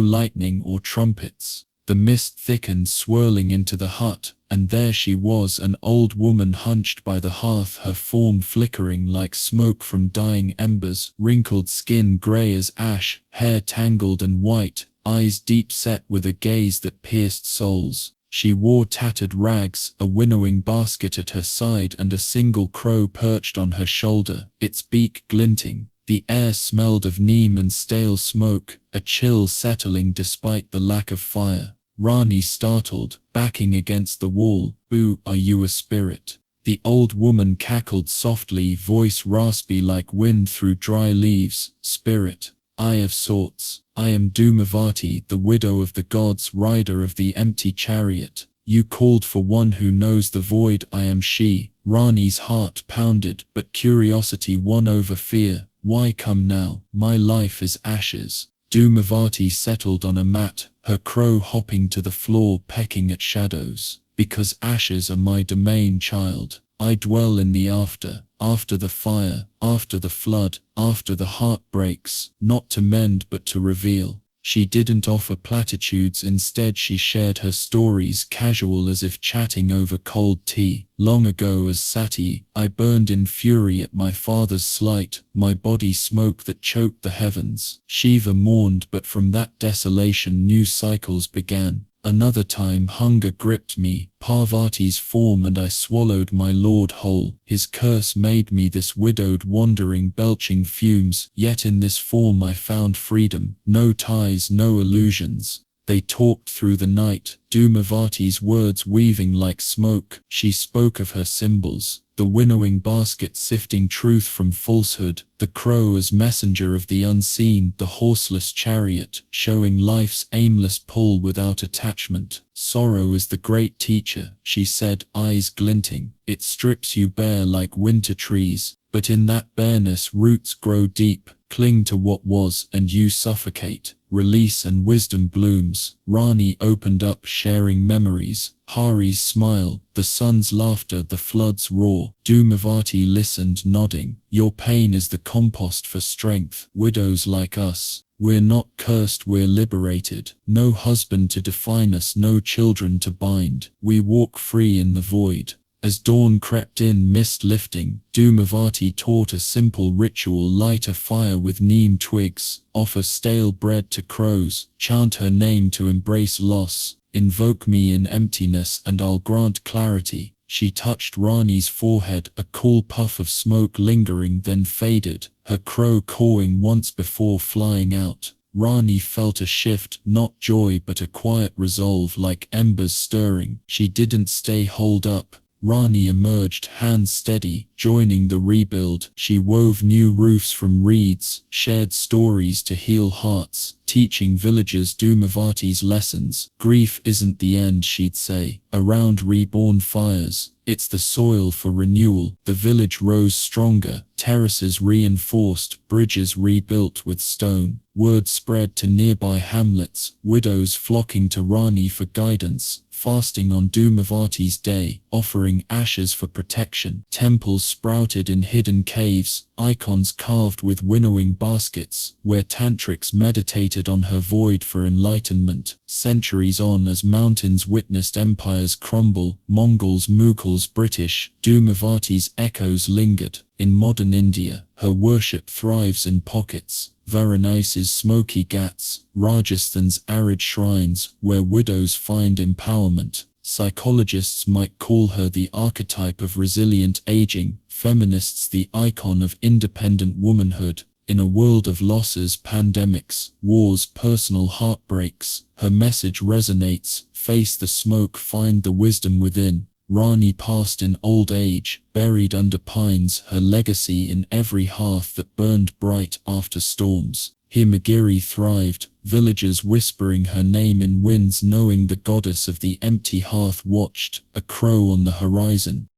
lightning or trumpets. The mist thickened, swirling into the hut, and there she was, an old woman hunched by the hearth, her form flickering like smoke from dying embers, wrinkled skin grey as ash, hair tangled and white, eyes deep set with a gaze that pierced souls. She wore tattered rags, a winnowing basket at her side, and a single crow perched on her shoulder, its beak glinting. The air smelled of neem and stale smoke, a chill settling despite the lack of fire. Rani startled, backing against the wall. "Boo, are you a spirit?" The old woman cackled softly, voice raspy like wind through dry leaves. "Spirit, I of sorts. I am Dhumavati, the widow of the gods, rider of the empty chariot. You called for one who knows the void, I am she." Rani's heart pounded, but curiosity won over fear. "Why come now? My life is ashes." Dhumavati settled on a mat, her crow hopping to the floor, pecking at shadows. "Because ashes are my domain, child. I dwell in the after the fire, after the flood, after the heart breaks, not to mend but to reveal." She didn't offer platitudes, instead she shared her stories casual as if chatting over cold tea. Long ago as Sati, I burned in fury at my father's slight, my body smoke that choked the heavens. Shiva mourned, but from that desolation new cycles began. Another time hunger gripped me, Parvati's form, and I swallowed my lord whole. His curse made me this widowed wandering belching fumes, yet in this form I found freedom, no ties, no illusions. They talked through the night, Dhumavati's words weaving like smoke. She spoke of her symbols, the winnowing basket sifting truth from falsehood, the crow as messenger of the unseen, the horseless chariot showing life's aimless pull without attachment. Sorrow is the great teacher, she said, eyes glinting. It strips you bare like winter trees, but in that bareness roots grow deep. Cling to what was and you suffocate. Release and wisdom blooms. Rani opened up, sharing memories. Hari's smile, the sun's laughter, the flood's roar. Dhumavati listened, nodding. Your pain is the compost for strength. Widows like us, we're not cursed, we're liberated. No husband to define us, no children to bind. We walk free in the void. As dawn crept in, mist lifting, Dhumavati taught a simple ritual: light a fire with neem twigs, offer stale bread to crows, chant her name to embrace loss, invoke me in emptiness and I'll grant clarity. She touched Rani's forehead, a cool puff of smoke lingering then faded, her crow cawing once before flying out. Rani felt a shift, not joy but a quiet resolve, like embers stirring. She didn't stay holed up. Rani emerged, hands steady, joining the rebuild. She wove new roofs from reeds, shared stories to heal hearts, teaching villagers Dhumavati's lessons. Grief isn't the end, she'd say, around reborn fires. It's the soil for renewal. The village rose stronger, terraces reinforced, bridges rebuilt with stone. Word spread to nearby hamlets, widows flocking to Rani for guidance. Fasting on Dhumavati's day, offering ashes for protection. Temples sprouted in hidden caves, icons carved with winnowing baskets, where tantrics meditated on her void for enlightenment. Centuries on, as mountains witnessed empires crumble, Mongols, Mughals, British, Dhumavati's echoes lingered. In modern India, her worship thrives in pockets. Varanase's smoky ghats, Rajasthan's arid shrines, where widows find empowerment. Psychologists might call her the archetype of resilient aging, feminists the icon of independent womanhood. In a world of losses, pandemics, wars, personal heartbreaks, her message resonates: face the smoke, find the wisdom within. Rani passed in old age, buried under pines, her legacy in every hearth that burned bright after storms. Himagiri thrived, villagers whispering her name in winds, knowing the goddess of the empty hearth watched, a crow on the horizon.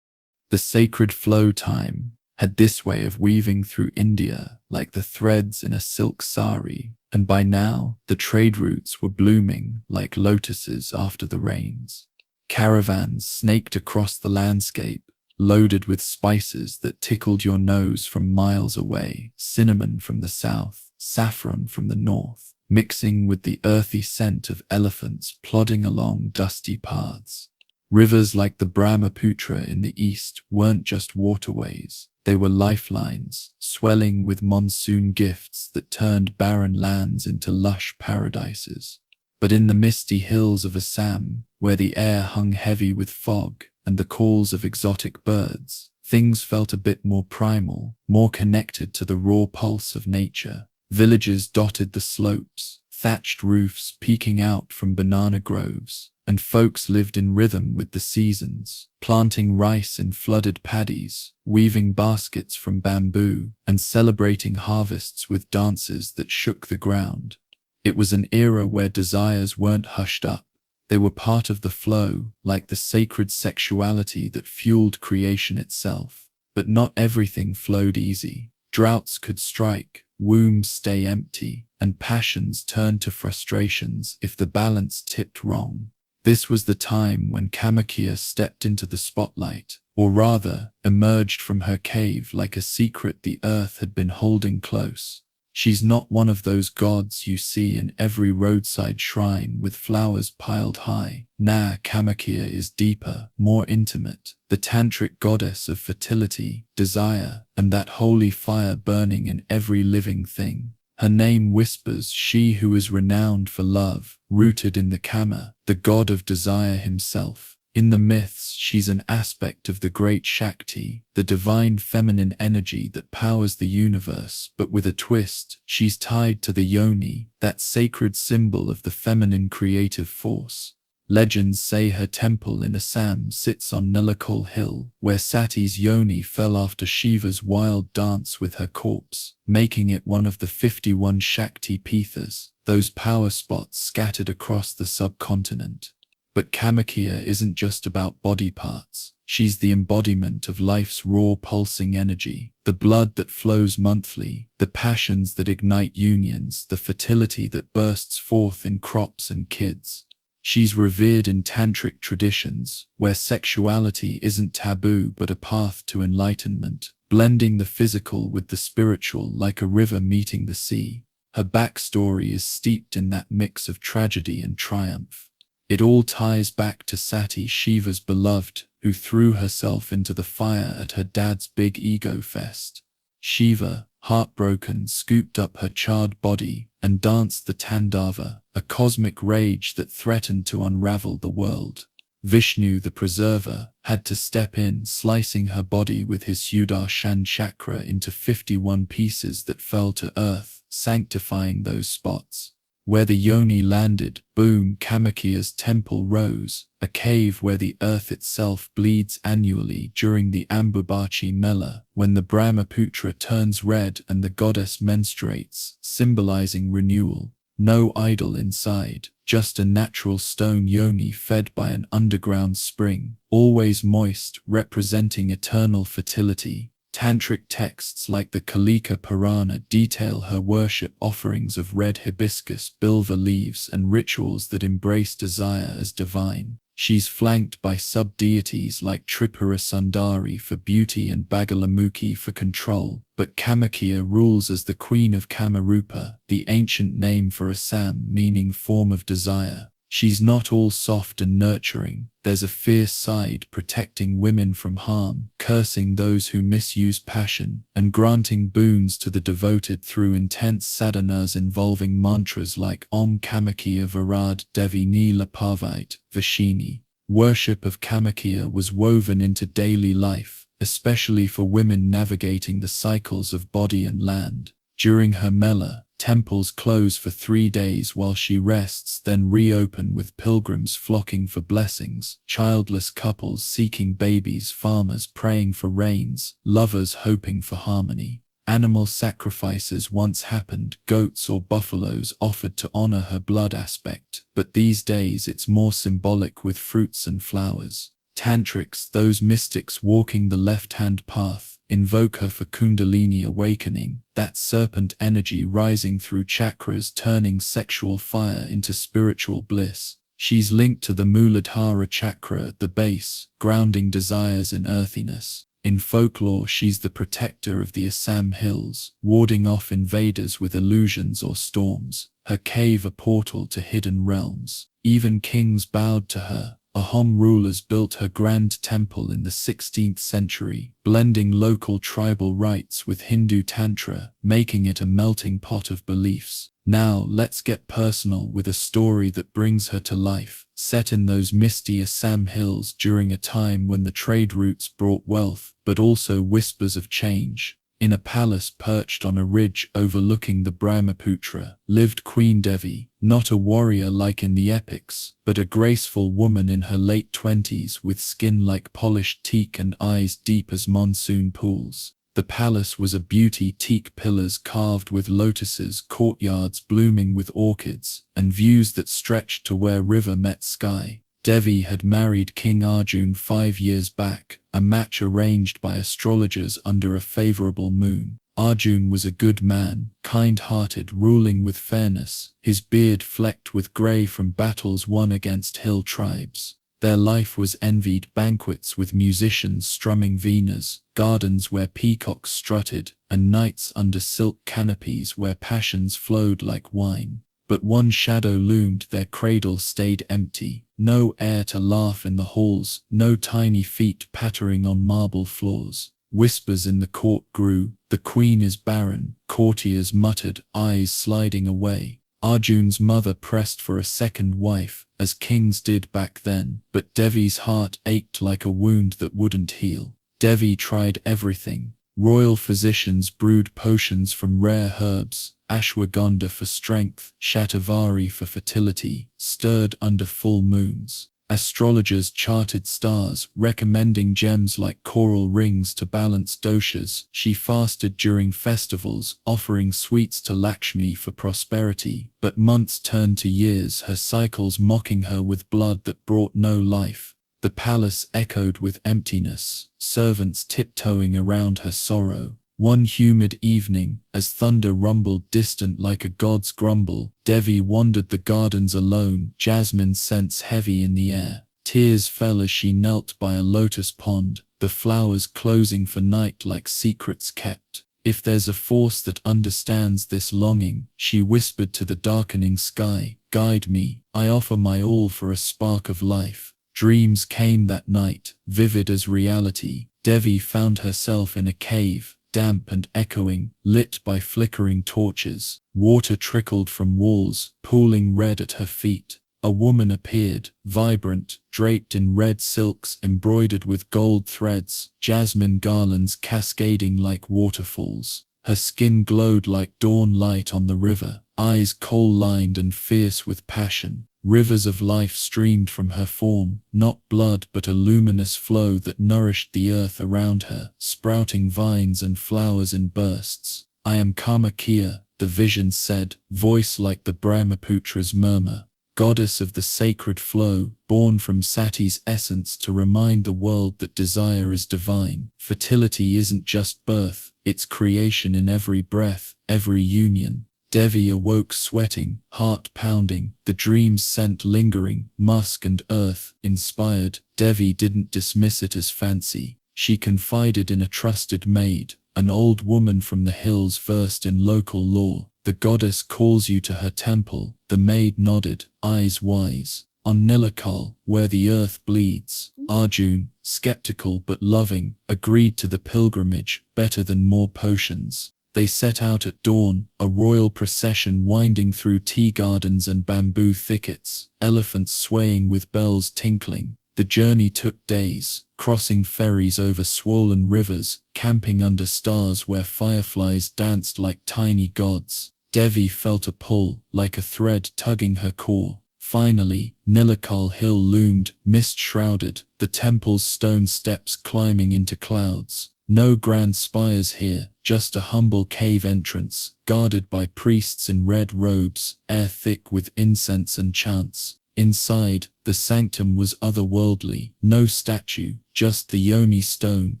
The sacred flow time had this way of weaving through India like the threads in a silk sari, and by now the trade routes were blooming like lotuses after the rains. Caravans snaked across the landscape, loaded with spices that tickled your nose from miles away, cinnamon from the south, saffron from the north, mixing with the earthy scent of elephants plodding along dusty paths. Rivers like the Brahmaputra in the east weren't just waterways, they were lifelines, swelling with monsoon gifts that turned barren lands into lush paradises. But in the misty hills of Assam, where the air hung heavy with fog and the calls of exotic birds, things felt a bit more primal, more connected to the raw pulse of nature. Villages dotted the slopes, thatched roofs peeking out from banana groves, and folks lived in rhythm with the seasons, planting rice in flooded paddies, weaving baskets from bamboo, and celebrating harvests with dances that shook the ground. It was an era where desires weren't hushed up. They were part of the flow, like the sacred sexuality that fueled creation itself. But not everything flowed easy. Droughts could strike, wombs stay empty, and passions turned to frustrations if the balance tipped wrong. This was the time when Kamakhya stepped into the spotlight, or rather, emerged from her cave like a secret the earth had been holding close. She's not one of those gods you see in every roadside shrine with flowers piled high. Nah, Kamakhya is deeper, more intimate, the tantric goddess of fertility, desire, and that holy fire burning in every living thing. Her name whispers she who is renowned for love, rooted in the Kama, the god of desire himself. In the myths, she's an aspect of the great Shakti, the divine feminine energy that powers the universe, but with a twist. She's tied to the yoni, that sacred symbol of the feminine creative force. Legends say her temple in Assam sits on Nilakol Hill, where Sati's yoni fell after Shiva's wild dance with her corpse, making it one of the 51 Shakti Pithas, those power spots scattered across the subcontinent. But Kamakhya isn't just about body parts. She's the embodiment of life's raw pulsing energy, the blood that flows monthly, the passions that ignite unions, the fertility that bursts forth in crops and kids. She's revered in tantric traditions, where sexuality isn't taboo but a path to enlightenment, blending the physical with the spiritual like a river meeting the sea. Her backstory is steeped in that mix of tragedy and triumph. It all ties back to Sati, Shiva's beloved, who threw herself into the fire at her dad's big ego fest. Shiva, heartbroken, scooped up her charred body and danced the Tandava, a cosmic rage that threatened to unravel the world. Vishnu, the preserver, had to step in, slicing her body with his Sudarshan chakra into 51 pieces that fell to earth, sanctifying those spots. Where the yoni landed, boom, Kamakhya's temple rose, a cave where the earth itself bleeds annually during the Ambubachi Mela, when the Brahmaputra turns red and the goddess menstruates, symbolizing renewal. No idol inside, just a natural stone yoni fed by an underground spring, always moist, representing eternal fertility. Tantric texts like the Kalika Purana detail her worship offerings of red hibiscus, bilva leaves, and rituals that embrace desire as divine. She's flanked by sub-deities like Tripura Sundari for beauty and Bagalamukhi for control, but Kamakhya rules as the Queen of Kamarupa, the ancient name for Assam meaning form of desire. She's not all soft and nurturing. There's a fierce side, protecting women from harm, cursing those who misuse passion, and granting boons to the devoted through intense sadhanas involving mantras like Om Kamakhya Varad Devi Nila Parvite, Vashini. Worship of Kamakhya was woven into daily life, especially for women navigating the cycles of body and land. During her Mela, temples close for 3 days while she rests, then reopen with pilgrims flocking for blessings, childless couples seeking babies, farmers praying for rains, lovers hoping for harmony. Animal sacrifices once happened, goats or buffaloes offered to honor her blood aspect, but these days it's more symbolic with fruits and flowers. Tantrics, those mystics walking the left-hand path, invoke her for Kundalini awakening, that serpent energy rising through chakras turning sexual fire into spiritual bliss. She's linked to the Muladhara chakra at the base, grounding desires in earthiness. In folklore, she's the protector of the Assam hills, warding off invaders with illusions or storms. Her cave a portal to hidden realms. Even kings bowed to her. Ahom rulers built her grand temple in the 16th century, blending local tribal rites with Hindu Tantra, making it a melting pot of beliefs. Now let's get personal with a story that brings her to life, set in those misty Assam hills during a time when the trade routes brought wealth, but also whispers of change. In a palace perched on a ridge overlooking the Brahmaputra, lived Queen Devi, not a warrior like in the epics, but a graceful woman in her late 20s with skin like polished teak and eyes deep as monsoon pools. The palace was a beauty, teak pillars carved with lotuses, courtyards blooming with orchids, and views that stretched to where river met sky. Devi had married King Arjun 5 years back, a match arranged by astrologers under a favorable moon. Arjun was a good man, kind-hearted, ruling with fairness, his beard flecked with grey from battles won against hill tribes. Their life was envied, banquets with musicians strumming venas, gardens where peacocks strutted, and nights under silk canopies where passions flowed like wine. But one shadow loomed, their cradle stayed empty. No air to laugh in the halls, no tiny feet pattering on marble floors. Whispers in the court grew, the queen is barren, courtiers muttered, eyes sliding away. Arjun's mother pressed for a second wife, as kings did back then, but Devi's heart ached like a wound that wouldn't heal. Devi tried everything. Royal physicians brewed potions from rare herbs, ashwagandha for strength, shatavari for fertility, stirred under full moons. Astrologers charted stars, recommending gems like coral rings to balance doshas. She fasted during festivals, offering sweets to Lakshmi for prosperity. But months turned to years, her cycles mocking her with blood that brought no life. The palace echoed with emptiness, servants tiptoeing around her sorrow. One humid evening, as thunder rumbled distant like a god's grumble, Devi wandered the gardens alone, jasmine scents heavy in the air. Tears fell as she knelt by a lotus pond, the flowers closing for night like secrets kept. If there's a force that understands this longing, she whispered to the darkening sky, guide me, I offer my all for a spark of life. Dreams came that night, vivid as reality. Devi found herself in a cave, damp and echoing, lit by flickering torches. Water trickled from walls, pooling red at her feet. A woman appeared, vibrant, draped in red silks embroidered with gold threads, jasmine garlands cascading like waterfalls. Her skin glowed like dawn light on the river, eyes coal-lined and fierce with passion. Rivers of life streamed from her form, not blood but a luminous flow that nourished the earth around her, sprouting vines and flowers in bursts. I am Kamakhya, the vision said, voice like the Brahmaputra's murmur. Goddess of the sacred flow, born from Sati's essence to remind the world that desire is divine. Fertility isn't just birth, it's creation in every breath, every union. Devi awoke sweating, heart pounding, the dream's scent lingering, musk and earth inspired. Devi didn't dismiss it as fancy. She confided in a trusted maid, an old woman from the hills versed in local law. The goddess calls you to her temple. The maid nodded, eyes wise. On Nilakal, where the earth bleeds, Arjun, skeptical but loving, agreed to the pilgrimage, better than more potions. They set out at dawn, a royal procession winding through tea gardens and bamboo thickets, elephants swaying with bells tinkling. The journey took days, crossing ferries over swollen rivers, camping under stars where fireflies danced like tiny gods. Devi felt a pull, like a thread tugging her core. Finally, Nilakal Hill loomed, mist-shrouded, the temple's stone steps climbing into clouds. No grand spires here, just a humble cave entrance, guarded by priests in red robes, air thick with incense and chants. Inside, the sanctum was otherworldly, no statue, just the yoni stone,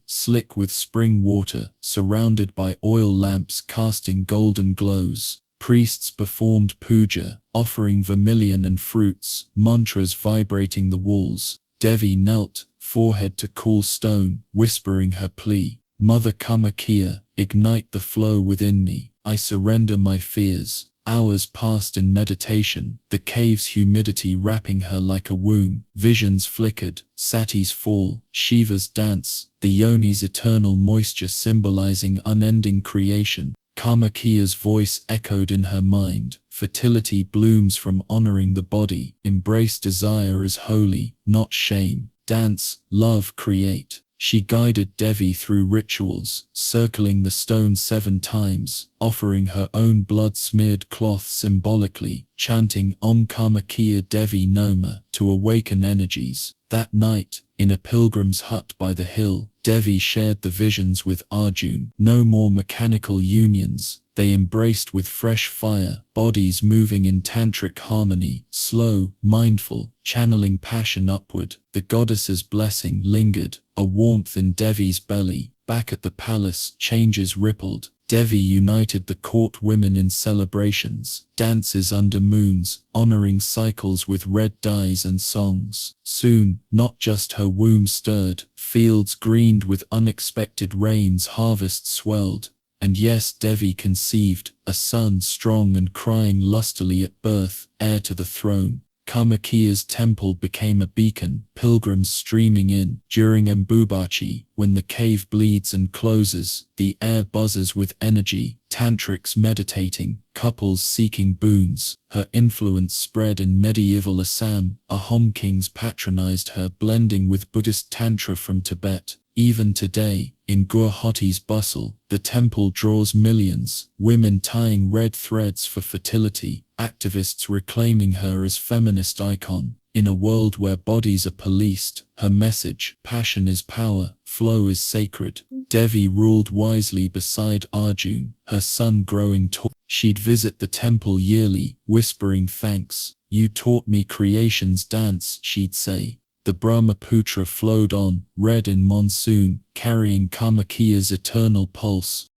slick with spring water, surrounded by oil lamps casting golden glows. Priests performed puja, offering vermilion and fruits, mantras vibrating the walls. Devi knelt, forehead to cool stone, whispering her plea. Mother Kamakhya, ignite the flow within me. I surrender my fears. Hours passed in meditation, the cave's humidity wrapping her like a womb. Visions flickered, Sati's fall, Shiva's dance, the yoni's eternal moisture symbolizing unending creation. Kamakhya's voice echoed in her mind. Fertility blooms from honoring the body. Embrace desire as holy, not shame. Dance, love, create. She guided Devi through rituals, circling the stone 7 times, offering her own blood-smeared cloth symbolically, chanting Om Kamakhya Devi Noma to awaken energies. That night, in a pilgrim's hut by the hill, Devi shared the visions with Arjun. No more mechanical unions. They embraced with fresh fire, bodies moving in tantric harmony, slow, mindful, channeling passion upward. The goddess's blessing lingered, a warmth in Devi's belly. Back at the palace, changes rippled. Devi united the court women in celebrations, dances under moons, honoring cycles with red dyes and songs. Soon, not just her womb stirred, fields greened with unexpected rains, harvests swelled. And yes, Devi conceived a son strong and crying lustily at birth, heir to the throne. Kamakiya's temple became a beacon, pilgrims streaming in. During Mbubachi, when the cave bleeds and closes, the air buzzes with energy, tantrics meditating, couples seeking boons. Her influence spread in medieval Assam. Ahom kings patronized her, blending with Buddhist tantra from Tibet. Even today, in Guwahati's bustle, the temple draws millions, women tying red threads for fertility, activists reclaiming her as feminist icon. In a world where bodies are policed, her message, passion is power, flow is sacred. Devi ruled wisely beside Arjun, her son growing tall. She'd visit the temple yearly, whispering thanks. You taught me creation's dance, she'd say. The Brahmaputra flowed on, red in monsoon, carrying Kamakiya's eternal pulse.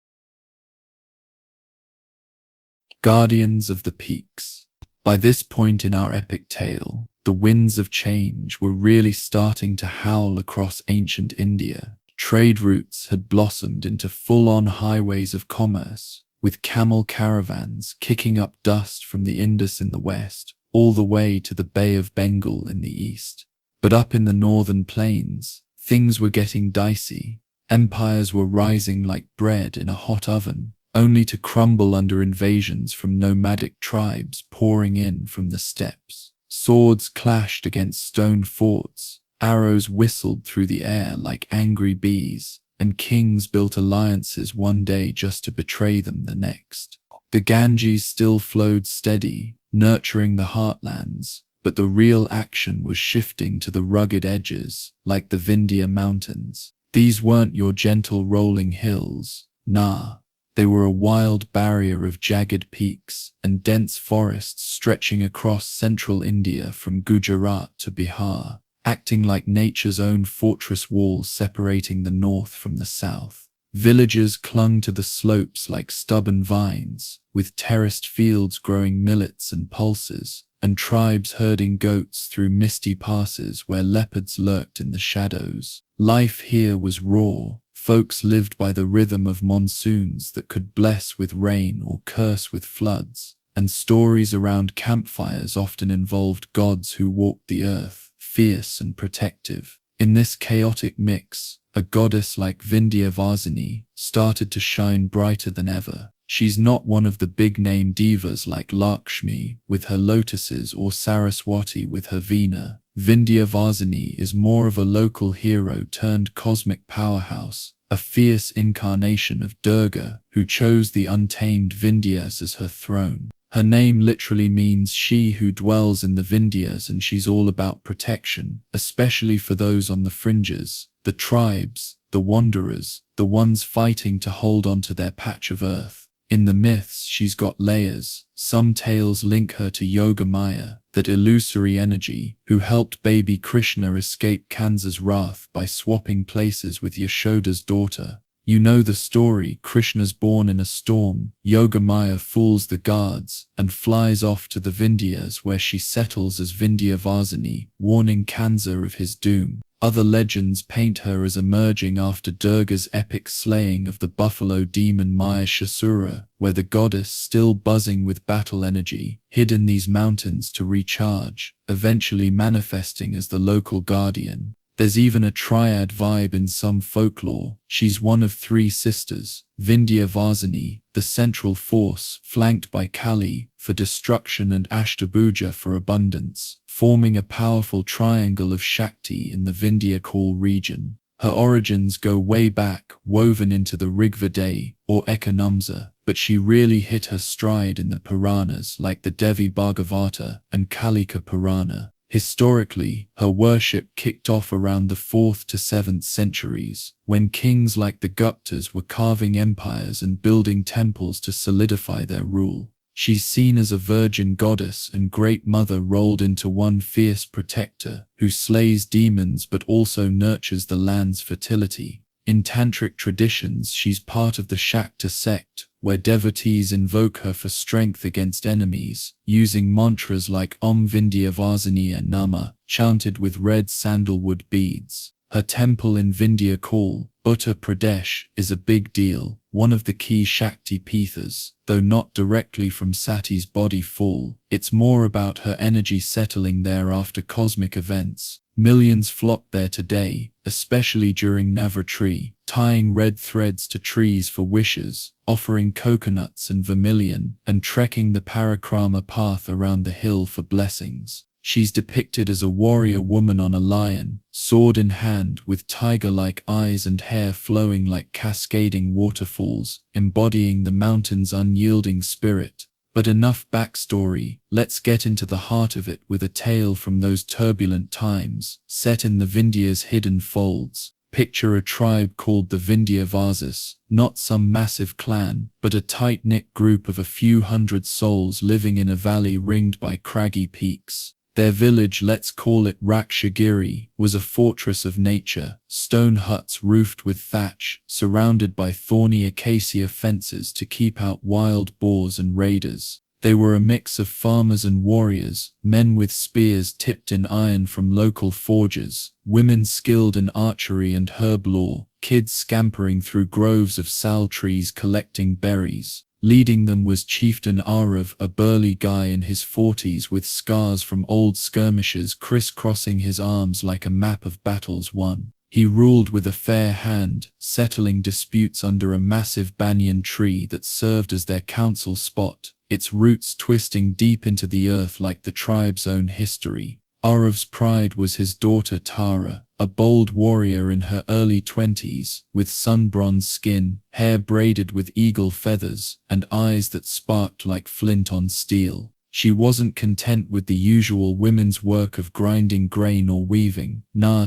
Guardians of the Peaks. By this point in our epic tale, the winds of change were really starting to howl across ancient India. Trade routes had blossomed into full-on highways of commerce, with camel caravans kicking up dust from the Indus in the west, all the way to the Bay of Bengal in the east. But up in the northern plains, things were getting dicey. Empires were rising like bread in a hot oven, only to crumble under invasions from nomadic tribes pouring in from the steppes. Swords clashed against stone forts, arrows whistled through the air like angry bees, and kings built alliances one day just to betray them the next. The Ganges still flowed steady, nurturing the heartlands, but the real action was shifting to the rugged edges, like the Vindhya Mountains. These weren't your gentle rolling hills, nah. They were a wild barrier of jagged peaks and dense forests stretching across central India from Gujarat to Bihar, acting like nature's own fortress walls separating the north from the south. Villages clung to the slopes like stubborn vines, with terraced fields growing millets and pulses, and tribes herding goats through misty passes where leopards lurked in the shadows. Life here was raw. Folks lived by the rhythm of monsoons that could bless with rain or curse with floods, and stories around campfires often involved gods who walked the earth, fierce and protective. In this chaotic mix, a goddess like Vindhyavasini started to shine brighter than ever. She's not one of the big-name divas like Lakshmi with her lotuses or Saraswati with her Veena. Vindhyavasini is more of a local hero turned cosmic powerhouse, a fierce incarnation of Durga who chose the untamed Vindhyas as her throne. Her name literally means she who dwells in the Vindhyas, and she's all about protection, especially for those on the fringes, the tribes, the wanderers, the ones fighting to hold on to their patch of earth. In the myths, she's got layers. Some tales link her to Yoga Maya, that illusory energy, who helped baby Krishna escape Kansa's wrath by swapping places with Yashoda's daughter. You know the story. Krishna's born in a storm. Yoga Maya fools the guards and flies off to the Vindhyas, where she settles as Vindhyavasini, warning Kansa of his doom. Other legends paint her as emerging after Durga's epic slaying of the buffalo demon Mahishasura, where the goddess, still buzzing with battle energy, hid in these mountains to recharge, eventually manifesting as the local guardian. There's even a triad vibe in some folklore. She's one of three sisters, Vindhyavasini, the central force, flanked by Kali for destruction and Ashtabhuja for abundance, forming a powerful triangle of Shakti in the Vindhyakal region. Her origins go way back, woven into the Rigveda or Ekanamsa, but she really hit her stride in the Puranas like the Devi Bhagavata and Kalika Purana. Historically, her worship kicked off around the 4th to 7th centuries, when kings like the Guptas were carving empires and building temples to solidify their rule. She's seen as a virgin goddess and great mother rolled into one, fierce protector who slays demons but also nurtures the land's fertility. In tantric traditions, she's part of the Shakta sect, where devotees invoke her for strength against enemies, using mantras like Om Vindhyavasini Nama, chanted with red sandalwood beads. Her temple in Vindhya Kal, Uttar Pradesh, is a big deal, one of the key Shakti Pithas, though not directly from Sati's body fall. It's more about her energy settling there after cosmic events. Millions flock there today, especially during Navratri, tying red threads to trees for wishes, offering coconuts and vermilion, and trekking the Parikrama path around the hill for blessings. She's depicted as a warrior woman on a lion, sword in hand, with tiger-like eyes and hair flowing like cascading waterfalls, embodying the mountain's unyielding spirit. But enough backstory, let's get into the heart of it with a tale from those turbulent times, set in the Vindhya's hidden folds. Picture a tribe called the Vindhyavasis, not some massive clan, but a tight-knit group of a few hundred souls living in a valley ringed by craggy peaks. Their village, let's call it Rakshagiri, was a fortress of nature, stone huts roofed with thatch, surrounded by thorny acacia fences to keep out wild boars and raiders. They were a mix of farmers and warriors, men with spears tipped in iron from local forges, women skilled in archery and herb lore, kids scampering through groves of sal trees collecting berries. Leading them was Chieftain Arav, a burly guy in his 40s with scars from old skirmishes crisscrossing his arms like a map of battles won. He ruled with a fair hand, settling disputes under a massive banyan tree that served as their council spot, its roots twisting deep into the earth like the tribe's own history. Arav's pride was his daughter Tara, a bold warrior in her early 20s, with sun-bronzed skin, hair braided with eagle feathers, and eyes that sparked like flint on steel. She wasn't content with the usual women's work of grinding grain or weaving.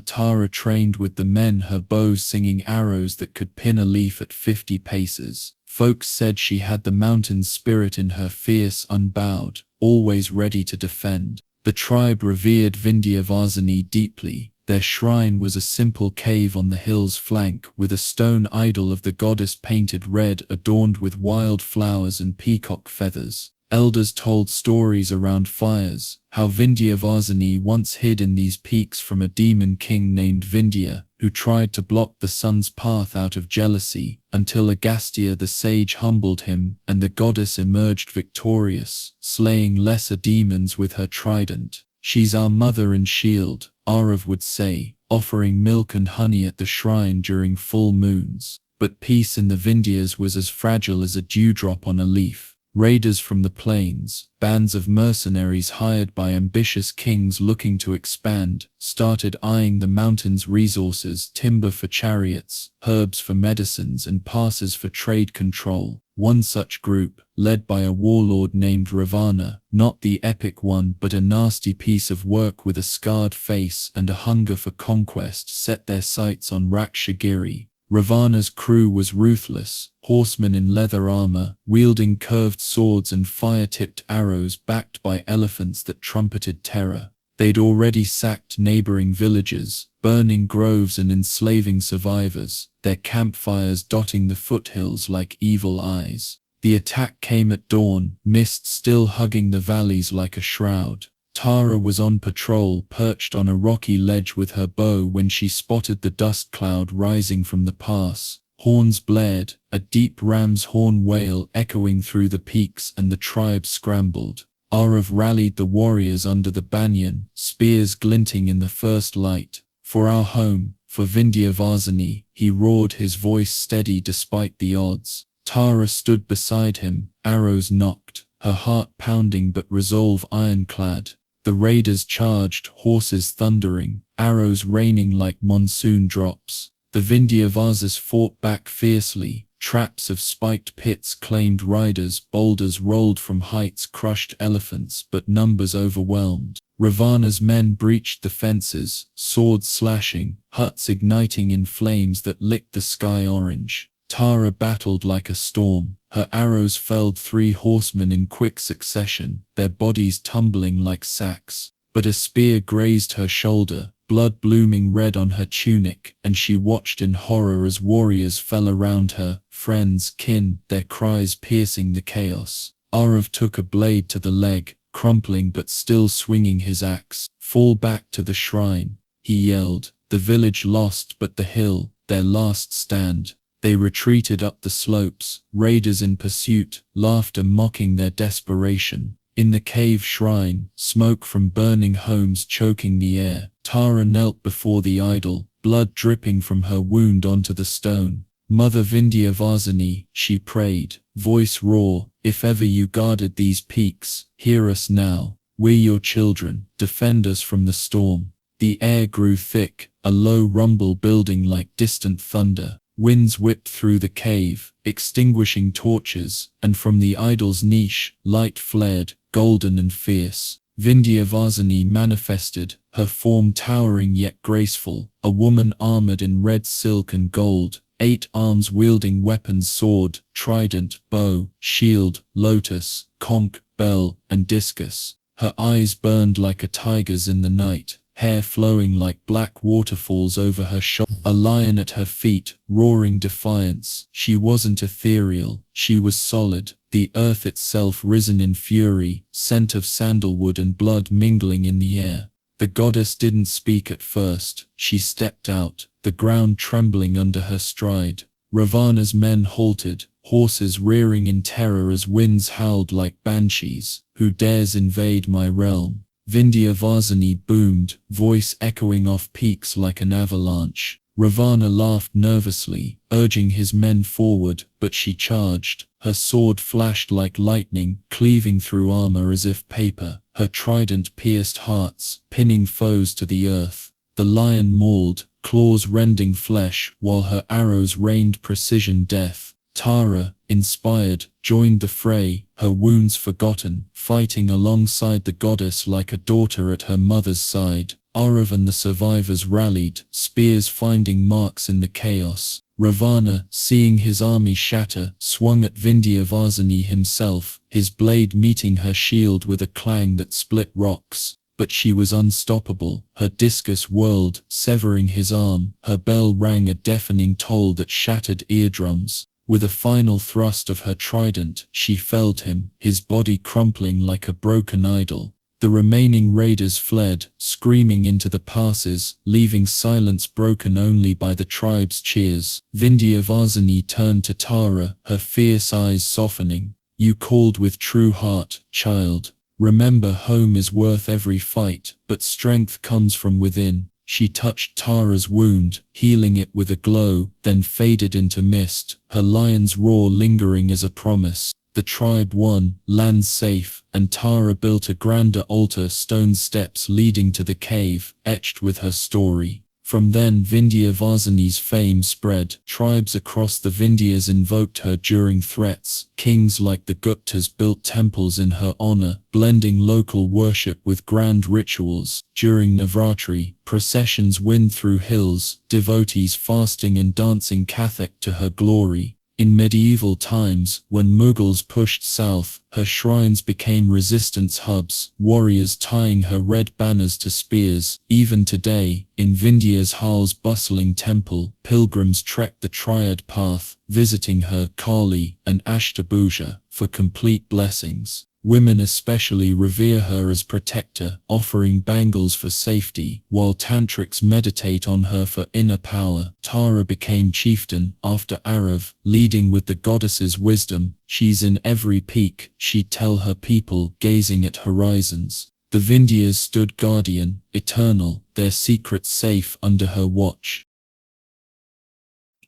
Tara trained with the men, her bow singing arrows that could pin a leaf at 50 paces. Folks said she had the mountain spirit in her, fierce, unbowed, always ready to defend. The tribe revered Vindhyavasini deeply. Their shrine was a simple cave on the hill's flank, with a stone idol of the goddess painted red adorned with wild flowers and peacock feathers. Elders told stories around fires, how Vindhyavasini once hid in these peaks from a demon king named Vindhya, who tried to block the sun's path out of jealousy, until Agastya the sage humbled him, and the goddess emerged victorious, slaying lesser demons with her trident. She's our mother and shield, Arav would say, offering milk and honey at the shrine during full moons. But peace in the Vindhyas was as fragile as a dewdrop on a leaf. Raiders from the plains, bands of mercenaries hired by ambitious kings looking to expand, started eyeing the mountain's resources: timber for chariots, herbs for medicines, and passes for trade control. One such group, led by a warlord named Ravana, not the epic one but a nasty piece of work with a scarred face and a hunger for conquest, set their sights on Rakshagiri. Ravana's crew was ruthless, horsemen in leather armor, wielding curved swords and fire-tipped arrows backed by elephants that trumpeted terror. They'd already sacked neighboring villages, burning groves and enslaving survivors, their campfires dotting the foothills like evil eyes. The attack came at dawn, mist still hugging the valleys like a shroud. Tara was on patrol, perched on a rocky ledge with her bow, when she spotted the dust cloud rising from the pass. Horns blared, a deep ram's horn wail echoing through the peaks, and the tribe scrambled. Arav rallied the warriors under the banyan, spears glinting in the first light. "For our home, for Vindhyavasini," he roared, his voice steady despite the odds. Tara stood beside him, arrows nocked, her heart pounding but resolve ironclad. The raiders charged, horses thundering, arrows raining like monsoon drops. The Vindhyavasis fought back fiercely, traps of spiked pits claimed riders, boulders rolled from heights crushed elephants, but numbers overwhelmed. Ravana's men breached the fences, swords slashing, huts igniting in flames that licked the sky orange. Tara battled like a storm. Her arrows felled 3 horsemen in quick succession, their bodies tumbling like sacks. But a spear grazed her shoulder, blood blooming red on her tunic, and she watched in horror as warriors fell around her, friends, kin, their cries piercing the chaos. Arav took a blade to the leg, crumpling but still swinging his axe. "Fall back to the shrine," he yelled. The village lost but the hill, their last stand. They retreated up the slopes, raiders in pursuit, laughter mocking their desperation. In the cave shrine, smoke from burning homes choking the air. Tara knelt before the idol, blood dripping from her wound onto the stone. "Mother Vindhyavasini," she prayed, voice raw, "if ever you guarded these peaks, hear us now. We're your children, defend us from the storm." The air grew thick, a low rumble building like distant thunder. Winds whipped through the cave, extinguishing torches, and from the idol's niche, light flared, golden and fierce. Vindhyavasini manifested, her form towering yet graceful, a woman armored in red silk and gold, 8 arms wielding weapons, sword, trident, bow, shield, lotus, conch, bell, and discus. Her eyes burned like a tiger's in the night, hair flowing like black waterfalls over her shoulder. A lion at her feet, roaring defiance. She wasn't ethereal, she was solid, the earth itself risen in fury, scent of sandalwood and blood mingling in the air. The goddess didn't speak at first. She stepped out, the ground trembling under her stride. Ravana's men halted, horses rearing in terror as winds howled like banshees. "Who dares invade my realm?" Vindhyavasini boomed, voice echoing off peaks like an avalanche. Ravana laughed nervously, urging his men forward, but she charged. Her sword flashed like lightning, cleaving through armor as if paper. Her trident pierced hearts, pinning foes to the earth. The lion mauled, claws rending flesh, while her arrows rained precision death. Tara, inspired, joined the fray, her wounds forgotten, fighting alongside the goddess like a daughter at her mother's side. Arav and the survivors rallied, spears finding marks in the chaos. Ravana, seeing his army shatter, swung at Vindhyavasini himself, his blade meeting her shield with a clang that split rocks. But she was unstoppable. Her discus whirled, severing his arm. Her bell rang a deafening toll that shattered eardrums. With a final thrust of her trident, she felled him, his body crumpling like a broken idol. The remaining raiders fled, screaming into the passes, leaving silence broken only by the tribe's cheers. Vindhyavasini turned to Tara, her fierce eyes softening. "You called with true heart, child. Remember, home is worth every fight, but strength comes from within." She touched Tara's wound, healing it with a glow, then faded into mist, her lion's roar lingering as a promise. The tribe won, land safe, and Tara built a grander altar, stone steps leading to the cave, etched with her story. From then Vindhyavasini's fame spread. Tribes across the Vindhyas invoked her during threats. Kings like the Guptas built temples in her honor, blending local worship with grand rituals. During Navratri, processions wind through hills, devotees fasting and dancing Kathak to her glory. In medieval times, when Mughals pushed south, her shrines became resistance hubs, warriors tying her red banners to spears. Even today, in Vindhya's Hal's bustling temple, pilgrims trek the triad path, visiting her Kali and Ashtabhuja for complete blessings. Women especially revere her as protector, offering bangles for safety, while tantrics meditate on her for inner power. Tara became chieftain after Arav, leading with the goddess's wisdom. "She's in every peak," she'd tell her people, gazing at horizons. The Vindhyas stood guardian, eternal, their secrets safe under her watch.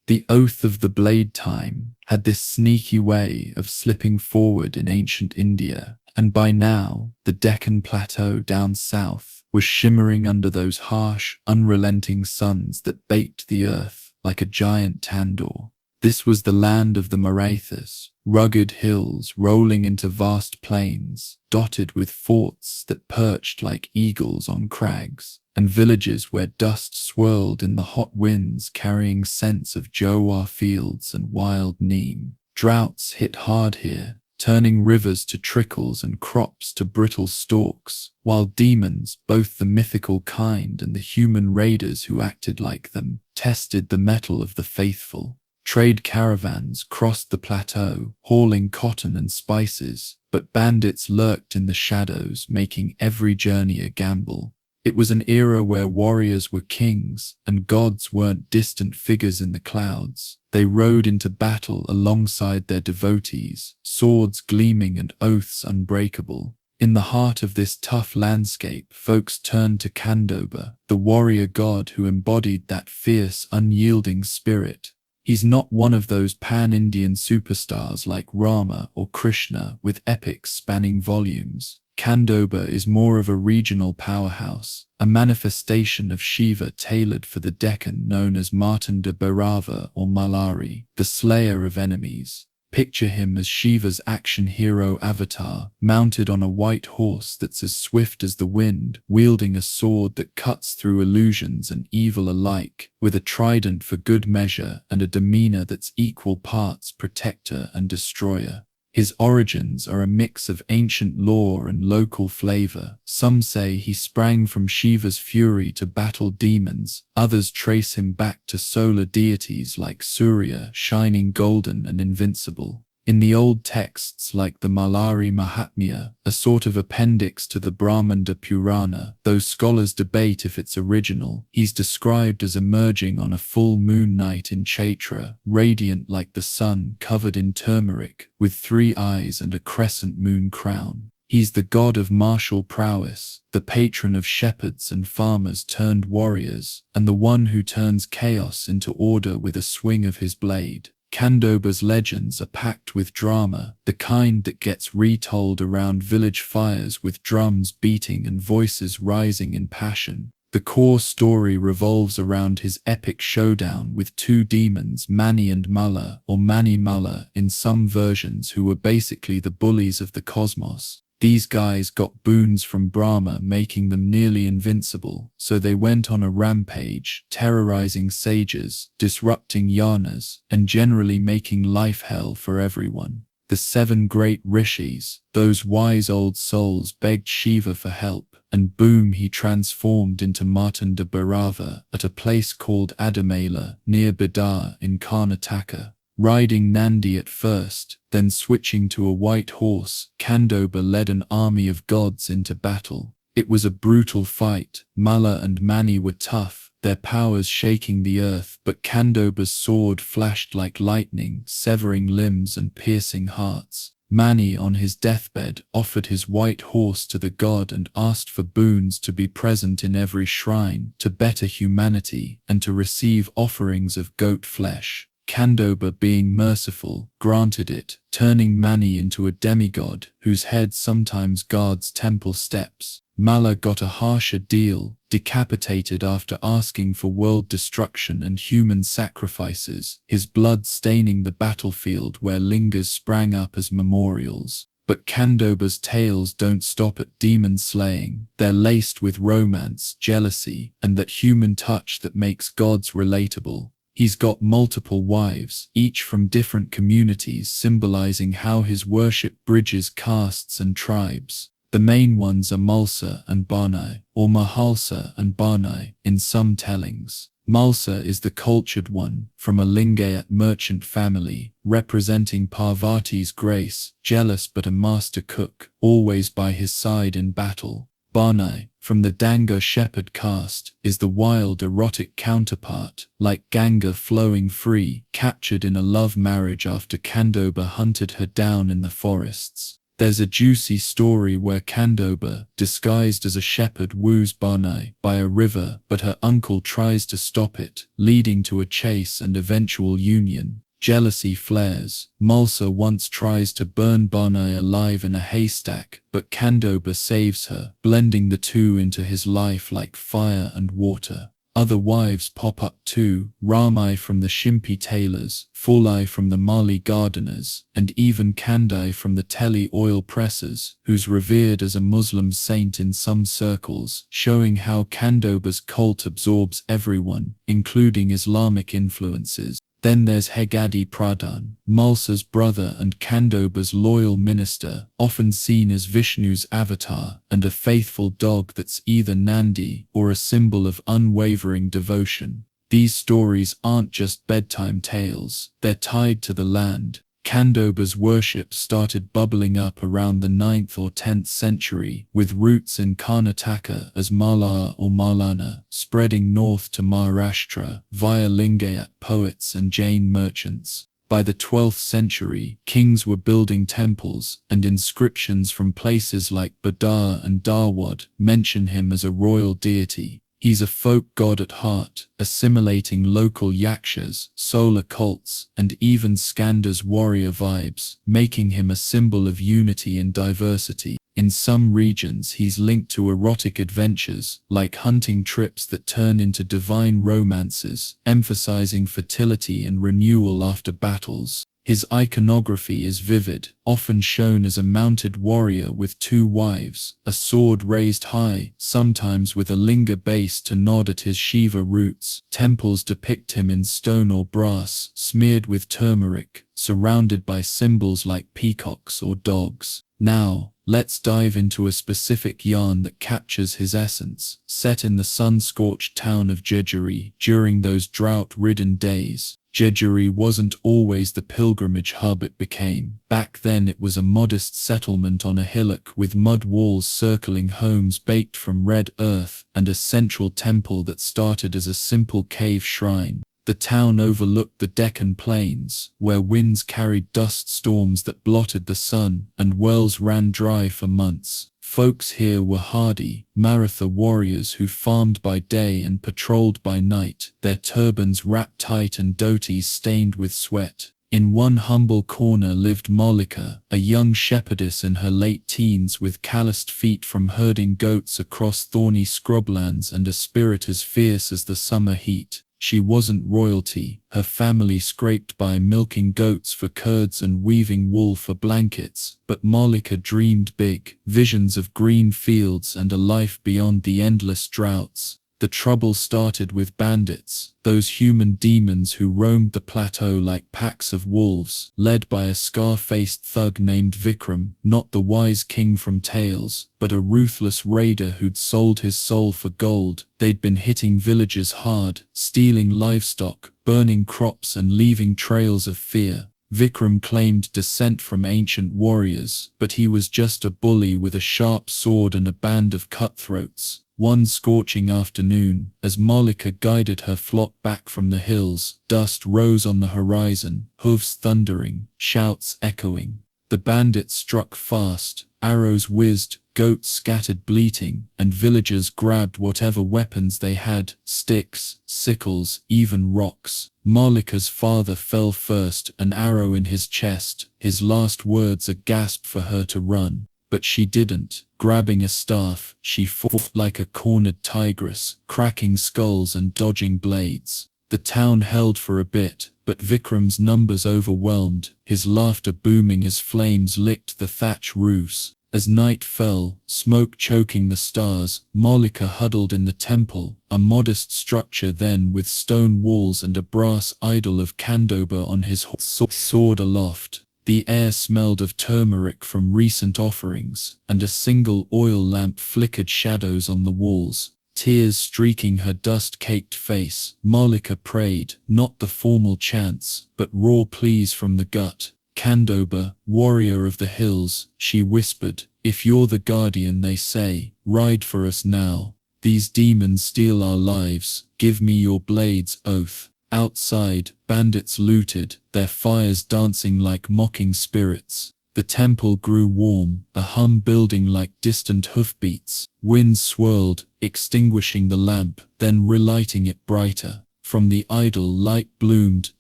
The oath of the blade time had this sneaky way of slipping forward in ancient India, and by now, the Deccan plateau down south was shimmering under those harsh, unrelenting suns that baked the earth like a giant tandoor. This was the land of the Marathas, rugged hills rolling into vast plains, dotted with forts that perched like eagles on crags, and villages where dust swirled in the hot winds carrying scents of jowar fields and wild neem. Droughts hit hard here, turning rivers to trickles and crops to brittle stalks, while demons, both the mythical kind and the human raiders who acted like them, tested the mettle of the faithful. Trade caravans crossed the plateau, hauling cotton and spices, but bandits lurked in the shadows, making every journey a gamble. It was an era where warriors were kings, and gods weren't distant figures in the clouds. They rode into battle alongside their devotees, swords gleaming and oaths unbreakable. In the heart of this tough landscape, folks turned to Khandoba, the warrior god who embodied that fierce, unyielding spirit. He's not one of those pan-Indian superstars like Rama or Krishna with epics spanning volumes. Khandoba is more of a regional powerhouse, a manifestation of Shiva tailored for the Deccan, known as Martanda Bhairava or Malari, the slayer of enemies. Picture him as Shiva's action hero avatar, mounted on a white horse that's as swift as the wind, wielding a sword that cuts through illusions and evil alike, with a trident for good measure and a demeanor that's equal parts protector and destroyer. His origins are a mix of ancient lore and local flavor. Some say he sprang from Shiva's fury to battle demons, others trace him back to solar deities like Surya, shining golden and invincible. In the old texts like the Malari Mahatmya, a sort of appendix to the Brahmanda Purana, though scholars debate if it's original, he's described as emerging on a full moon night in Chaitra, radiant like the sun covered in turmeric, with 3 eyes and a crescent moon crown. He's the god of martial prowess, the patron of shepherds and farmers turned warriors, and the one who turns chaos into order with a swing of his blade. Khandoba's legends are packed with drama, the kind that gets retold around village fires with drums beating and voices rising in passion. The core story revolves around his epic showdown with 2 demons, Mani and Malla, or Mani Malla in some versions, who were basically the bullies of the cosmos. These guys got boons from Brahma, making them nearly invincible, so they went on a rampage, terrorizing sages, disrupting yanas, and generally making life hell for everyone. The 7 great rishis, those wise old souls, begged Shiva for help, and boom, he transformed into Martanda Bhairava at a place called Adamala, near Bidar in Karnataka. Riding Nandi at first, then switching to a white horse, Khandoba led an army of gods into battle. It was a brutal fight. Malla and Mani were tough, their powers shaking the earth, but Khandoba's sword flashed like lightning, severing limbs and piercing hearts. Mani, on his deathbed, offered his white horse to the god and asked for boons to be present in every shrine, to better humanity, and to receive offerings of goat flesh. Khandoba, being merciful, granted it, turning Mani into a demigod whose head sometimes guards temple steps. Malla got a harsher deal, decapitated after asking for world destruction and human sacrifices, his blood staining the battlefield where lingers sprang up as memorials. But Khandoba's tales don't stop at demon slaying. They're laced with romance, jealousy, and that human touch that makes gods relatable. He's got multiple wives, each from different communities, symbolizing how his worship bridges castes and tribes. The main ones are Malsa and Banai, or Mahalsa and Banai, in some tellings. Malsa is the cultured one, from a Lingayat merchant family, representing Parvati's grace, jealous but a master cook, always by his side in battle. Banai, from the Danga shepherd caste, is the wild erotic counterpart, like Ganga flowing free, captured in a love marriage after Khandoba hunted her down in the forests. There's a juicy story where Khandoba, disguised as a shepherd, woos Banai by a river, but her uncle tries to stop it, leading to a chase and eventual union. Jealousy flares. Malsa once tries to burn Banai alive in a haystack, but Khandoba saves her, blending the two into his life like fire and water. Other wives pop up too, Ramai from the Shimpi tailors, Fulai from the Mali gardeners, and even Kandai from the Teli oil pressers, who's revered as a Muslim saint in some circles, showing how Khandoba's cult absorbs everyone, including Islamic influences. Then there's Hegadi Pradhan, Malsa's brother and Kandoba's loyal minister, often seen as Vishnu's avatar, and a faithful dog that's either Nandi or a symbol of unwavering devotion. These stories aren't just bedtime tales, they're tied to the land. Kandoba's worship started bubbling up around the 9th or 10th century, with roots in Karnataka as Malaa or Malana, spreading north to Maharashtra via Lingayat poets and Jain merchants. By the 12th century, kings were building temples, and inscriptions from places like Badar and Dharwad mention him as a royal deity. He's a folk god at heart, assimilating local yakshas, solar cults, and even Skanda's warrior vibes, making him a symbol of unity and diversity. In some regions he's linked to erotic adventures, like hunting trips that turn into divine romances, emphasizing fertility and renewal after battles. His iconography is vivid, often shown as a mounted warrior with 2 wives, a sword raised high, sometimes with a linga base to nod at his Shiva roots. Temples depict him in stone or brass, smeared with turmeric, surrounded by symbols like peacocks or dogs. Now, let's dive into a specific yarn that captures his essence, set in the sun-scorched town of Jejuri during those drought-ridden days. Jejuri wasn't always the pilgrimage hub it became. Back then it was a modest settlement on a hillock with mud walls circling homes baked from red earth, and a central temple that started as a simple cave shrine. The town overlooked the Deccan plains, where winds carried dust storms that blotted the sun, and wells ran dry for months. Folks here were hardy, Maratha warriors who farmed by day and patrolled by night, their turbans wrapped tight and dhotis stained with sweat. In one humble corner lived Mallika, a young shepherdess in her late teens with calloused feet from herding goats across thorny scrublands and a spirit as fierce as the summer heat. She wasn't royalty, her family scraped by milking goats for curds and weaving wool for blankets, but Mallika dreamed big, visions of green fields and a life beyond the endless droughts. The trouble started with bandits, those human demons who roamed the plateau like packs of wolves, led by a scar-faced thug named Vikram, not the wise king from tales, but a ruthless raider who'd sold his soul for gold. They'd been hitting villages hard, stealing livestock, burning crops and leaving trails of fear. Vikram claimed descent from ancient warriors, but he was just a bully with a sharp sword and a band of cutthroats. One scorching afternoon, as Mallika guided her flock back from the hills, dust rose on the horizon, hooves thundering, shouts echoing. The bandits struck fast, arrows whizzed, goats scattered bleating, and villagers grabbed whatever weapons they had, sticks, sickles, even rocks. Mallika's father fell first, an arrow in his chest, his last words a gasp for her to run. But she didn't. Grabbing a staff, she fought like a cornered tigress, cracking skulls and dodging blades. The town held for a bit, but Vikram's numbers overwhelmed, his laughter booming as flames licked the thatch roofs. As night fell, smoke choking the stars, Mallika huddled in the temple, a modest structure then with stone walls and a brass idol of Kandoba on his sword aloft. The air smelled of turmeric from recent offerings, and a single oil lamp flickered shadows on the walls. Tears streaking her dust-caked face, Mallika prayed, not the formal chants, but raw pleas from the gut. Kandoba, warrior of the hills, she whispered, if you're the guardian they say, ride for us now. These demons steal our lives, give me your blade's oath. Outside, bandits looted, their fires dancing like mocking spirits. The temple grew warm, a hum building like distant hoofbeats. Winds swirled, extinguishing the lamp, then relighting it brighter. From the idol light bloomed,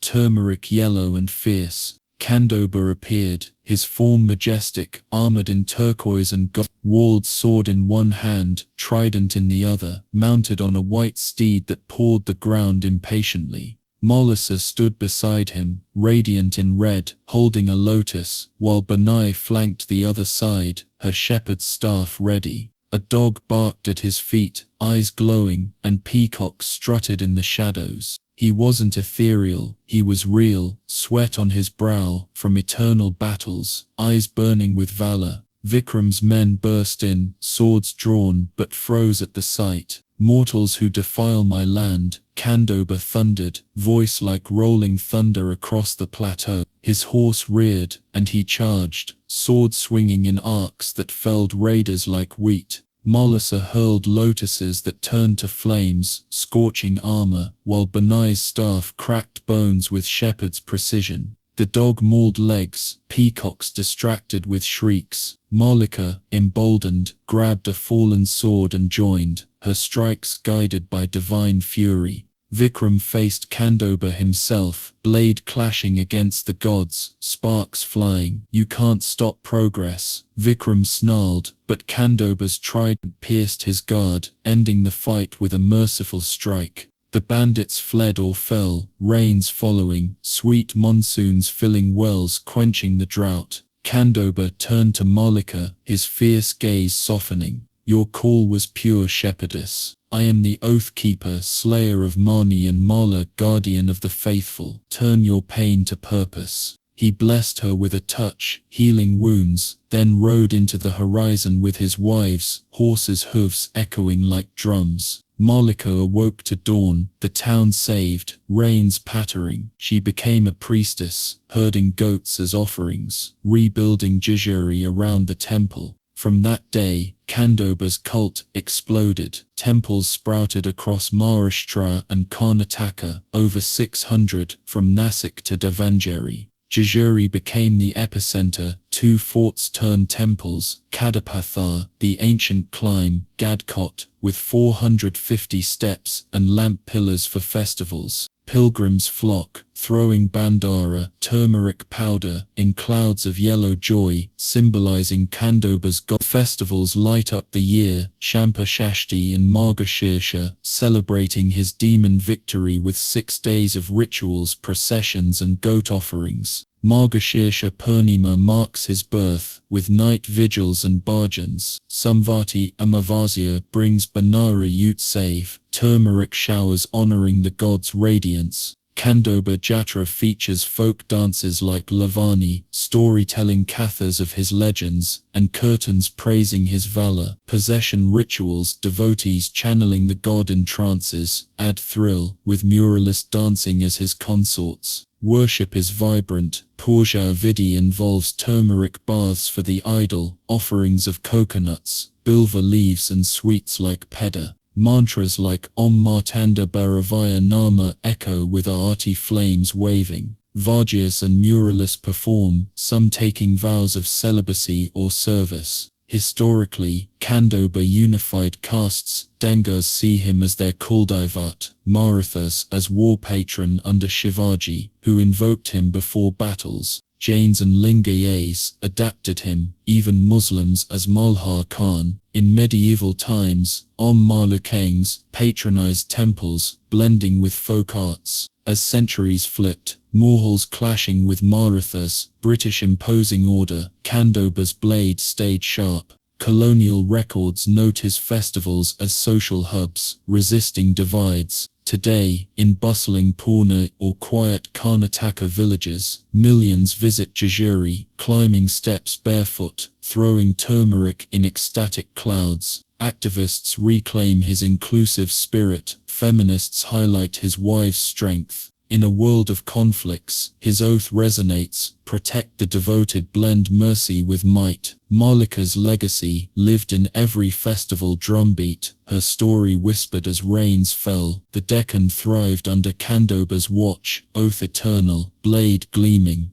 turmeric yellow and fierce. Kandoba appeared, his form majestic, armored in turquoise and gold sword in one hand, trident in the other, mounted on a white steed that pawed the ground impatiently. Mallika stood beside him, radiant in red, holding a lotus, while Benai flanked the other side, her shepherd's staff ready. A dog barked at his feet, eyes glowing, and peacocks strutted in the shadows. He wasn't ethereal, he was real, sweat on his brow from eternal battles, eyes burning with valor. Vikram's men burst in, swords drawn, but froze at the sight. Mortals who defile my land, Kandoba thundered, voice like rolling thunder across the plateau. His horse reared, and he charged, sword swinging in arcs that felled raiders like wheat. Malasa hurled lotuses that turned to flames, scorching armor, while Benai's staff cracked bones with shepherd's precision. The dog mauled legs, peacocks distracted with shrieks. Malika, emboldened, grabbed a fallen sword and joined, her strikes guided by divine fury. Vikram faced Kandoba himself, blade clashing against the gods, sparks flying. You can't stop progress, Vikram snarled, but Kandoba's trident pierced his guard, ending the fight with a merciful strike. The bandits fled or fell, rains following, sweet monsoons filling wells quenching the drought. Kandoba turned to Malika, his fierce gaze softening. Your call was pure shepherdess. I am the oath-keeper, slayer of Mani and Mala, guardian of the faithful. Turn your pain to purpose. He blessed her with a touch, healing wounds, then rode into the horizon with his wives, horses' hooves echoing like drums. Malika awoke to dawn, the town saved, rains pattering. She became a priestess, herding goats as offerings, rebuilding Jejuri around the temple. From that day, Kandoba's cult exploded. Temples sprouted across Maharashtra and Karnataka, over 600, from Nasik to Davangere. Jejuri became the epicenter, 2 forts turned temples, Kadapathar, the ancient climb, Gadkot, with 450 steps and lamp pillars for festivals. Pilgrims flock, throwing bandara, turmeric powder, in clouds of yellow joy, symbolizing Kandoba's god. Festivals light up the year, Shampa Shashti and Margashirsha, celebrating his demon victory with 6 days of rituals, processions and goat offerings. Margashirsha Purnima marks his birth, with night vigils and bhajans. Samvati Amavasya brings Banara Utsav, turmeric showers honoring the god's radiance. Kandoba Jatra features folk dances like Lavani, storytelling kathas of his legends, and curtains praising his valor. Possession rituals, devotees channeling the god in trances, add thrill, with muralist dancing as his consorts. Worship is vibrant. Puja Vidi involves turmeric baths for the idol, offerings of coconuts, bilva leaves and sweets like peda. Mantras like Om Martanda Bharavaya Nama echo with Aarti flames waving. Vajias and muralists perform, some taking vows of celibacy or service. Historically, Kandoba unified castes. Dengas see him as their Kuldaivat, Marathas as war patron under Shivaji, who invoked him before battles. Jains and Lingayas adapted him, even Muslims as Malhar Khan. In medieval times, Malukangs patronized temples, blending with folk arts. As centuries flipped, Mughals clashing with Marathas, British imposing order, Kandoba's blade stayed sharp. Colonial records note his festivals as social hubs, resisting divides. Today, in bustling Pune or quiet Karnataka villages, millions visit Jejuri, climbing steps barefoot, throwing turmeric in ecstatic clouds. Activists reclaim his inclusive spirit, feminists highlight his wife's strength. In a world of conflicts, his oath resonates, protect the devoted, blend mercy with might. Malika's legacy lived in every festival drumbeat, her story whispered as rains fell. The Deccan thrived under Kandoba's watch, oath eternal, blade gleaming.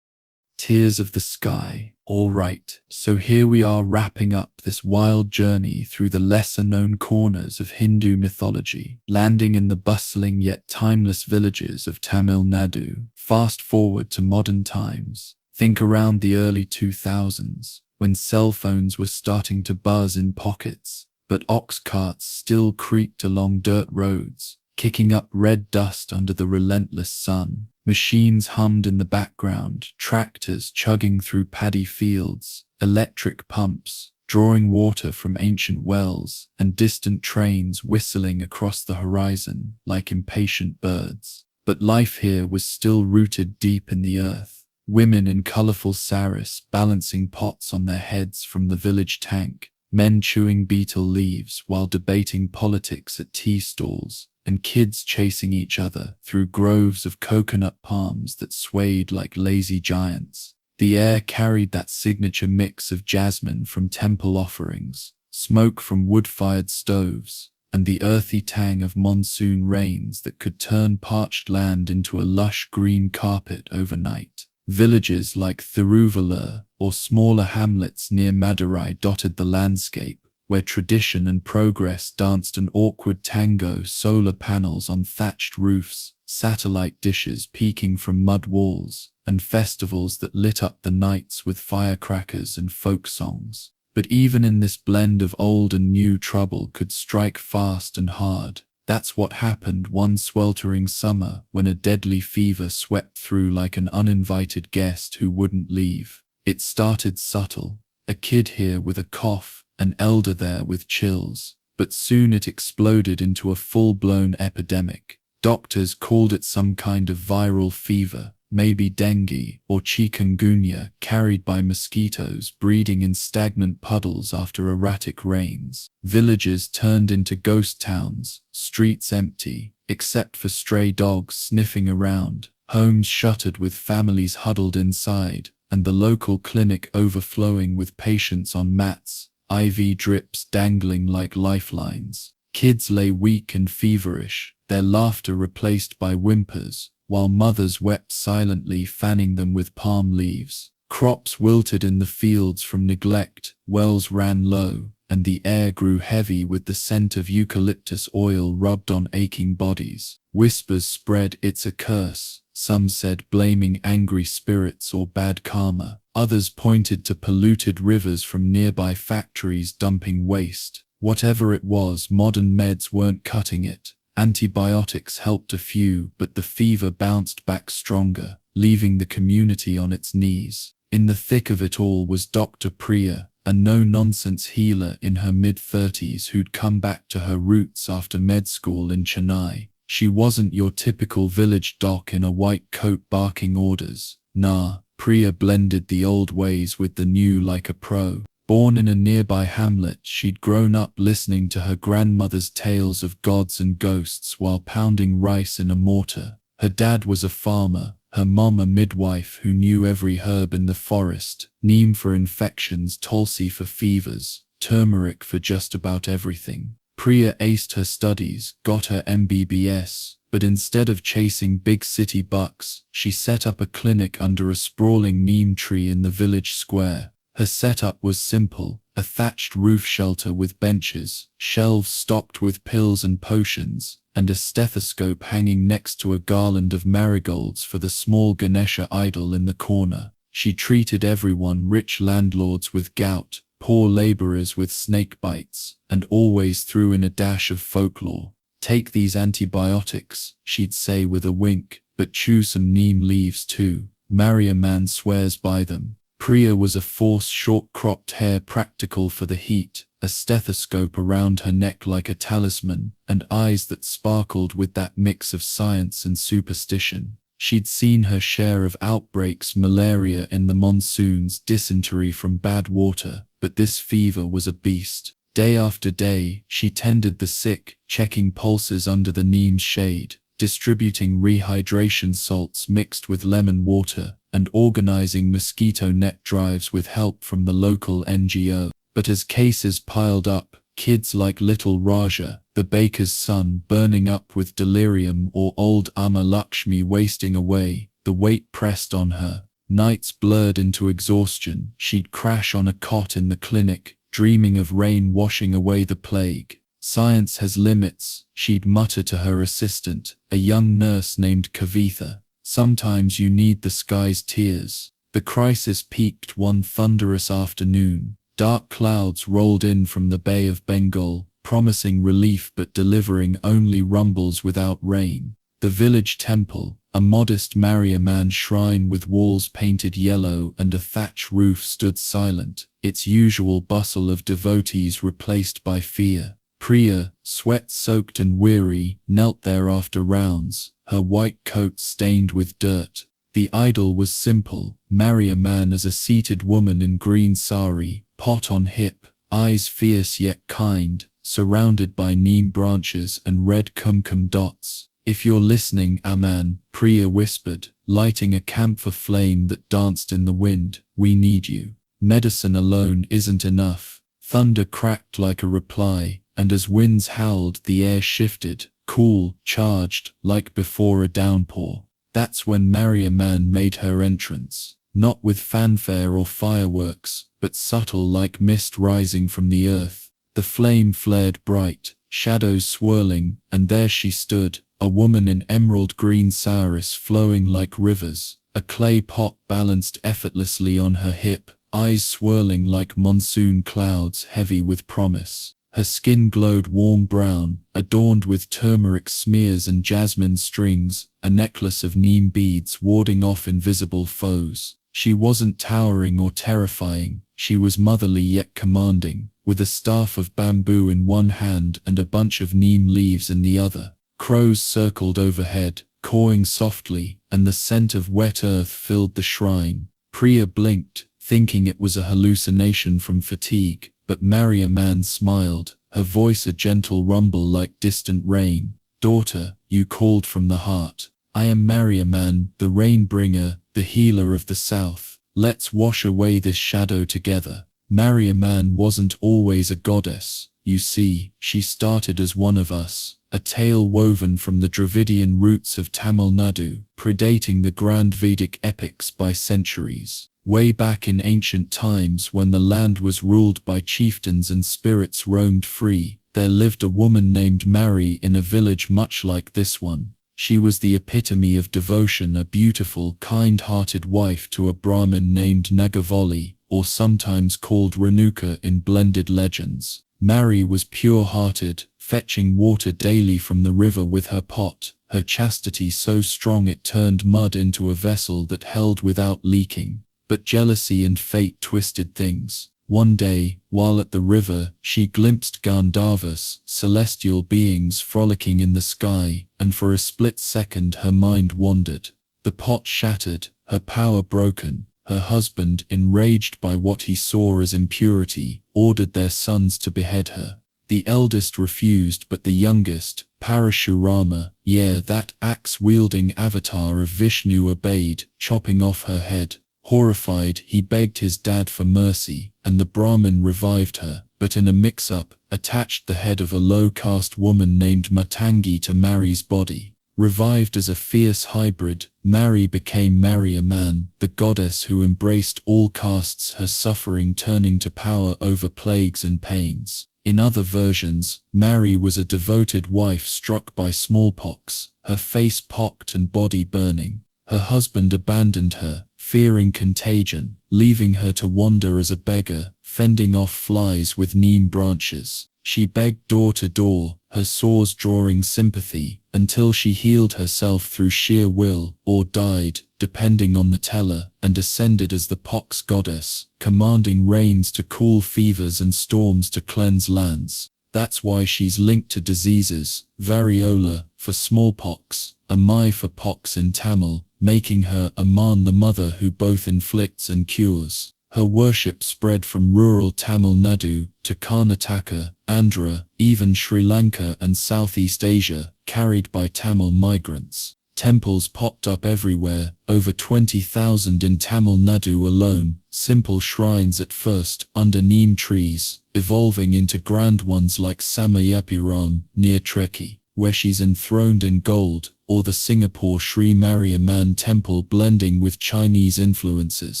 Tears of the sky. All right, so here we are wrapping up this wild journey through the lesser-known corners of Hindu mythology, landing in the bustling yet timeless villages of Tamil Nadu. Fast forward to modern times. Think around the early 2000s, when cell phones were starting to buzz in pockets, but ox carts still creaked along dirt roads, kicking up red dust under the relentless sun. Machines hummed in the background, tractors chugging through paddy fields, electric pumps, drawing water from ancient wells, and distant trains whistling across the horizon like impatient birds. But life here was still rooted deep in the earth. Women in colorful saris balancing pots on their heads from the village tank, men chewing betel leaves while debating politics at tea stalls, and kids chasing each other through groves of coconut palms that swayed like lazy giants. The air carried that signature mix of jasmine from temple offerings, smoke from wood-fired stoves, and the earthy tang of monsoon rains that could turn parched land into a lush green carpet overnight. Villages like Thiruvallur or smaller hamlets near Madurai dotted the landscape, where tradition and progress danced an awkward tango. Solar panels on thatched roofs, satellite dishes peeking from mud walls, and festivals that lit up the nights with firecrackers and folk songs. But even in this blend of old and new, trouble could strike fast and hard. That's what happened one sweltering summer when a deadly fever swept through like an uninvited guest who wouldn't leave. It started subtle, a kid here with a cough, an elder there with chills, but soon it exploded into a full-blown epidemic. Doctors called it some kind of viral fever, maybe dengue or chikungunya, carried by mosquitoes breeding in stagnant puddles after erratic rains. Villages turned into ghost towns, streets empty, except for stray dogs sniffing around, homes shuttered with families huddled inside, and the local clinic overflowing with patients on mats, IV drips dangling like lifelines. Kids lay weak and feverish, their laughter replaced by whimpers, while mothers wept silently, fanning them with palm leaves. Crops wilted in the fields from neglect, wells ran low, and the air grew heavy with the scent of eucalyptus oil rubbed on aching bodies. Whispers spread, "It's a curse," some said, blaming angry spirits or bad karma. Others pointed to polluted rivers from nearby factories dumping waste. Whatever it was, modern meds weren't cutting it. Antibiotics helped a few, but the fever bounced back stronger, leaving the community on its knees. In the thick of it all was Dr. Priya, a no-nonsense healer in her mid-30s who'd come back to her roots after med school in Chennai. She wasn't your typical village doc in a white coat barking orders. Nah, Priya blended the old ways with the new like a pro. Born in a nearby hamlet, she'd grown up listening to her grandmother's tales of gods and ghosts while pounding rice in a mortar. Her dad was a farmer, her mom a midwife who knew every herb in the forest, neem for infections, tulsi for fevers, turmeric for just about everything. Priya aced her studies, got her MBBS, but instead of chasing big city bucks, she set up a clinic under a sprawling neem tree in the village square. Her setup was simple, a thatched roof shelter with benches, shelves stocked with pills and potions, and a stethoscope hanging next to a garland of marigolds for the small Ganesha idol in the corner. She treated everyone, rich landlords with gout, poor laborers with snake bites, and always threw in a dash of folklore. "Take these antibiotics," she'd say with a wink, "but chew some neem leaves too. Marry a man swears by them." Priya was a force, short-cropped hair practical for the heat, a stethoscope around her neck like a talisman, and eyes that sparkled with that mix of science and superstition. She'd seen her share of outbreaks, malaria in the monsoons, dysentery from bad water, but this fever was a beast. Day after day, she tended the sick, checking pulses under the neem's shade, distributing rehydration salts mixed with lemon water, and organizing mosquito net drives with help from the local NGO. But as cases piled up, kids like little Raja, the baker's son, burning up with delirium, or old Amma Lakshmi wasting away, the weight pressed on her. Nights blurred into exhaustion. She'd crash on a cot in the clinic, dreaming of rain washing away the plague. "Science has limits," she'd mutter to her assistant, a young nurse named Kavitha. "Sometimes you need the sky's tears." The crisis peaked one thunderous afternoon. Dark clouds rolled in from the Bay of Bengal, promising relief but delivering only rumbles without rain. The village temple, A modest Mariamman shrine with walls painted yellow and a thatch roof stood silent, its usual bustle of devotees replaced by fear. Priya, sweat-soaked and weary, knelt there after rounds, her white coat stained with dirt. The idol was simple, Mariamman as a seated woman in green sari, pot on hip, eyes fierce yet kind, surrounded by neem branches and red kumkum dots. "If you're listening, Aman," Priya whispered, lighting a camphor flame that danced in the wind, "we need you. Medicine alone isn't enough." Thunder cracked like a reply, and as winds howled the air shifted, cool, charged, like before a downpour. That's when Mariamman made her entrance, not with fanfare or fireworks, but subtle like mist rising from the earth. The flame flared bright, shadows swirling, and there she stood, a woman in emerald green saris flowing like rivers, a clay pot balanced effortlessly on her hip, eyes swirling like monsoon clouds heavy with promise. Her skin glowed warm brown, adorned with turmeric smears and jasmine strings, a necklace of neem beads warding off invisible foes. She wasn't towering or terrifying, she was motherly yet commanding, with a staff of bamboo in one hand and a bunch of neem leaves in the other. Crows circled overhead, cawing softly, and the scent of wet earth filled the shrine. Priya blinked, thinking it was a hallucination from fatigue, but Mariamman smiled, her voice a gentle rumble like distant rain. "Daughter, you called from the heart. I am Mariamman, the rainbringer, the healer of the south. Let's wash away this shadow together." Mariamman wasn't always a goddess. You see, she started as one of us, a tale woven from the Dravidian roots of Tamil Nadu, predating the grand Vedic epics by centuries. Way back in ancient times when the land was ruled by chieftains and spirits roamed free, there lived a woman named Mari in a village much like this one. She was the epitome of devotion, a beautiful, kind-hearted wife to a Brahmin named Nagavali, or sometimes called Renuka in blended legends. Mari was pure-hearted, fetching water daily from the river with her pot, her chastity so strong it turned mud into a vessel that held without leaking. But jealousy and fate twisted things. One day, while at the river, she glimpsed Gandharvas, celestial beings frolicking in the sky, and for a split second her mind wandered. The pot shattered, her power broken. Her husband, enraged by what he saw as impurity, ordered their sons to behead her. The eldest refused, but the youngest, Parashurama, that axe-wielding avatar of Vishnu, obeyed, chopping off her head. Horrified, he begged his dad for mercy, and the Brahmin revived her, but in a mix-up, attached the head of a low-caste woman named Matangi to Mari's body. Revived as a fierce hybrid, Mari became Mariamman, the goddess who embraced all castes, her suffering turning to power over plagues and pains. In other versions, Mari was a devoted wife struck by smallpox, her face pocked and body burning. Her husband abandoned her, fearing contagion, leaving her to wander as a beggar, fending off flies with neem branches. She begged door to door, her sores drawing sympathy, until she healed herself through sheer will, or died, depending on the teller, and ascended as the pox goddess, commanding rains to cool fevers and storms to cleanse lands. That's why she's linked to diseases, variola for smallpox, Amai for pox in Tamil, making her Aman the mother who both inflicts and cures. Her worship spread from rural Tamil Nadu to Karnataka, Andhra, even Sri Lanka and Southeast Asia, carried by Tamil migrants. Temples popped up everywhere, over 20,000 in Tamil Nadu alone, simple shrines at first, under neem trees, evolving into grand ones like Samayapuram, near Treki, where she's enthroned in gold, or the Singapore Sri Mariamman temple blending with Chinese influences.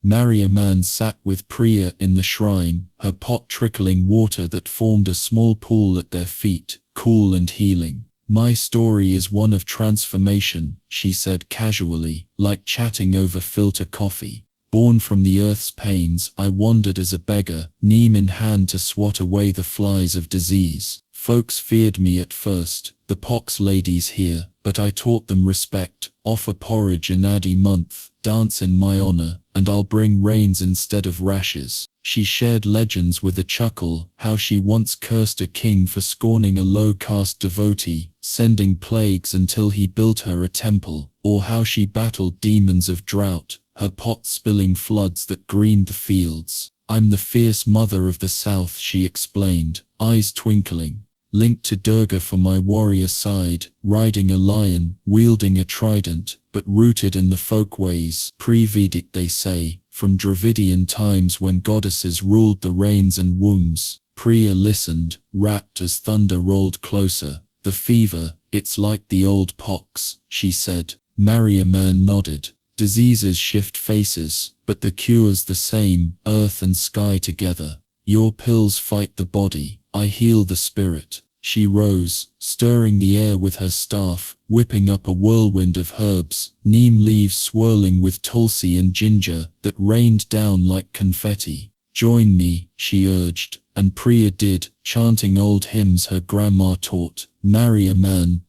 Mariamman sat with Priya in the shrine, her pot trickling water that formed a small pool at their feet, cool and healing. "My story is one of transformation," she said casually, like chatting over filter coffee. "Born from the earth's pains, I wandered as a beggar, neem in hand to swat away the flies of disease. Folks feared me at first, the pox ladies here, but I taught them respect. Offer porridge in Addy month, dance in my honor, and I'll bring rains instead of rashes. She shared legends with a chuckle, how she once cursed a king for scorning a low-caste devotee, sending plagues until he built her a temple, or how she battled demons of drought, her pot spilling floods that greened the fields. I'm the fierce mother of the south, she explained, eyes twinkling. Linked to Durga for my warrior side, riding a lion, wielding a trident, but rooted in the folkways, pre-Vedic they say, from Dravidian times when goddesses ruled the rains and wombs. Priya listened, rapt as thunder rolled closer. The fever, it's like the old pox, she said. Mariamman nodded. Diseases shift faces, but the cure's the same, earth and sky together. Your pills fight the body, I heal the spirit. She rose, stirring the air with her staff, whipping up a whirlwind of herbs, neem leaves swirling with tulsi and ginger, that rained down like confetti. Join me, she urged, and Priya did, chanting old hymns her grandma taught. Marry a man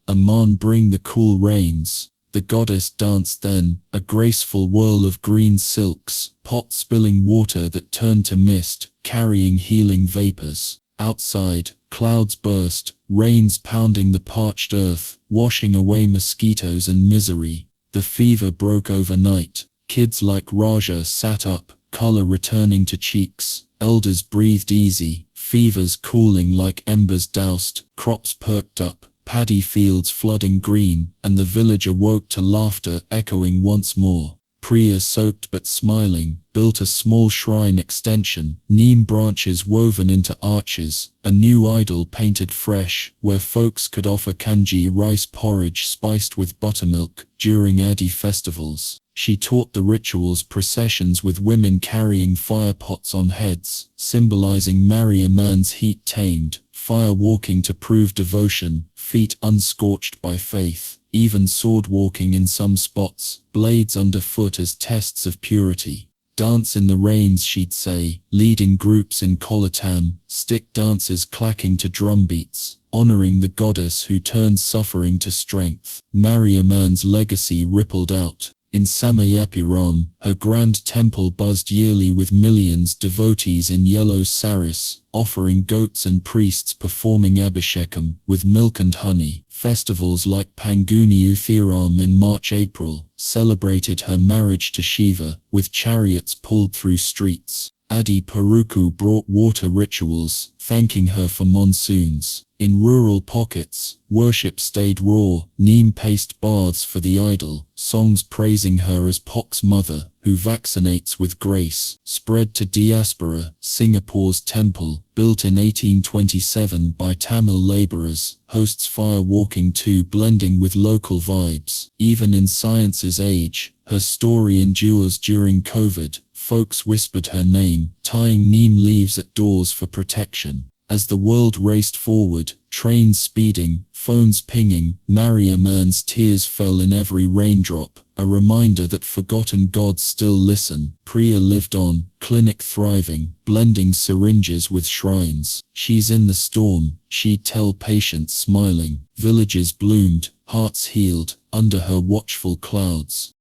bring the cool rains. The goddess danced then, a graceful whirl of green silks, pot spilling water that turned to mist, carrying healing vapors. Outside, clouds burst, rains pounding the parched earth, washing away mosquitoes and misery. The fever broke overnight. Kids like Raja sat up, color returning to cheeks. Elders breathed easy, fevers cooling like embers doused. Crops perked up, paddy fields flooding green, and the village awoke to laughter echoing once more. Priya, soaked but smiling, built a small shrine extension, neem branches woven into arches, a new idol painted fresh, where folks could offer kanji rice porridge spiced with buttermilk during Addy festivals. She taught the rituals, processions with women carrying fire pots on heads, symbolizing Mariamman's heat tamed, fire walking to prove devotion, feet unscorched by faith. Even sword walking in some spots, blades underfoot as tests of purity. Dance in the rains, she'd say, leading groups in Kolatam, stick dances clacking to drum beats, honoring the goddess who turned suffering to strength. Mariamman's legacy rippled out. In Samayapuram, her grand temple buzzed yearly with millions devotees in yellow saris, offering goats and priests performing abhishekam with milk and honey. Festivals like Panguni Uthiram in March-April celebrated her marriage to Shiva, with chariots pulled through streets. Adi Paruku brought water rituals, thanking her for monsoons. In rural pockets, worship stayed raw, neem paste baths for the idol, songs praising her as Pok's mother, who vaccinates with grace, spread to diaspora. Singapore's temple, built in 1827 by Tamil laborers, hosts fire walking too, blending with local vibes. Even in science's age, her story endures during COVID. Folks whispered her name, tying neem leaves at doors for protection. As the world raced forward, trains speeding, phones pinging, Mariamman's tears fell in every raindrop, a reminder that forgotten gods still listen. Priya lived on, clinic thriving, blending syringes with shrines. She's in the storm, she'd tell patients smiling. Villages bloomed, hearts healed, under her watchful clouds.